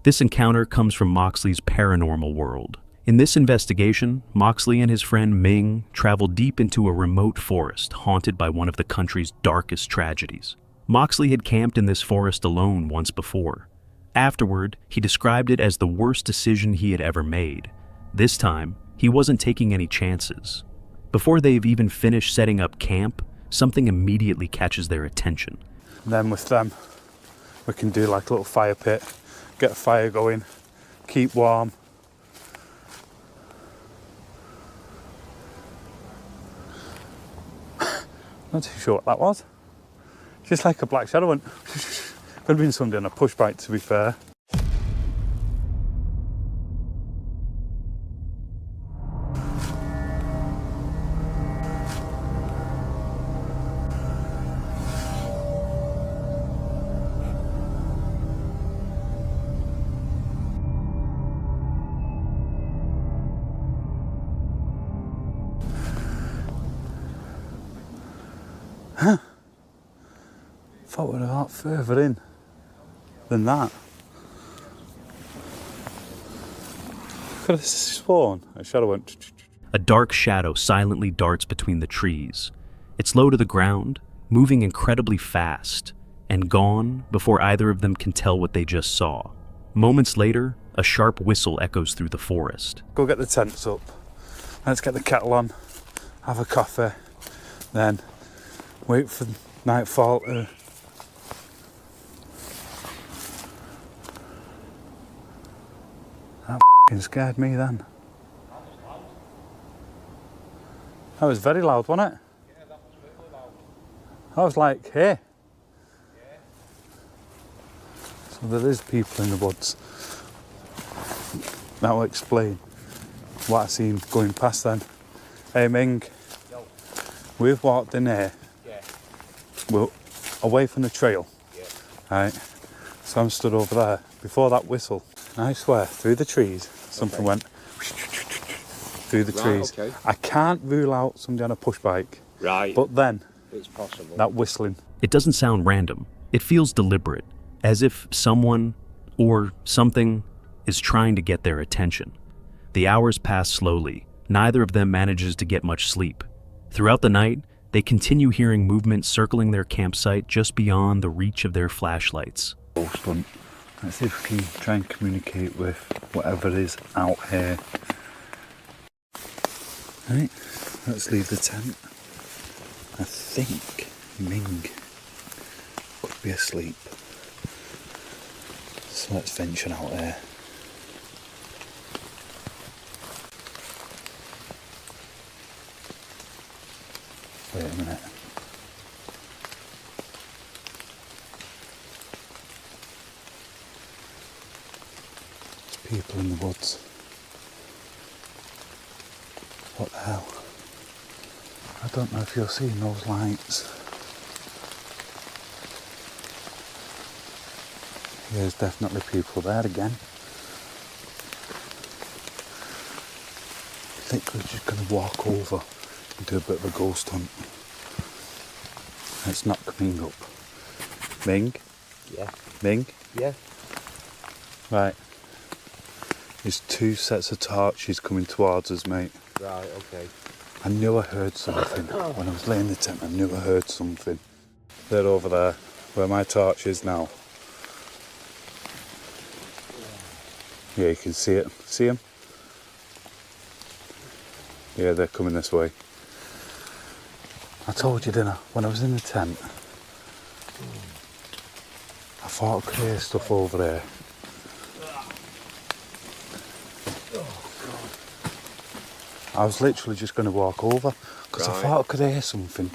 This encounter comes from Moxley's paranormal world. In this investigation, Moxley and his friend Ming travel deep into a remote forest haunted by one of the country's darkest tragedies. Moxley had camped in this forest alone once before. Afterward, he described it as the worst decision he had ever made. This time, he wasn't taking any chances. Before they've even finished setting up camp, something immediately catches their attention. And then with them, we can do like a little fire pit, get a fire going, keep warm. Not too sure what that was. Just like a black shadow went. Could have been somebody on a push bike, to be fair. Huh. Thought we'd a lot further in than that. Could have sworn a shadow went. A dark shadow silently darts between the trees. It's low to the ground, moving incredibly fast, and gone before either of them can tell what they just saw. Moments later, a sharp whistle echoes through the forest. Go get the tents up. Let's get the kettle on, have a coffee, then wait for nightfall to... That f***ing scared me then. That was very loud, wasn't it? Yeah, that was really loud. I was like, hey. So there is people in the woods. That will explain what I seen going past then. Hey Ming, Yo. We've walked in here. Yeah. We're away from the trail. Yeah. Right. So I'm stood over there. Before that whistle, I swear, through the trees, something went through the trees. Okay. I can't rule out somebody on a push bike. Right. But then It's possible. That whistling. It doesn't sound random. It feels deliberate, as if someone or something is trying to get their attention. The hours pass slowly. Neither of them manages to get much sleep. Throughout the night, they continue hearing movement circling their campsite just beyond the reach of their flashlights. Ghost hunt. Let's see if we can try and communicate with whatever is out here. Right, let's leave the tent. I think Ming could be asleep. So let's venture out there. Wait a minute. There's people in the woods. What the hell? I don't know if you're seeing those lights. There's definitely people there again. I think we're just going to walk over and do a bit of a ghost hunt. It's not coming up. Ming? Yeah. Ming? Yeah. Right. There's 2 sets of torches coming towards us, mate. Right, okay. I knew I heard something. When I was laying in the tent, I knew I heard something. They're over there, where my torch is now. Yeah, you can see it. See them? Yeah, they're coming this way. I told you, didn't I? When I was in the tent, I thought I could hear stuff over there. I was literally just going to walk over because I thought I could hear something.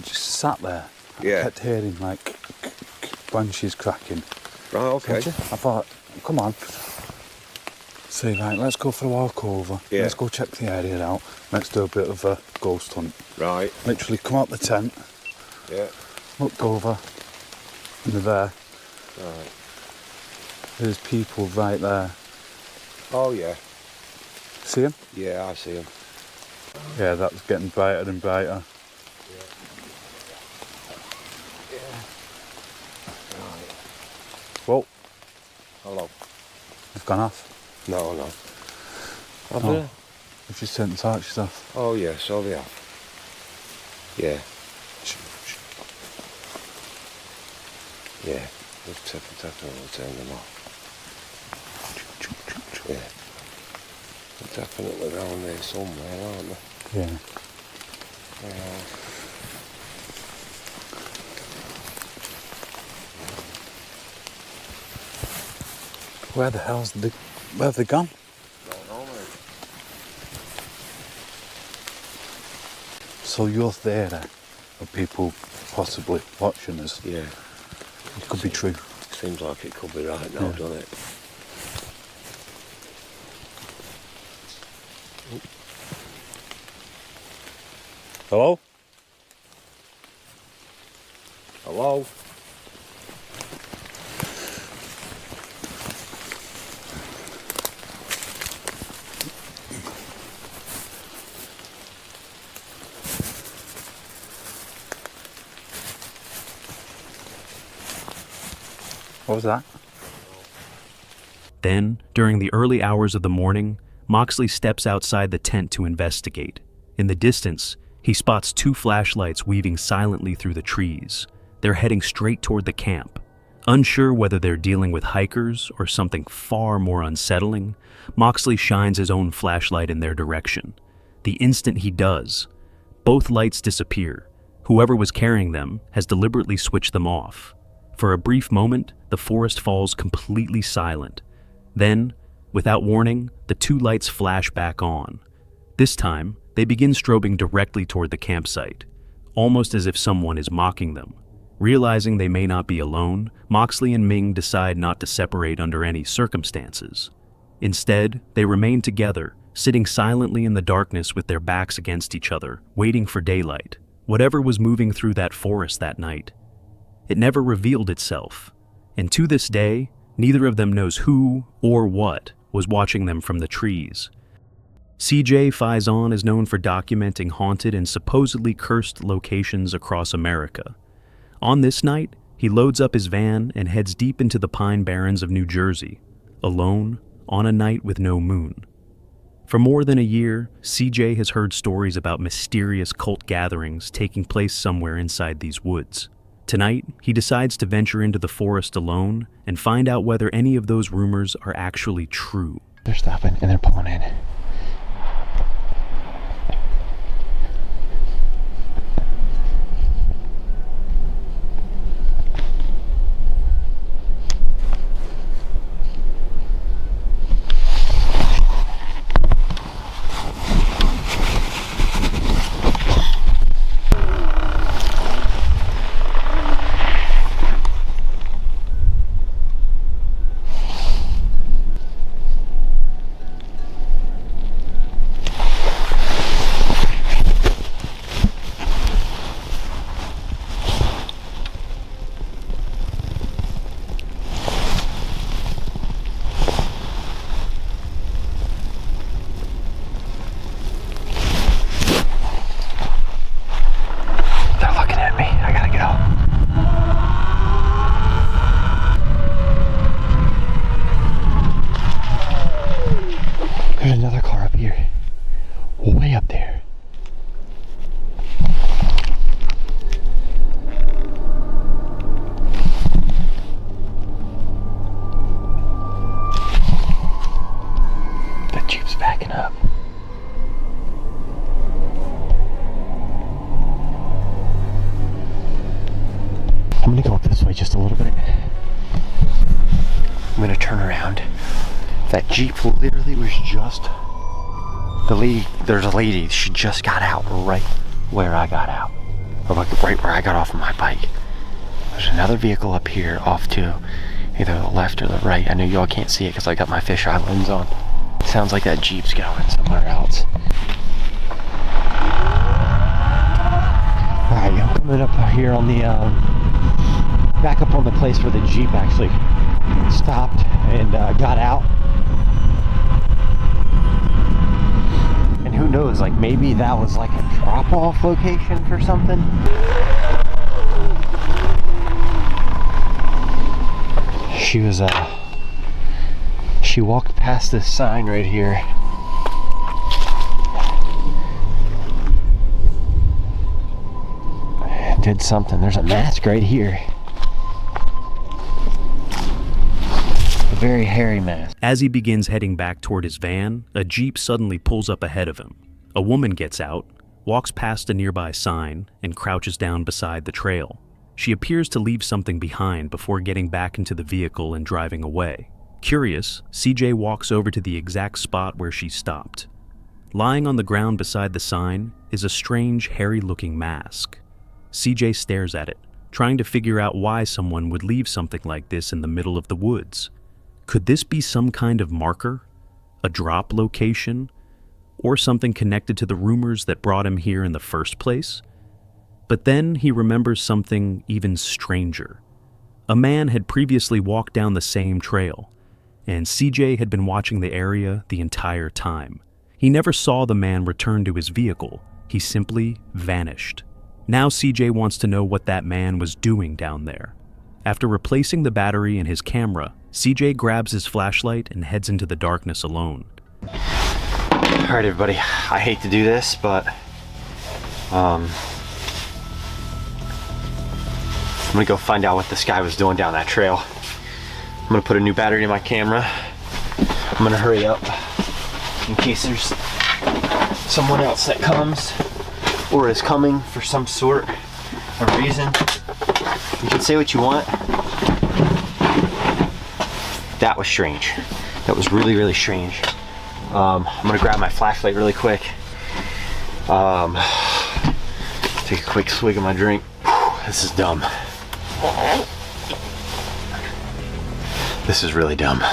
Just sat there. Yeah. I kept hearing like branches cracking. Right, okay. I thought, come on. So right, let's go for a walk over. Yeah. Let's go check the area out. Let's do a bit of a ghost hunt. Right. Literally come out the tent. Yeah. Looked over. And they're there. Right. There's people right there. Oh yeah. See them? Yeah, I see them. Yeah, that's getting brighter and brighter. Whoa. Hello. They've gone off. No, no. Have Oh, they? they've just turned the torches off. Oh yeah, so they have. Yeah. Yeah. They've definitely turned them off. Yeah. They're definitely around there somewhere, aren't they? Yeah. Yeah. Where the hell's the... Where have they gone? Don't know, mate. So you're there, of people possibly watching us. Yeah. It could be true. Seems like it could be right now, Yeah. doesn't it? Hello? Hello? What was that? Then, during the early hours of the morning, Moxley steps outside the tent to investigate. In the distance, he spots 2 flashlights weaving silently through the trees. They're heading straight toward the camp. Unsure whether they're dealing with hikers or something far more unsettling, Moxley shines his own flashlight in their direction. The instant he does, both lights disappear. Whoever was carrying them has deliberately switched them off. For a brief moment, the forest falls completely silent. Then, without warning, the 2 lights flash back on. This time, they begin strobing directly toward the campsite, almost as if someone is mocking them. Realizing they may not be alone, Moxley and Ming decide not to separate under any circumstances. Instead, they remain together, sitting silently in the darkness with their backs against each other, waiting for daylight. Whatever was moving through that forest that night, it never revealed itself, and to this day, neither of them knows who or what was watching them from the trees. CJ Faison is known for documenting haunted and supposedly cursed locations across America. On this night, he loads up his van and heads deep into the Pine Barrens of New Jersey, alone on a night with no moon. For more than a year, CJ has heard stories about mysterious cult gatherings taking place somewhere inside these woods. Tonight, he decides to venture into the forest alone and find out whether any of those rumors are actually true. They're stopping and they're pulling in. There's another car up here. Way up there. That Jeep's backing up. I'm gonna go up this way just a little bit. I'm gonna turn around. That Jeep literally was just the lady. There's a lady. She just got out right where I got out, or like right where I got off of my bike. There's another vehicle up here, off to either the left or the right. I know y'all can't see it because I got my fisheye lens on. It sounds like that Jeep's going somewhere else. All right, I'm coming up here on the back up on the place where the Jeep actually stopped and got out. And who knows, like maybe that was like a drop-off location for something. She walked past this sign right here. Did something. There's a mask right here. A very hairy mask. As he begins heading back toward his van, a Jeep suddenly pulls up ahead of him. A woman gets out, walks past a nearby sign, and crouches down beside the trail. She appears to leave something behind before getting back into the vehicle and driving away. Curious, CJ walks over to the exact spot where she stopped. Lying on the ground beside the sign is a strange, hairy-looking mask. CJ stares at it, trying to figure out why someone would leave something like this in the middle of the woods. Could this be some kind of marker? A drop location? Or something connected to the rumors that brought him here in the first place? But then he remembers something even stranger. A man had previously walked down the same trail, and CJ had been watching the area the entire time. He never saw the man return to his vehicle. He simply vanished. Now CJ wants to know what that man was doing down there. After replacing the battery in his camera, CJ grabs his flashlight and heads into the darkness alone. Alright everybody, I hate to do this, but I'm gonna go find out what this guy was doing down that trail. I'm gonna put a new battery in my camera. I'm gonna hurry up in case there's someone else that comes or is coming for some sort of reason. You can say what you want. That was strange. That was really, really strange. I'm gonna grab my flashlight really quick. Take a quick swig of my drink. This is dumb. This is really dumb.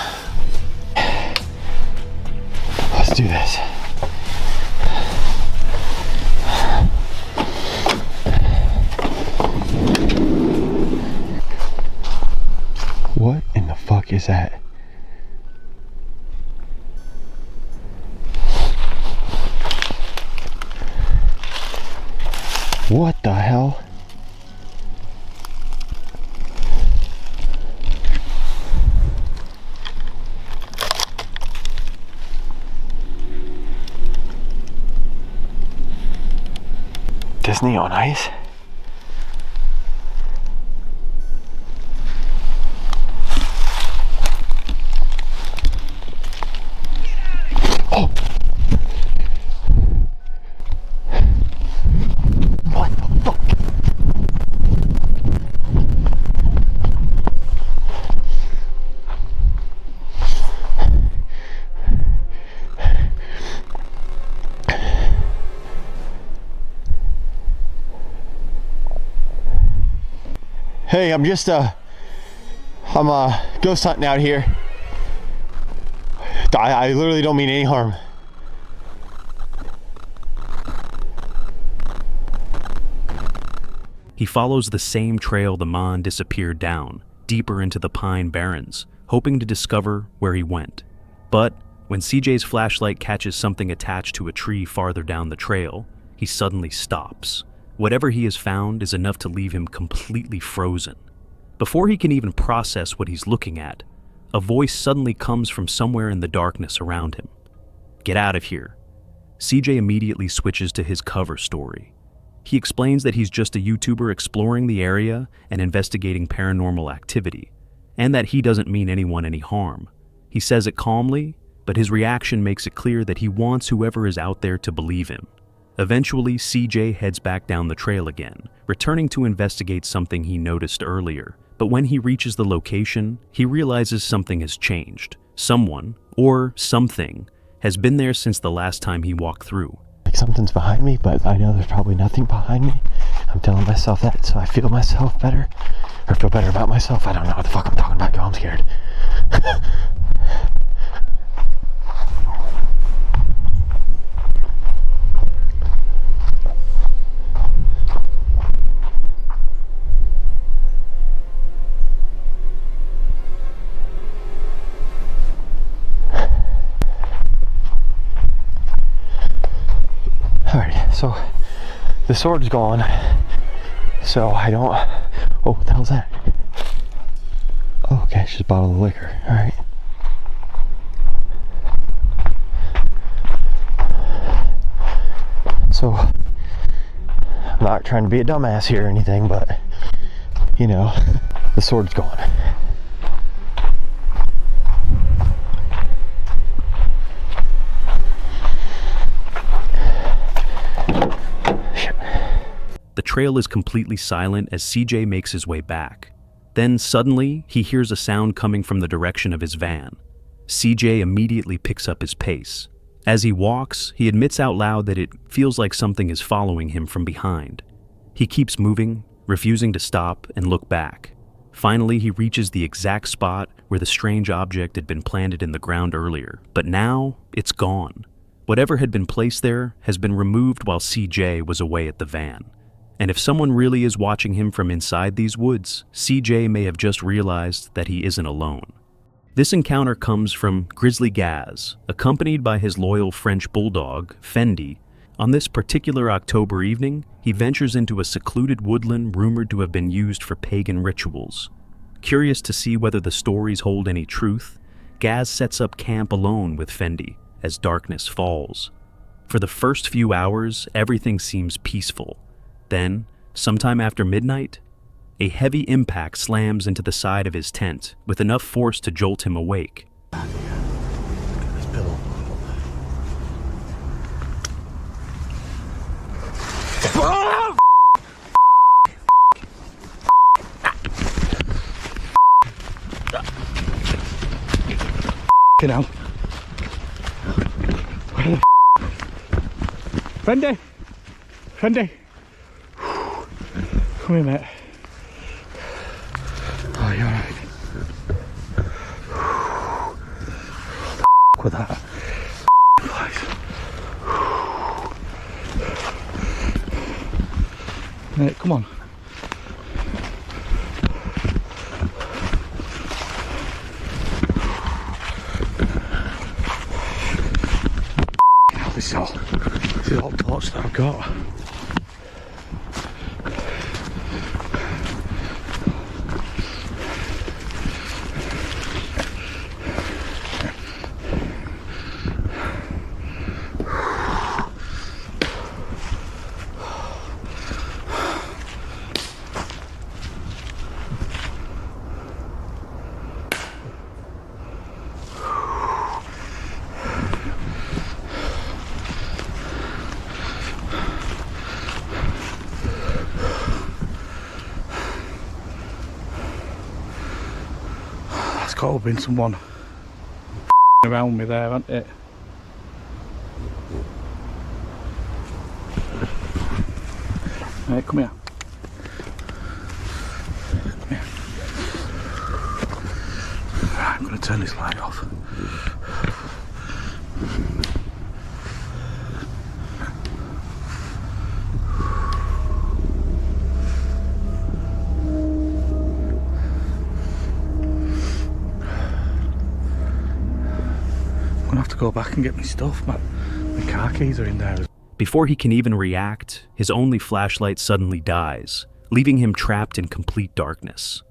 Let's do this. What in the fuck is that? What the hell? Disney on Ice? Oh! What the fuck? Hey, I'm just I'm ghost hunting out here. I literally don't mean any harm. He follows the same trail the man disappeared down, deeper into the Pine Barrens, hoping to discover where he went. But when CJ's flashlight catches something attached to a tree farther down the trail, he suddenly stops. Whatever he has found is enough to leave him completely frozen. Before he can even process what he's looking at, a voice suddenly comes from somewhere in the darkness around him. "Get out of here." CJ immediately switches to his cover story. He explains that he's just a YouTuber exploring the area and investigating paranormal activity, and that he doesn't mean anyone any harm. He says it calmly, but his reaction makes it clear that he wants whoever is out there to believe him. Eventually, CJ heads back down the trail again, returning to investigate something he noticed earlier. But when he reaches the location, he realizes something has changed. Someone, or something, has been there since the last time he walked through. Like something's behind me, but I know there's probably nothing behind me. I'm telling myself that so I feel myself better, or feel better about myself. I don't know what the fuck I'm talking about, yo, I'm scared. Alright, so the sword's gone, so I don't... Oh, what the hell's that? Oh, okay, it's just a bottle of liquor. Alright. So, I'm not trying to be a dumbass here or anything, but, you know, the sword's gone. The trail is completely silent as CJ makes his way back. Then suddenly, he hears a sound coming from the direction of his van. CJ immediately picks up his pace. As he walks, he admits out loud that it feels like something is following him from behind. He keeps moving, refusing to stop and look back. Finally, he reaches the exact spot where the strange object had been planted in the ground earlier, but now it's gone. Whatever had been placed there has been removed while CJ was away at the van. And if someone really is watching him from inside these woods, CJ may have just realized that he isn't alone. This encounter comes from Grizzly Gaz, accompanied by his loyal French bulldog, Fendi. On this particular October evening, he ventures into a secluded woodland rumored to have been used for pagan rituals. Curious to see whether the stories hold any truth, Gaz sets up camp alone with Fendi as darkness falls. For the first few hours, everything seems peaceful. Then, sometime after midnight, a heavy impact slams into the side of his tent with enough force to jolt him awake. This pillow. Get out. Fendi! Fendi! Come here, mate. Oh, you're alright. With that. Mate, come on. This is all torch that I've got. got to have been someone around me there, hasn't it? Hey, come here. Come here. Right, I'm going to turn this light off. I'm gonna have to go back and get my stuff, but my car keys are in there. Before he can even react, his only flashlight suddenly dies, leaving him trapped in complete darkness.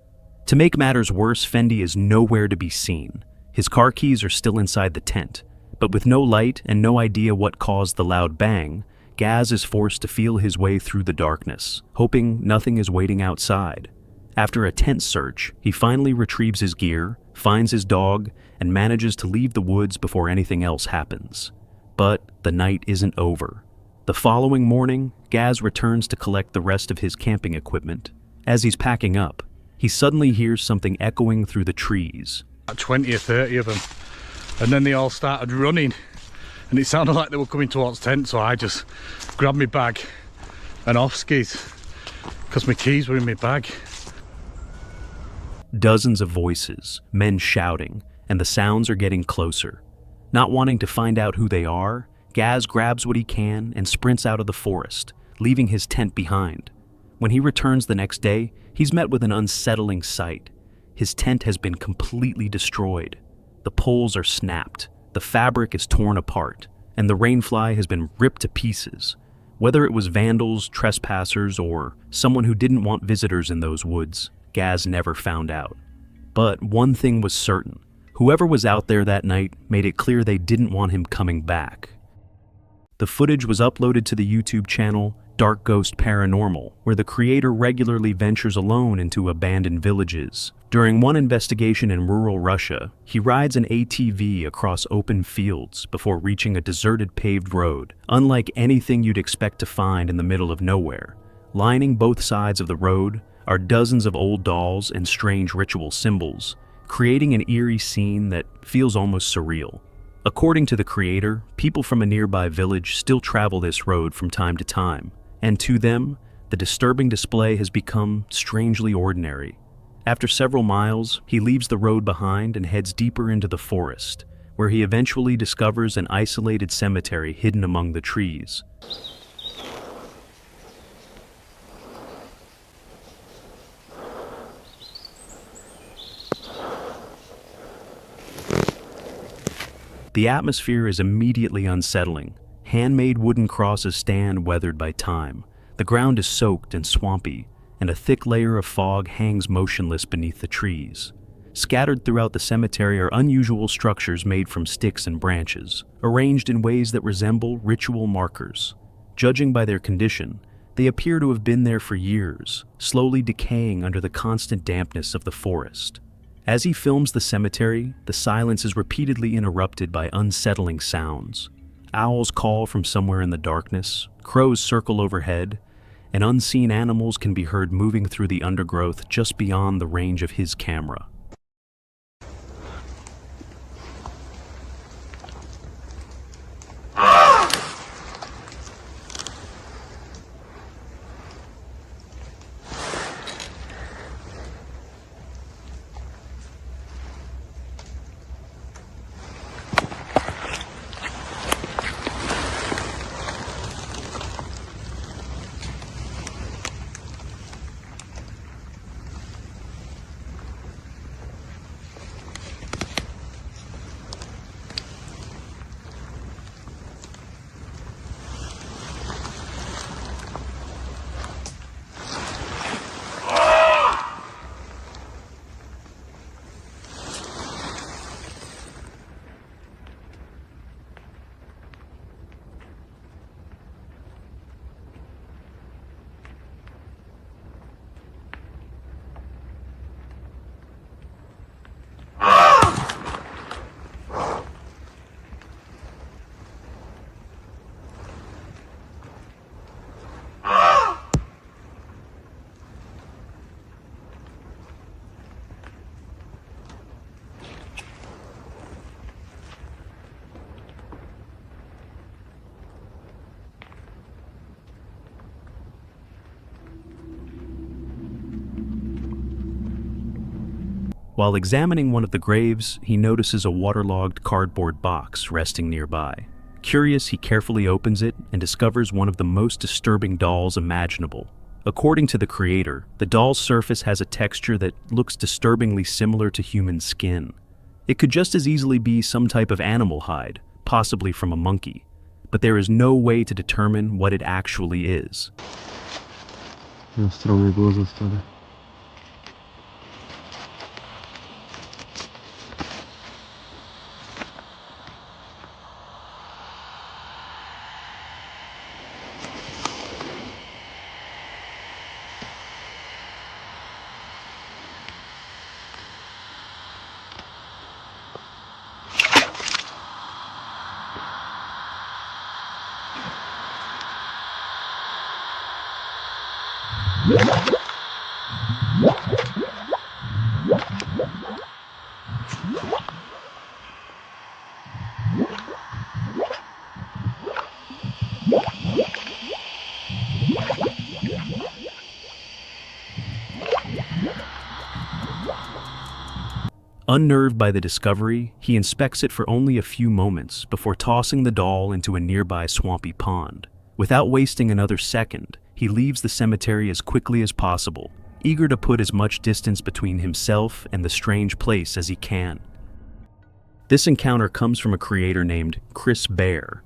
To make matters worse, Fendi is nowhere to be seen. His car keys are still inside the tent, but with no light and no idea what caused the loud bang, Gaz is forced to feel his way through the darkness, hoping nothing is waiting outside. After a tense search, he finally retrieves his gear, finds his dog, and manages to leave the woods before anything else happens. But the night isn't over. The following morning, Gaz returns to collect the rest of his camping equipment. As he's packing up, he suddenly hears something echoing through the trees. 20 or 30 of them, and then they all started running, and it sounded like they were coming towards tent, so I just grabbed my bag and off skis, because my keys were in my bag. Dozens of voices, men shouting, and the sounds are getting closer. Not wanting to find out who they are, Gaz grabs what he can and sprints out of the forest, leaving his tent behind. When he returns the next day, he's met with an unsettling sight. His tent has been completely destroyed. The poles are snapped, the fabric is torn apart, and the rainfly has been ripped to pieces. Whether it was vandals, trespassers, or someone who didn't want visitors in those woods, Gaz never found out. But one thing was certain. Whoever was out there that night made it clear they didn't want him coming back. The footage was uploaded to the YouTube channel Dark Ghost Paranormal, where the creator regularly ventures alone into abandoned villages. During one investigation in rural Russia, he rides an ATV across open fields before reaching a deserted paved road, unlike anything you'd expect to find in the middle of nowhere. Lining both sides of the road are dozens of old dolls and strange ritual symbols, creating an eerie scene that feels almost surreal. According to the creator, people from a nearby village still travel this road from time to time, and to them, the disturbing display has become strangely ordinary. After several miles, he leaves the road behind and heads deeper into the forest, where he eventually discovers an isolated cemetery hidden among the trees. The atmosphere is immediately unsettling. Handmade wooden crosses stand weathered by time. The ground is soaked and swampy, and a thick layer of fog hangs motionless beneath the trees. Scattered throughout the cemetery are unusual structures made from sticks and branches, arranged in ways that resemble ritual markers. Judging by their condition, they appear to have been there for years, slowly decaying under the constant dampness of the forest. As he films the cemetery, the silence is repeatedly interrupted by unsettling sounds. Owls call from somewhere in the darkness, crows circle overhead, and unseen animals can be heard moving through the undergrowth just beyond the range of his camera. While examining one of the graves, he notices a waterlogged cardboard box resting nearby. Curious, he carefully opens it and discovers one of the most disturbing dolls imaginable. According to the creator, the doll's surface has a texture that looks disturbingly similar to human skin. It could just as easily be some type of animal hide, possibly from a monkey, but there is no way to determine what it actually is. Unnerved by the discovery, he inspects it for only a few moments before tossing the doll into a nearby swampy pond. Without wasting another second, he leaves the cemetery as quickly as possible, eager to put as much distance between himself and the strange place as he can. This encounter comes from a creator named Chris Bear.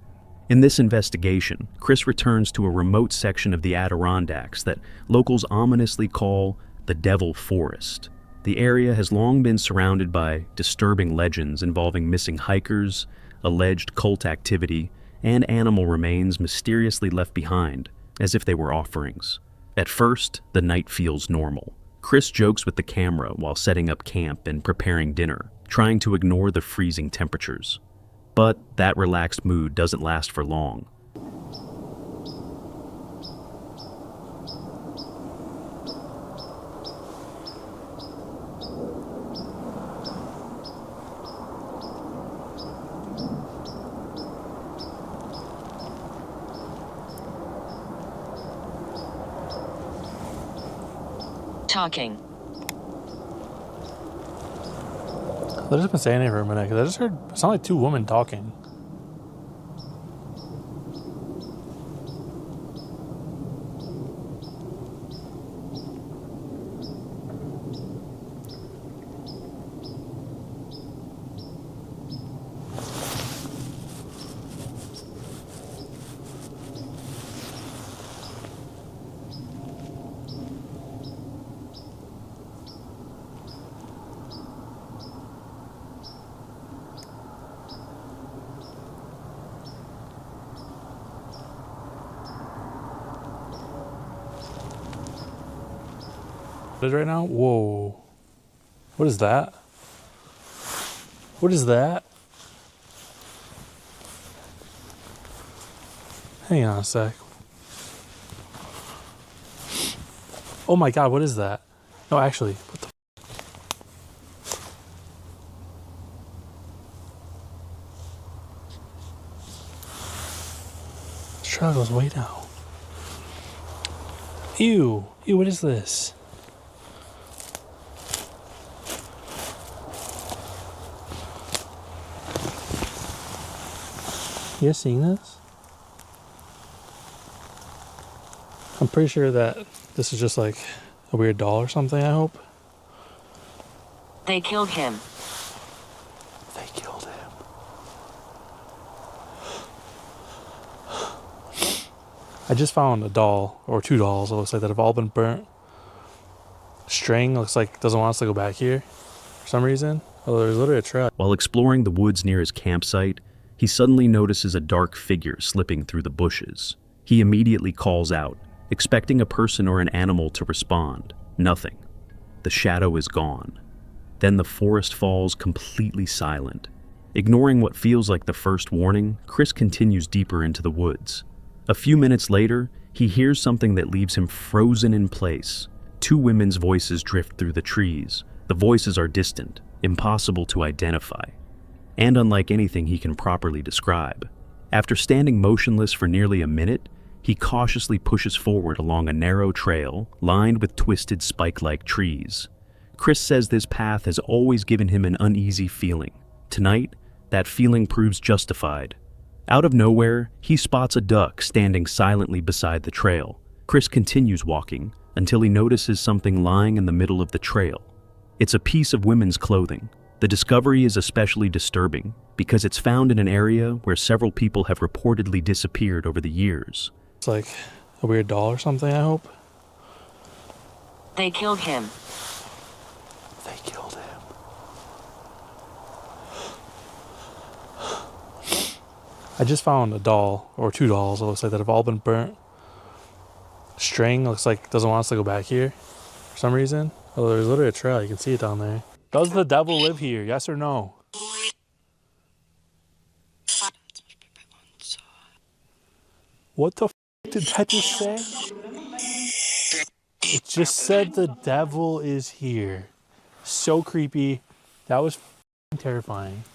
In this investigation, Chris returns to a remote section of the Adirondacks that locals ominously call the Devil Forest. The area has long been surrounded by disturbing legends involving missing hikers, alleged cult activity, and animal remains mysteriously left behind, as if they were offerings. At first, the night feels normal. Chris jokes with the camera while setting up camp and preparing dinner, trying to ignore the freezing temperatures. But that relaxed mood doesn't last for long. Talking. They're just been saying it for a minute because I just heard it sound like two women talking. Right now? Whoa. What is that? What is that? Hang on a sec. Oh my god, what is that? No, actually, what the The trail goes way down. Ew. Ew, what is this? You guys seeing this? I'm pretty sure that this is just like a weird doll or something, I hope. They killed him. They killed him. I just found a doll, or two dolls, it looks like, that have all been burnt. String looks like doesn't want us to go back here for some reason. Oh, there's literally a trail. While exploring the woods near his campsite, he suddenly notices a dark figure slipping through the bushes. He immediately calls out, expecting a person or an animal to respond. Nothing. The shadow is gone. Then the forest falls completely silent. Ignoring what feels like the first warning, Chris continues deeper into the woods. A few minutes later, he hears something that leaves him frozen in place. Two women's voices drift through the trees. The voices are distant, impossible to identify, and unlike anything he can properly describe. After standing motionless for nearly a minute, he cautiously pushes forward along a narrow trail lined with twisted spike-like trees. Chris says this path has always given him an uneasy feeling. Tonight, that feeling proves justified. Out of nowhere, he spots a duck standing silently beside the trail. Chris continues walking until he notices something lying in the middle of the trail. It's a piece of women's clothing. The discovery is especially disturbing because it's found in an area where several people have reportedly disappeared over the years. It's like a weird doll or something, I hope. They killed him. They killed him. I just found a doll, or two dolls, it looks like, that have all been burnt. String looks like doesn't want us to go back here for some reason. Oh, there's literally a trail, you can see it down there. Does the devil live here, yes or no? What the f did that just say? It just said the devil is here. So creepy. That was terrifying.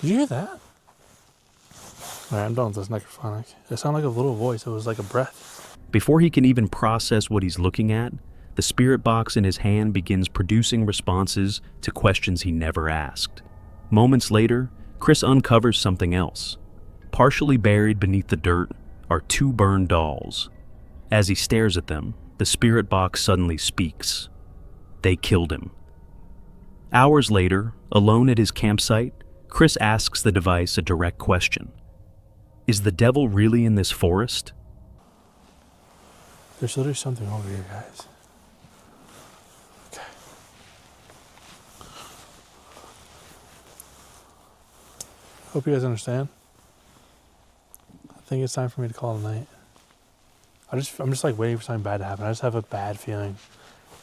Did you hear that? Alright, I'm done with this necrophonic. It sounded like a little voice. It was like a breath. Before he can even process what he's looking at, the spirit box in his hand begins producing responses to questions he never asked. Moments later, Chris uncovers something else. Partially buried beneath the dirt are two burned dolls. As he stares at them, the spirit box suddenly speaks. They killed him. Hours later, alone at his campsite, Chris asks the device a direct question. Is the devil really in this forest? There's literally something over here, guys. Okay. Hope you guys understand. I think it's time for me to call it a night. I'm just like waiting for something bad to happen. I just have a bad feeling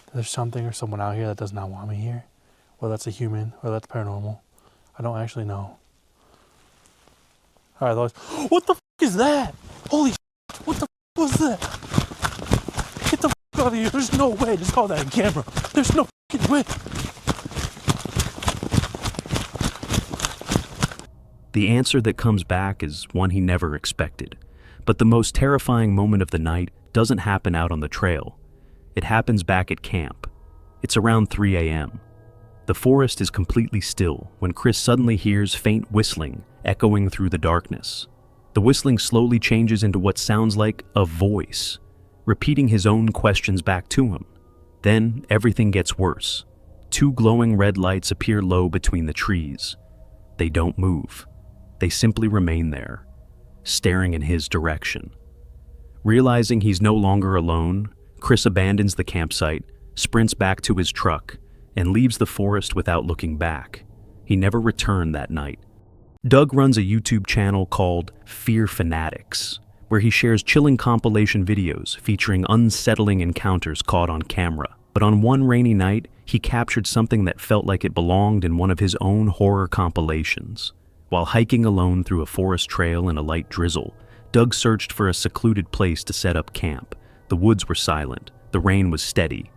that there's something or someone out here that does not want me here. Whether that's a human, whether that's paranormal. I don't actually know. Alright, what the f is that? Holy shit, what the f was that? Get the f out of here. There's no way. Just call that a camera. There's no f***ing way. The answer that comes back is one he never expected. But the most terrifying moment of the night doesn't happen out on the trail. It happens back at camp. It's around 3 a.m. The forest is completely still when Chris suddenly hears faint whistling echoing through the darkness. The whistling slowly changes into what sounds like a voice, repeating his own questions back to him. Then everything gets worse. Two glowing red lights appear low between the trees. They don't move. They simply remain there, staring in his direction. Realizing he's no longer alone, Chris abandons the campsite, sprints back to his truck, and leaves the forest without looking back. He never returned that night. Doug runs a YouTube channel called Fear Fanatics, where he shares chilling compilation videos featuring unsettling encounters caught on camera. But on one rainy night, he captured something that felt like it belonged in one of his own horror compilations. While hiking alone through a forest trail in a light drizzle, Doug searched for a secluded place to set up camp. The woods were silent, the rain was steady,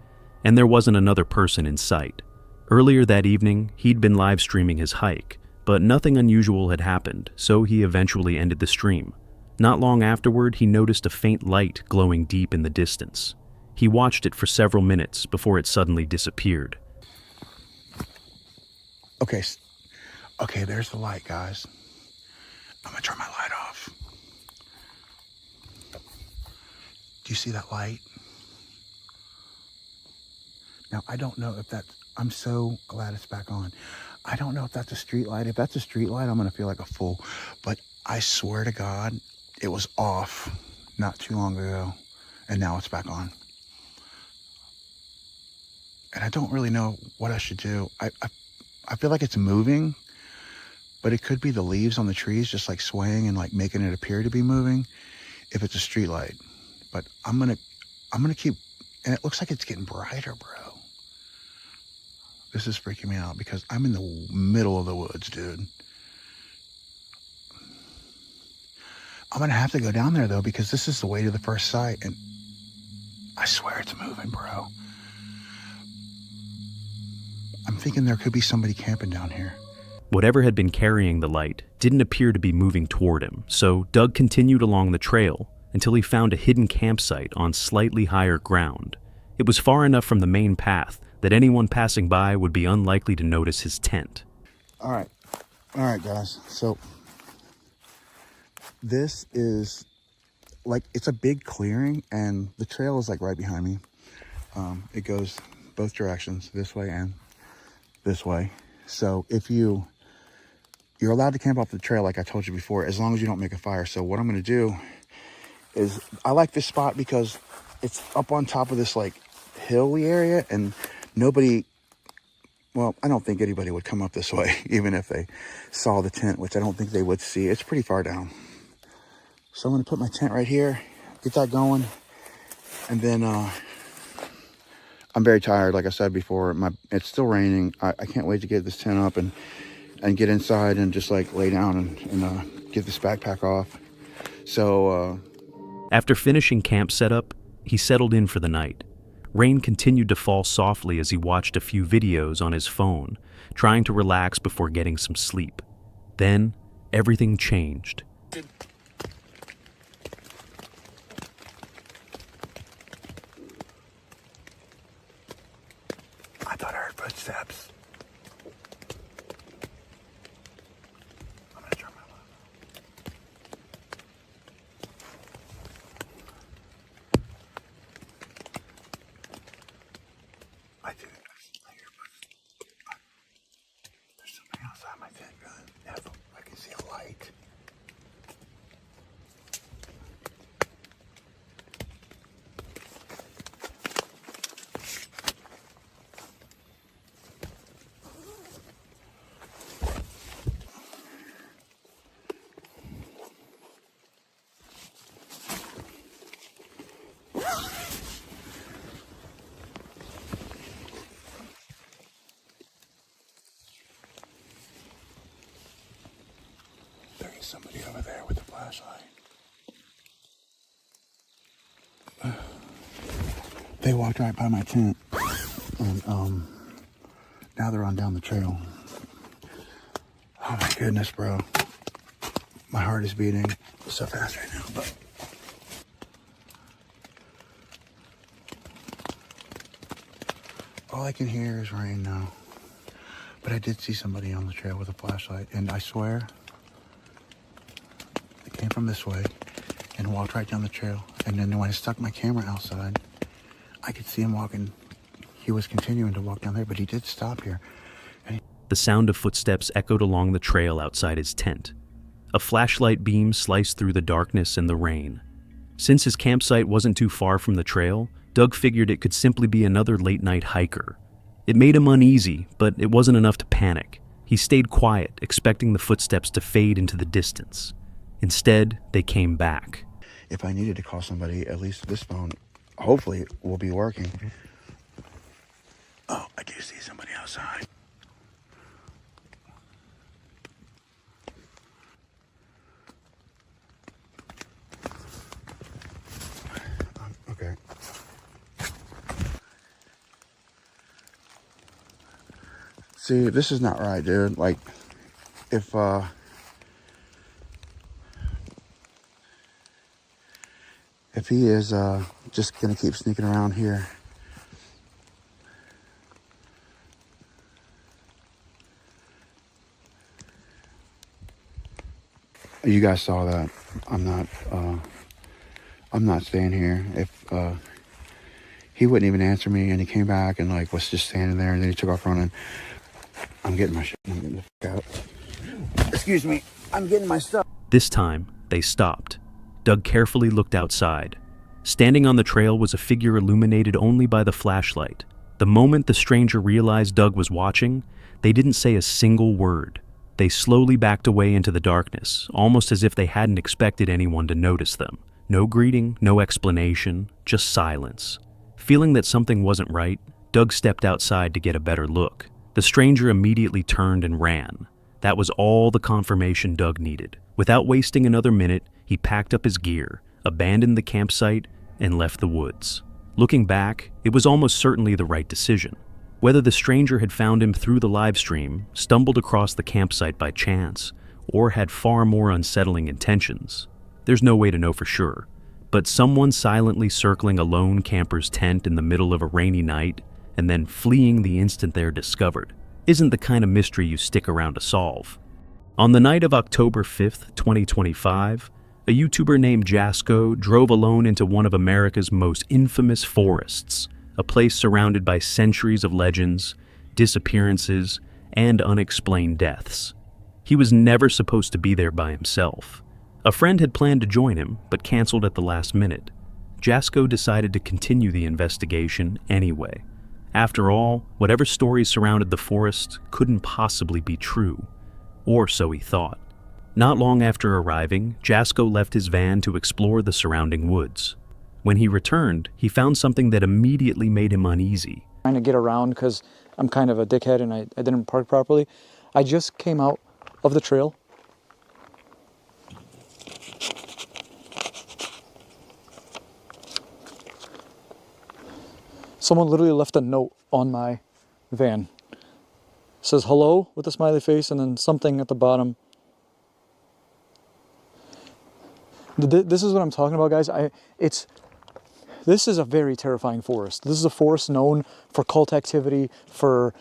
and there wasn't another person in sight. Earlier that evening, he'd been live streaming his hike, but nothing unusual had happened, so he eventually ended the stream. Not long afterward, he noticed a faint light glowing deep in the distance. He watched it for several minutes before it suddenly disappeared. Okay, there's the light, guys. I'm gonna turn my light off. Do you see that light? Now, I don't know if that's, I'm so glad it's back on. I don't know if that's a street light. If that's a street light, I'm gonna feel like a fool. But I swear to God, it was off not too long ago, and now it's back on. And I don't really know what I should do. I feel like it's moving, but it could be the leaves on the trees just like swaying and like making it appear to be moving if it's a street light. But I'm gonna keep, and it looks like it's getting brighter, bro. This is freaking me out because I'm in the middle of the woods, dude. I'm gonna have to go down there though because this is the way to the first sight, and I swear it's moving, bro. I'm thinking there could be somebody camping down here. Whatever had been carrying the light didn't appear to be moving toward him, so Doug continued along the trail until he found a hidden campsite on slightly higher ground. It was far enough from the main path that anyone passing by would be unlikely to notice his tent. All right, guys. So this is like, it's a big clearing, and the trail is like right behind me. It goes both directions, this way and this way. So if you're allowed to camp off the trail, like I told you before, as long as you don't make a fire. So what I'm going to do is, I like this spot because it's up on top of this like hilly area, and nobody, well, I don't think anybody would come up this way, even if they saw the tent, which I don't think they would see. It's pretty far down. So I'm going to put my tent right here, get that going, and then I'm very tired, like I said before. It's still raining. I can't wait to get this tent up and get inside and just like lay down and get this backpack off. So after finishing camp setup, he settled in for the night. Rain continued to fall softly as he watched a few videos on his phone, trying to relax before getting some sleep. Then everything changed. I thought I heard footsteps. I'm gonna turn my light. I hear footsteps. There's somebody outside my tent, gun. I can see a light. There is somebody over there with a flashlight. They walked right by my tent, and now they're on down the trail. Oh my goodness, bro. My heart is beating so fast right now, but all I can hear is rain now. But I did see somebody on the trail with a flashlight, and I swear they came from this way and walked right down the trail. And then when I stuck my camera outside, I could see him walking. He was continuing to walk down there, but he did stop here. The sound of footsteps echoed along the trail outside his tent. A flashlight beam sliced through the darkness and the rain. Since his campsite wasn't too far from the trail, Doug figured it could simply be another late-night hiker. It made him uneasy, but it wasn't enough to panic. He stayed quiet, expecting the footsteps to fade into the distance. Instead, they came back. If I needed to call somebody, at least this phone, hopefully, will be working. Oh, I do see somebody outside. Okay. See, this is not right, dude. Like, if he is just gonna keep sneaking around here, you guys saw that. I'm not staying here. If he wouldn't even answer me, and he came back and like was just standing there, and then he took off running. I'm getting my shit. I'm getting the fuck out. Excuse me. I'm getting my stuff. This time, they stopped. Doug carefully looked outside. Standing on the trail was a figure illuminated only by the flashlight. The moment the stranger realized Doug was watching, they didn't say a single word. They slowly backed away into the darkness, almost as if they hadn't expected anyone to notice them. No greeting, no explanation, just silence. Feeling that something wasn't right, Doug stepped outside to get a better look. The stranger immediately turned and ran. That was all the confirmation Doug needed. Without wasting another minute, he packed up his gear, abandoned the campsite, and left the woods. Looking back, it was almost certainly the right decision. Whether the stranger had found him through the live stream, stumbled across the campsite by chance, or had far more unsettling intentions, there's no way to know for sure. But someone silently circling a lone camper's tent in the middle of a rainy night and then fleeing the instant they're discovered isn't the kind of mystery you stick around to solve. On the night of October 5th, 2025, a YouTuber named Jasko drove alone into one of America's most infamous forests, a place surrounded by centuries of legends, disappearances, and unexplained deaths. He was never supposed to be there by himself. A friend had planned to join him, but canceled at the last minute. Jasko decided to continue the investigation anyway. After all, whatever stories surrounded the forest couldn't possibly be true, or so he thought. Not long after arriving, Jasko left his van to explore the surrounding woods. When he returned, he found something that immediately made him uneasy. Trying to get around because I'm kind of a dickhead and I didn't park properly. I just came out of the trail. Someone literally left a note on my van. It says hello with a smiley face and then something at the bottom. This is what I'm talking about, guys. This is a very terrifying forest. This is a forest known for cult activity, for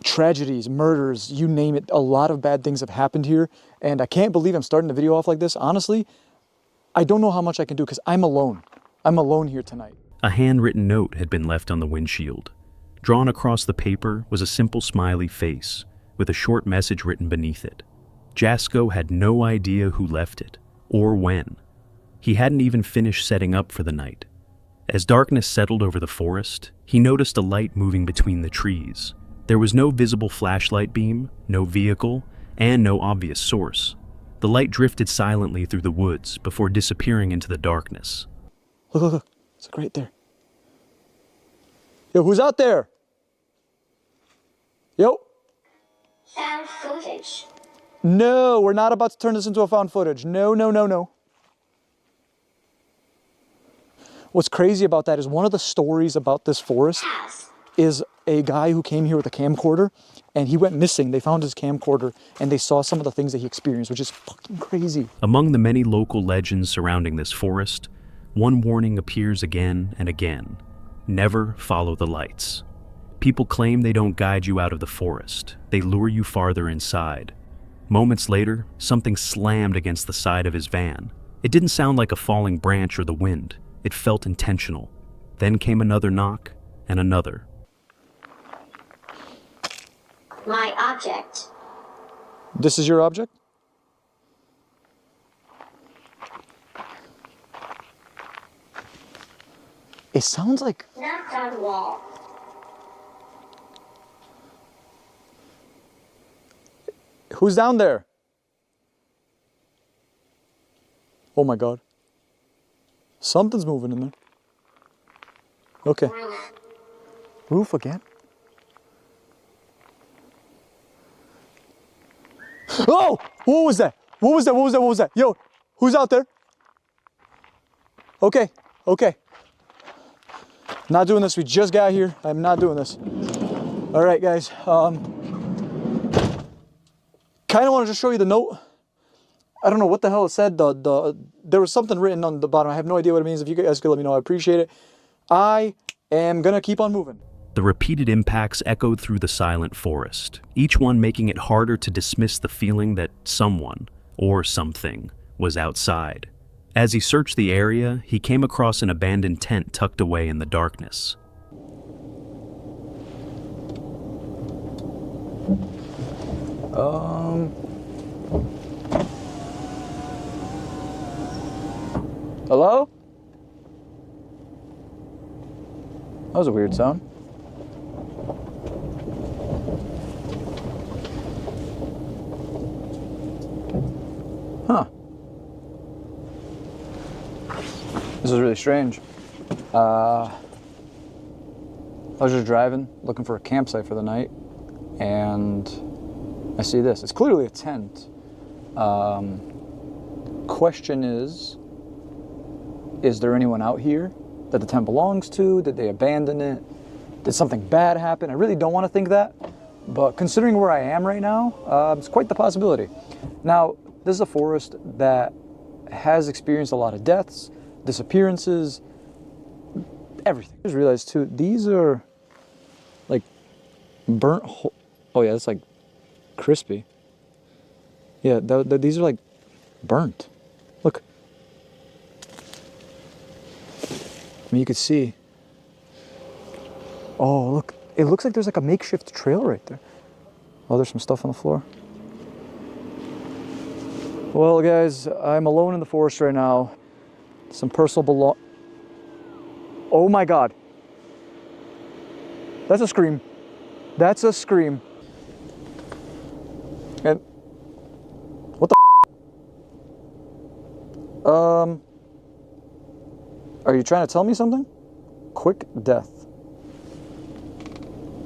tragedies, murders, you name it. A lot of bad things have happened here, and I can't believe I'm starting the video off like this. Honestly, I don't know how much I can do because I'm alone. I'm alone here tonight. A handwritten note had been left on the windshield. Drawn across the paper was a simple smiley face with a short message written beneath it. Jasko had no idea who left it, or when. He hadn't even finished setting up for the night. As darkness settled over the forest, he noticed a light moving between the trees. There was no visible flashlight beam, no vehicle, and no obvious source. The light drifted silently through the woods before disappearing into the darkness. Look, look, look. It's like right there. Yo, who's out there? Yo. Found footage. No, we're not about to turn this into a found footage. No, no, no, no. What's crazy about that is one of the stories about this forest is a guy who came here with a camcorder and he went missing. They found his camcorder and they saw some of the things that he experienced, which is fucking crazy. Among the many local legends surrounding this forest, one warning appears again and again. Never follow the lights. People claim they don't guide you out of the forest. They lure you farther inside. Moments later, something slammed against the side of his van. It didn't sound like a falling branch or the wind. It felt intentional. Then came another knock and another. My object. This is your object? It sounds like... Knocked on wall. Who's down there? Oh my God. Something's moving in there. Okay. Roof again? Oh! What was that? What was that? What was that? What was that? Yo, who's out there? Okay, okay. Not doing this. We just got here. I'm not doing this. All right, guys. Kind of wanted to show you the note. I don't know what the hell it said. There was something written on the bottom. I have no idea what it means. If you guys could let me know, I appreciate it. I am gonna keep on moving. The repeated impacts echoed through the silent forest, each one making it harder to dismiss the feeling that someone, or something, was outside. As he searched the area, he came across an abandoned tent tucked away in the darkness. Hello? That was a weird sound. Huh. This is really strange. I was just driving, looking for a campsite for the night, and I see this. It's clearly a tent. Question is there anyone out here that the tent belongs to? Did they abandon it? Did something bad happen? I really don't want to think that, but considering where I am right now, it's quite the possibility. Now, this is a forest that has experienced a lot of deaths, disappearances, everything. I just realized too, these are like burnt. Oh yeah, it's like crispy. Yeah, these are like burnt. Look. I mean, you could see. Oh, look. It looks like there's like a makeshift trail right there. Oh, there's some stuff on the floor. Well, guys, I'm alone in the forest right now. Some personal Oh my God. That's a scream. That's a scream. And what the are you trying to tell me something? Quick death.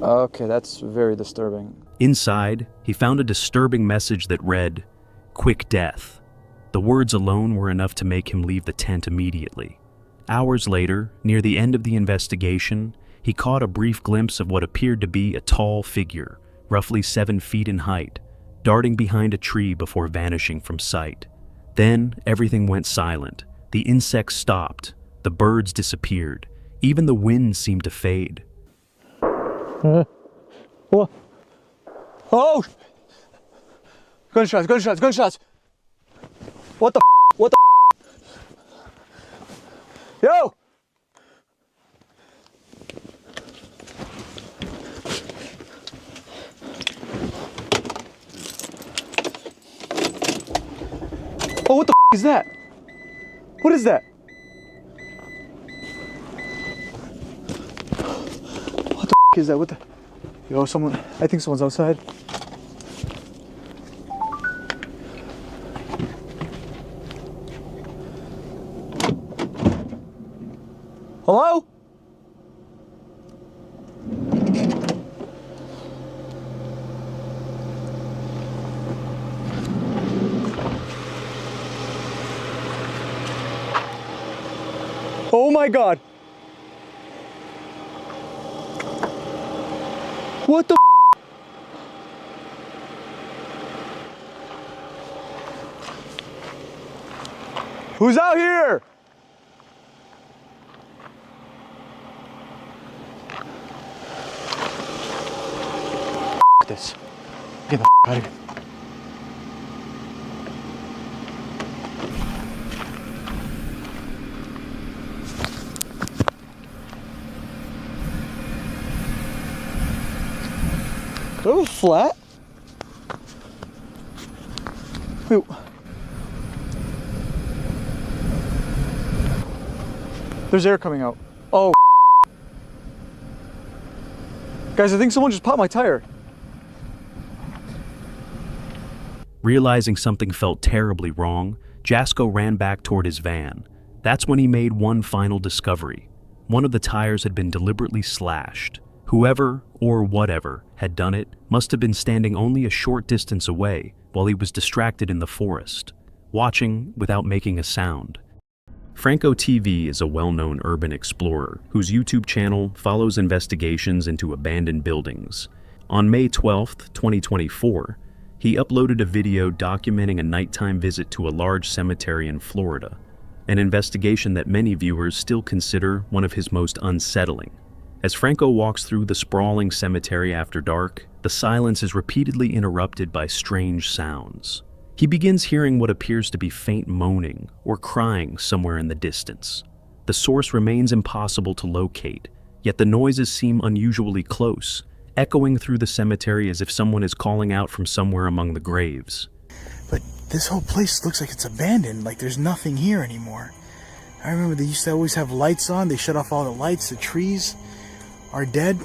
Okay, that's very disturbing. Inside, he found a disturbing message that read, "Quick death." The words alone were enough to make him leave the tent immediately. Hours later, near the end of the investigation, he caught a brief glimpse of what appeared to be a tall figure, roughly 7 feet in height, darting behind a tree before vanishing from sight. Then everything went silent. The insects stopped, the birds disappeared, even the wind seemed to fade. What? Oh! Gunshots, gunshots, gunshots! What the What the Yo! Oh, what the is that? What is that? What the is that? What the? Yo, I think someone's outside. Hello? Oh my God. What the Who's out here? This. Get the out of here. That was flat. Wait. There's air coming out. Oh. Guys, I think someone just popped my tire. Realizing something felt terribly wrong, Jasko ran back toward his van. That's when he made one final discovery. One of the tires had been deliberately slashed. Whoever, or whatever, had done it must have been standing only a short distance away while he was distracted in the forest, watching without making a sound. Franco TV is a well-known urban explorer whose YouTube channel follows investigations into abandoned buildings. On May 12, 2024, he uploaded a video documenting a nighttime visit to a large cemetery in Florida, an investigation that many viewers still consider one of his most unsettling. As Franco walks through the sprawling cemetery after dark, the silence is repeatedly interrupted by strange sounds. He begins hearing what appears to be faint moaning or crying somewhere in the distance. The source remains impossible to locate, yet the noises seem unusually close, echoing through the cemetery as if someone is calling out from somewhere among the graves. But this whole place looks like it's abandoned, like there's nothing here anymore. I remember they used to always have lights on, they shut off all the lights, the trees are dead.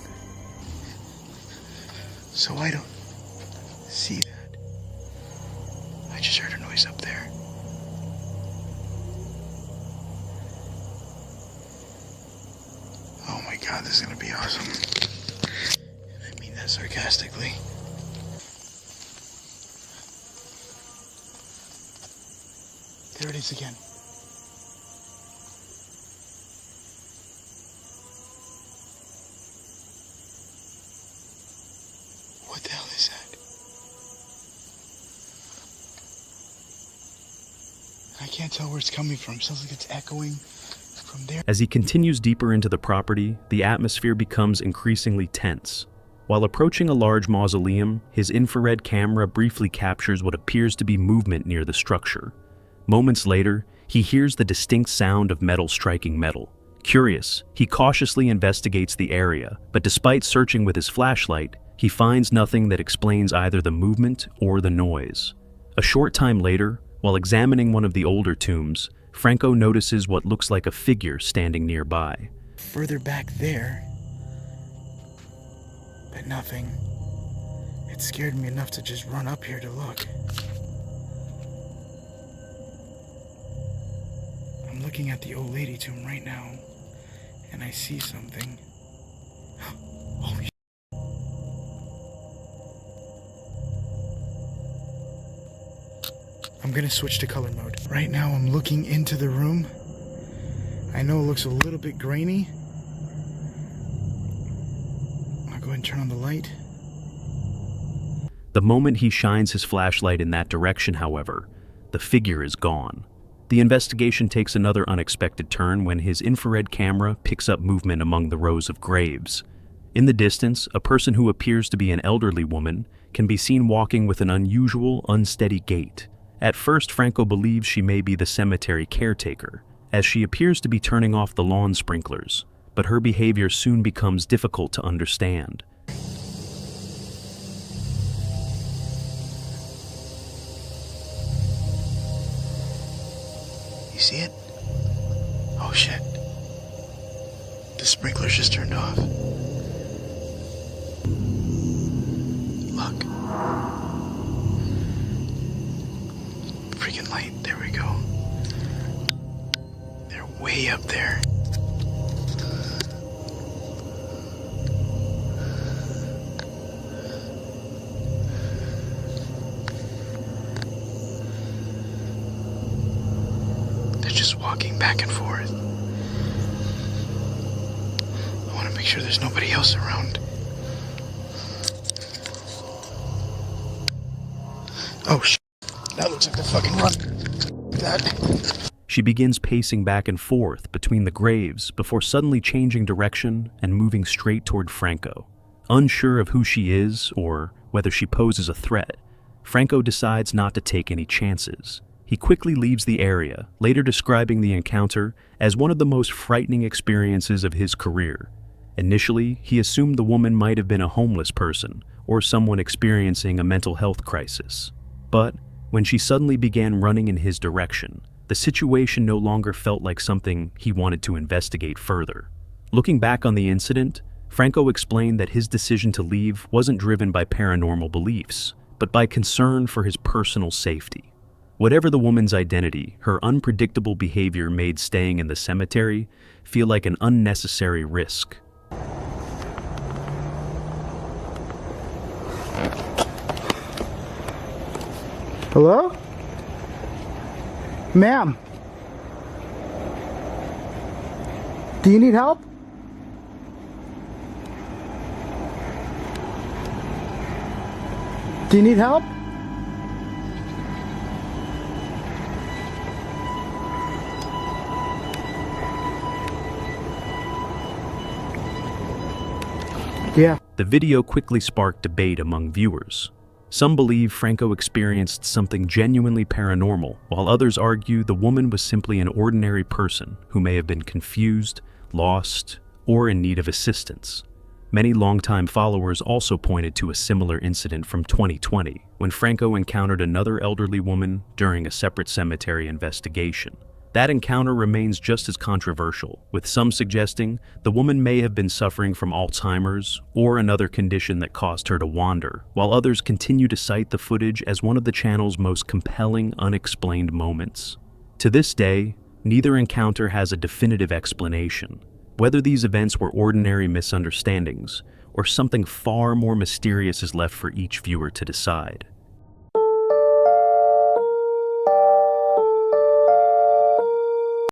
So I don't see that. I just heard a noise up there. Oh my God, this is gonna be awesome. I mean that sarcastically. There it is again. What the hell is that? I can't tell where it's coming from. It sounds like it's echoing from there. As he continues deeper into the property, the atmosphere becomes increasingly tense. While approaching a large mausoleum, his infrared camera briefly captures what appears to be movement near the structure. Moments later, he hears the distinct sound of metal striking metal. Curious, he cautiously investigates the area, but despite searching with his flashlight, he finds nothing that explains either the movement or the noise. A short time later, while examining one of the older tombs, Franco notices what looks like a figure standing nearby. Further back there, but nothing. It scared me enough to just run up here to look. I'm looking at the old lady tomb right now, and I see something. Holy shit. I'm gonna switch to color mode. Right now I'm looking into the room. I know it looks a little bit grainy. I'll go ahead and turn on the light. The moment he shines his flashlight in that direction, however, the figure is gone. The investigation takes another unexpected turn when his infrared camera picks up movement among the rows of graves. In the distance, a person who appears to be an elderly woman can be seen walking with an unusual, unsteady gait. At first, Franco believes she may be the cemetery caretaker, as she appears to be turning off the lawn sprinklers, but her behavior soon becomes difficult to understand. You see it? Oh shit. The sprinklers just turned off. Look. Freaking light. There we go. They're way up there. They're just walking back and forth. I want to make sure there's nobody else around. Oh shit. That looks like the fucking run. That. She begins pacing back and forth between the graves before suddenly changing direction and moving straight toward Franco. Unsure of who she is or whether she poses a threat, Franco decides not to take any chances. He quickly leaves the area, later describing the encounter as one of the most frightening experiences of his career. Initially, he assumed the woman might have been a homeless person or someone experiencing a mental health crisis. But when she suddenly began running in his direction, the situation no longer felt like something he wanted to investigate further. Looking back on the incident, Franco explained that his decision to leave wasn't driven by paranormal beliefs, but by concern for his personal safety. Whatever the woman's identity, her unpredictable behavior made staying in the cemetery feel like an unnecessary risk. Hello? Ma'am? Do you need help? Do you need help? Yeah. The video quickly sparked debate among viewers. Some believe Franco experienced something genuinely paranormal, while others argue the woman was simply an ordinary person who may have been confused, lost, or in need of assistance. Many longtime followers also pointed to a similar incident from 2020, when Franco encountered another elderly woman during a separate cemetery investigation. That encounter remains just as controversial, with some suggesting the woman may have been suffering from Alzheimer's or another condition that caused her to wander, while others continue to cite the footage as one of the channel's most compelling unexplained moments. To this day, neither encounter has a definitive explanation. Whether these events were ordinary misunderstandings or something far more mysterious is left for each viewer to decide.